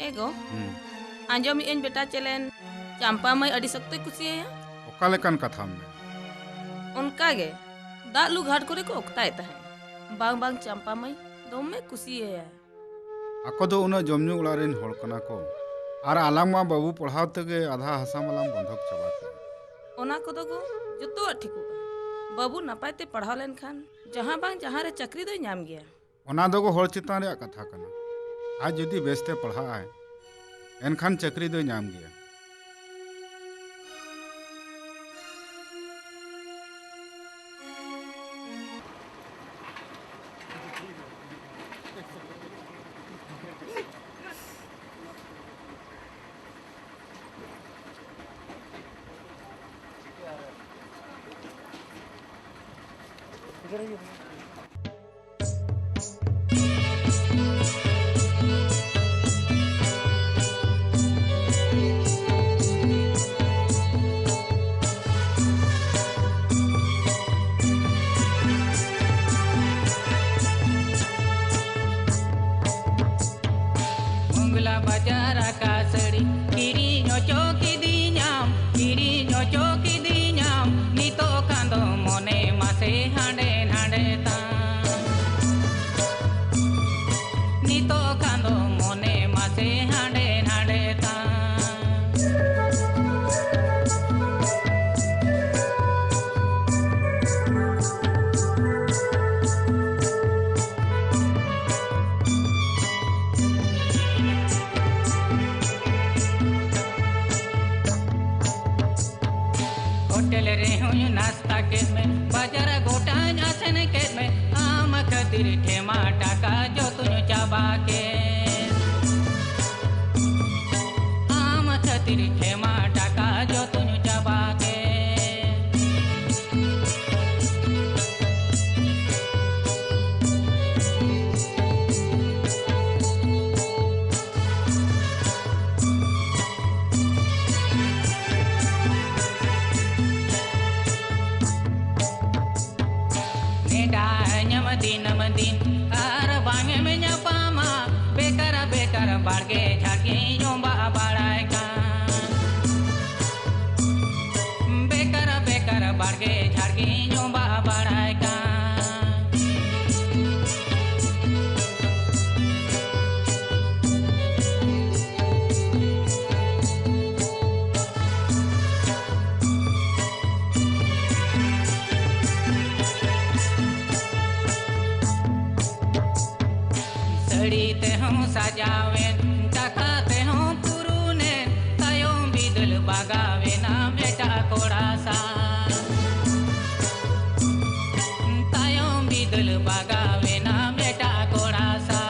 एगो आंजो मी बेटा चलेन चंपा मई अड़ी सख्त कुसिया ओका लेकन कथा में उनका गे दालू घाट करे को ओक्ताय तहे बांग बांग चंपा मई दोमे कुसिया आको दो उना जमजू उड़ा रेन होड़ कना को आर आलांग मा बाबू पढ़ाव तगे आधा हसा मलाम बंधक चबा के ओना को दो जतो ठिकु बाबू नपायते पढ़ाव लेन खान जहां बांग जहां रे चक्री दो नाम गया ओना दो होड़ चितान रे कथा कना आज जदी बेस्ते पढ़ा आए एनखान चक्री दो नाम गया मंगला बाजार का सड़ी किरी नोचो की दी नाम नितो कांदो मोने मासे हांडे हांडे ता नितो कांदो मोने मासे हांडे हांडे ता होटल रे हूँ नाश्ता के में बाजार गोटा आसन के में आम खतिर ठेमा टाका जो तुझ चाबा के आम खतिर ठेमा टाका जो तुझ चाबा के दिन आर बांगे में न्यापामा बेकार बेकार बाड़गे झाके योंबा बाड़ाय का बेकार बेकार बाड़गे झाके योंबा बाड़ाय का ते हम सजावे टाका ते हम पुरुने तायों बिदल बागावे ना बेटा कोड़ा सा तायों बिदल बागावे ना बेटा कोड़ा सा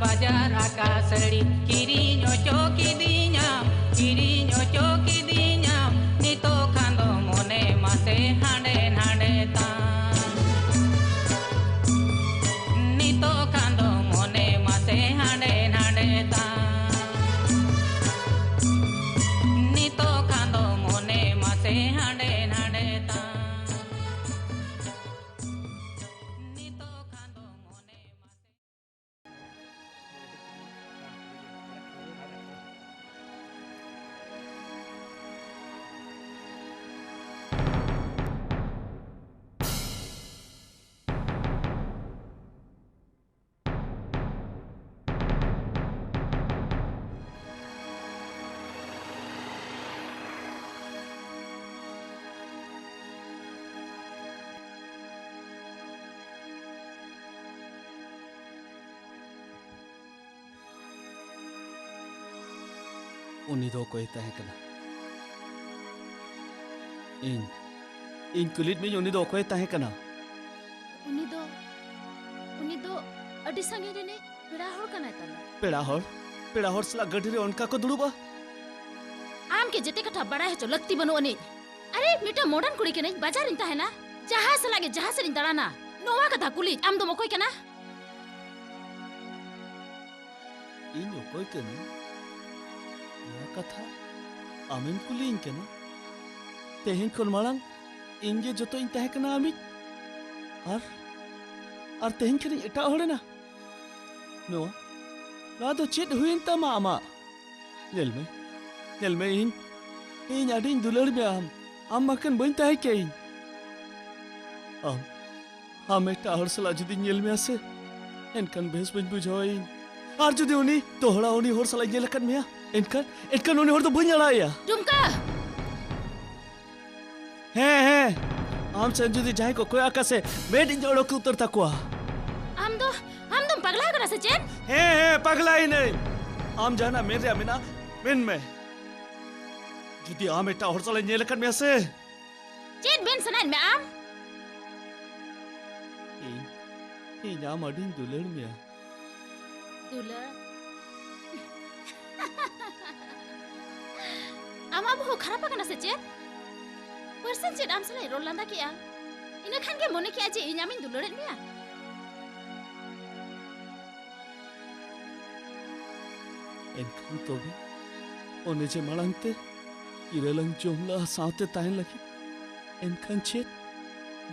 बाजार आकाशड़ी किरी नोचो की दीना नितो कांदो मोने मासे हांडे हांडे ता नितो कांदो मोने मासे हांडे हांडे ता नितो कांदो मोने मासे हांडे हांडे ता उनी दो कोई तहे कना इन कुलित में उनी दो कोई तहे कना उनी दो अडी संगे रे ने पेड़ा होड़ कना तला पेड़ा होड़ सला गड्डी रे उनका को दुड़ुबा आम के जते कथा बड़ा है जो लगती बनो अने अरे मिटा मॉडर्न कुड़ी के नहीं बाजार इंता है ना जहां से लागे जहां से इंतड़ाना नोवा कथा कुली आम दो मकोई कना इन कोई कना या कथा आमिन कुली इन कना तेहिन कोन मालांग इंगे जो तो इन तहे कना आमिन और तेहिन कनी एटा होड़े ना नोवा ना तो चेत हुइन तमा आमा नेल में इन आडिन दुलड़ में आम मकन बन तहे के इन आम एटा हर सला जुदी नेल में आसे एनकन बेस बन बुझो इन और जुदी उनी तोहड़ा उनी हर सला नेल कन में एनकन उनी हर तो बन लड़ाया टुमका है आम से जुदी जाए को कोई आका से बेड इन जोड़ो के उतर तक हुआ हम दो पगला करा से चेन है पगला ही नहीं आम जाना मेरे अमीना बिन में जुदी आम एटा हर सला नेल कन में आसे चेन बिन सनाइन में आम इन आम आडिन दुलड़ में दुलड़ आमा बहु खराब कना से चेन पर्सन चेन आम सला रोल लांदा किया इना खान के मोने किया जे इनामिन दुलड़ में एनखान तो भी ओने जे मालंगते इरेलंग जोमला साथे ताइन लगी एनखान चेत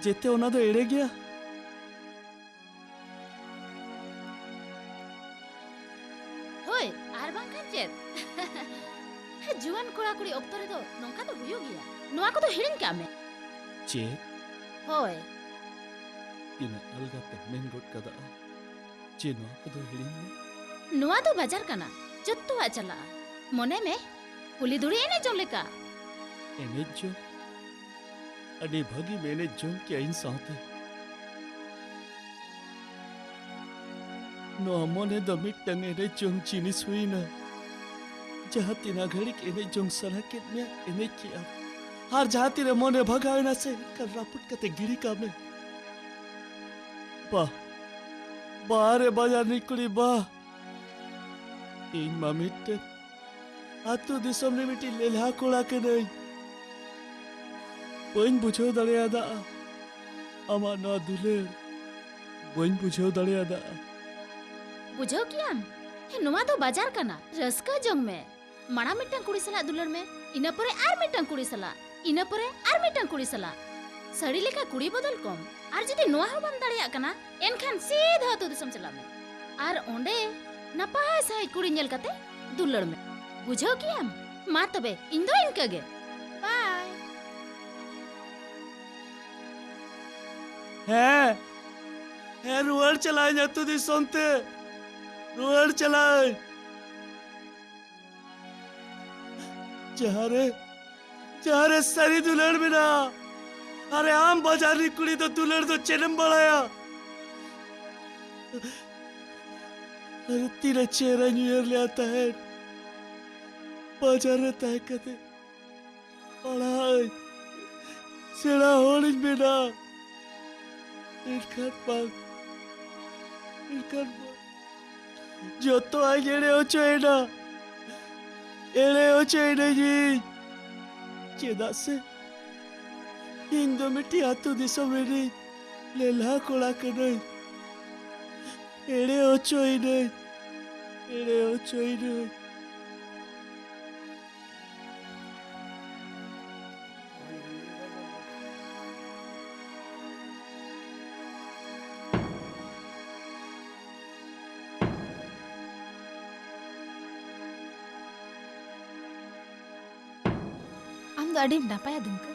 जेते ओना दो एड़े गया होय आर बांखान चेत जुआन कोड़ा कुड़ी ऑक्तो रे दो नोंका तो हुयो गया नोआ को तो हिड़िन का में चेत होय इना अलगा पे मेन रोड कदा चे नोआ को दो हिड़िन में नोआ तो बाजार कना जत्तो आ चला मोने में कुली दुड़ी एने जोले का एने जो अडी भगी मैंने जो क्या इन साथे नो मोने दमिट टंगे रे जोंग चीनी सुई ना जहाँ तीना घड़ी के एने जोंग सला के में एने किया हर जहाँ तीरे मोने भगावे ना से कर रापुट कते गिरी का में बारे बाजार निकली इन मामिट आतु दिसम ने मिटी लेला कोड़ा के नहीं बन बुझो दड़ियादा अमा ना दुले बन बुझो दड़ियादा बुझो कियाम हे नुमा तो बाजार कना रसका जंग में मणा मिटन कुड़ी सला दुलर में इना परे आर मिटन कुड़ी सला इना परे आर मिटन कुड़ी सला सड़ी लेका कुड़ी बदल कम आर जदी नुआ हो बम दड़िया कना एनखान सीधा तो दिसम चला में आर ओंडे नपाय साई कुड़ी नेल कते दुलड़ में बुझो कियाम मा तबे इन दो इनका गे बाय है रुआर चलाए जा तू दी सोनते रुआर चलाए चारे सारी दुलड़ बिना अरे आम बाजारी कुड़ी तो दुलड़ तो चेनम बढ़ाया अरे तेरा चेहरा न्यूयर ले आता है बाजार रहता है कहते पढ़ाई सेड़ा होने बिना जो तो आई एड़े हो चेना जी चेदा से हिंदो मिट्टी आतु दिसम रे लेला कोड़ा के नहीं एड़े हो नहीं अड़ी नापाया दुमका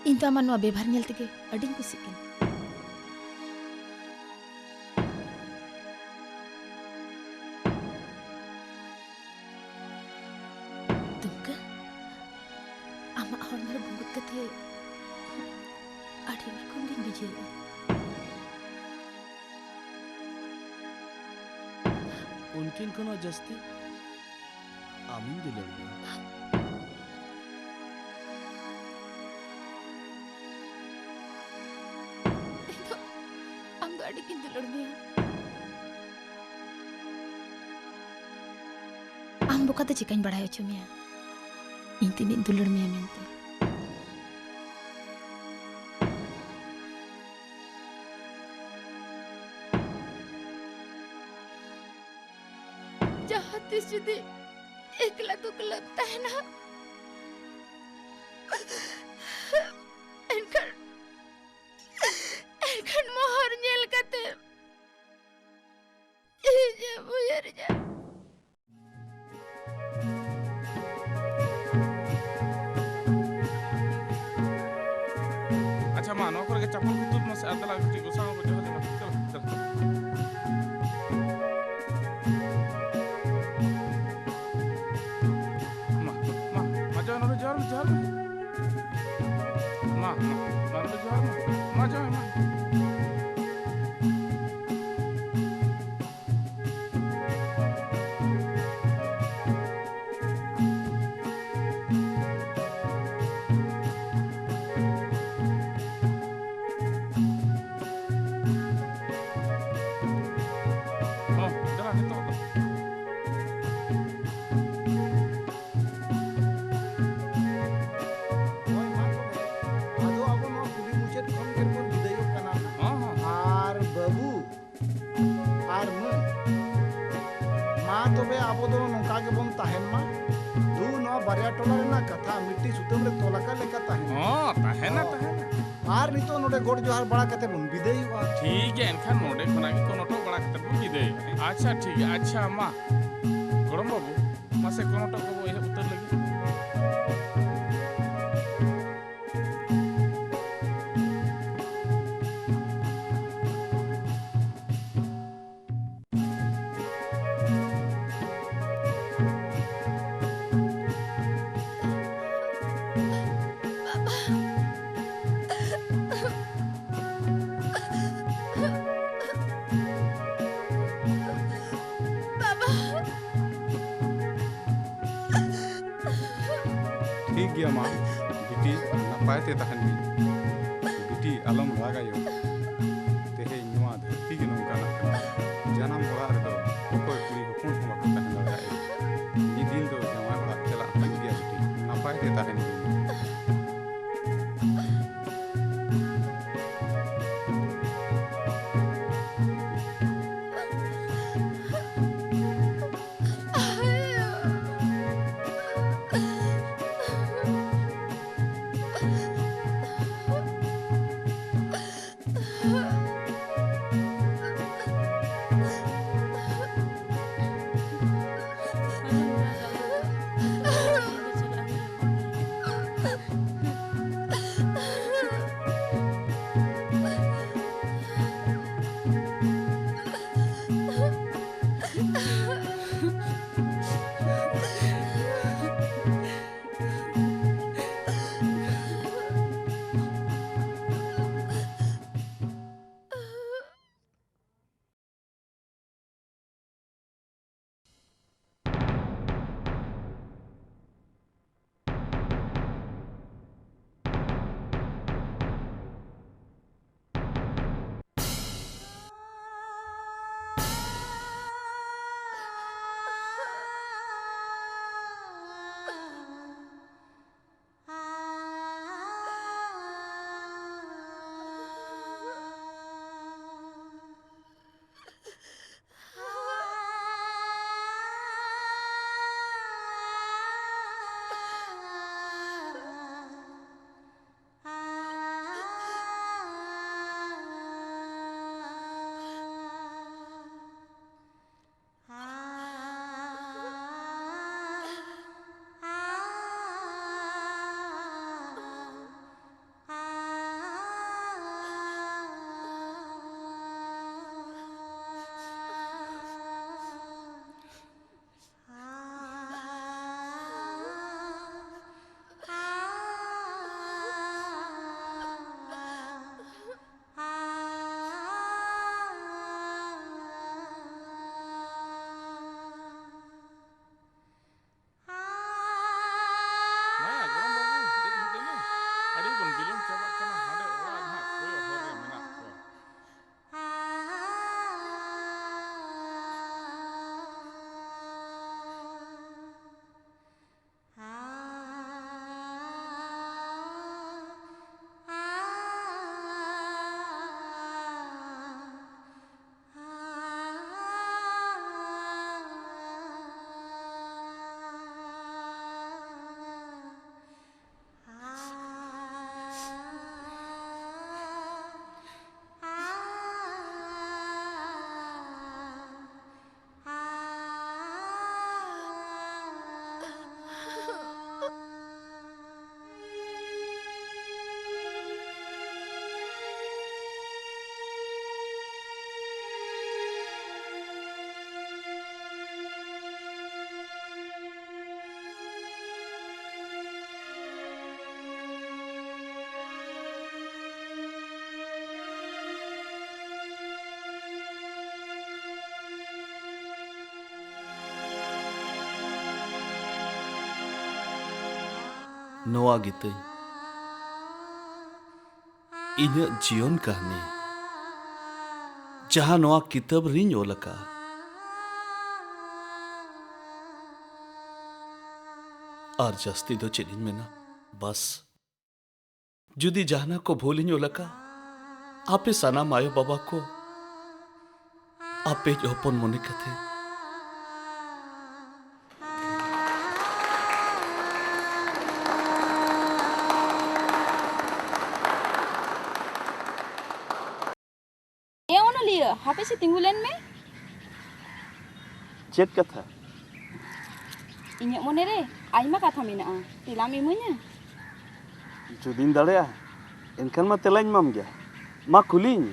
इन तो आमार बेभार नेल तेगे अड़ी कुसी के दुमका आमा हरमर गुंगुत कते अड़ी रकम दिन बिजे उनकिन कोनो जस्ती आमिन दुलर में आम दो आड़ी किन दुलड़ में आम बुका तो चिकन बढ़ायो चुमिया इन तीन दुलड़ में मेनते जहाँ तिस जुदी एकला दुकला तहना एनखन मोहर नेल कते इजे बुयर जा अच्छा मां नौकर के चप्पल को तुम से अदला के गुस्सा में जो चलो चलो मां जाओ ना जाओ मां जाओ मां जाओ मां तबे आबो दो नोका के बन ताहेन मा दू नो बारिया टोला रेना कथा मिट्टी सुतम रे तोलाका लेका ताहेन ताहेना आर नितो नोडे गोड जोहार बड़ा कते बन विदेय हुआ ठीक है एनखान नोडे खना के कोनो टो बड़ा कते बन विदेय अच्छा ठीक है अच्छा मा गरम बाबू मासे कोनो टो को ये उत्तर लगी ठीक गया माँ बिटी नपाय ते तहन भी बिटी अलम लगायो तेहे नुआ धरती के नौका ना जन्म बड़ा रे दो कोई कुड़ी हुकुम हम को तहन लगाए ये दिन दो जमा बड़ा चला बन गया बिटी नपाय ते तहन भी नोआ गितई इन्हें जीवन कहानी जहां नोआ किताब रिंग ओलका और जस्ती दो चेनिन में ना बस जुदी जहाना को भूलिन ओलका आपे सना मायो बाबा को आपे जोपन मोने कथे ए ओनलिया हापे से तिंगुलेन में चेत कथा इन्हें मोने रे आइमा कथा मेना तिलाम इमुnya जुदीन दाड़ेया इनखान मा तेलाइन माम गया मा कुलिन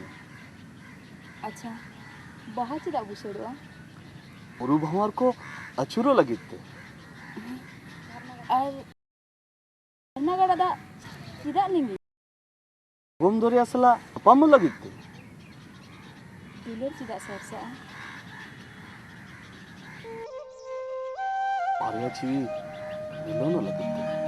अच्छा बाहा चेदा बुसड़ो उरु भंवर को अचुरो लगिते और नगड़ा दा चेदा लिंगी गोम दरिया सला अपाम लगिते दुलर चेदा सरसा आर्या छी मिलो न लगिते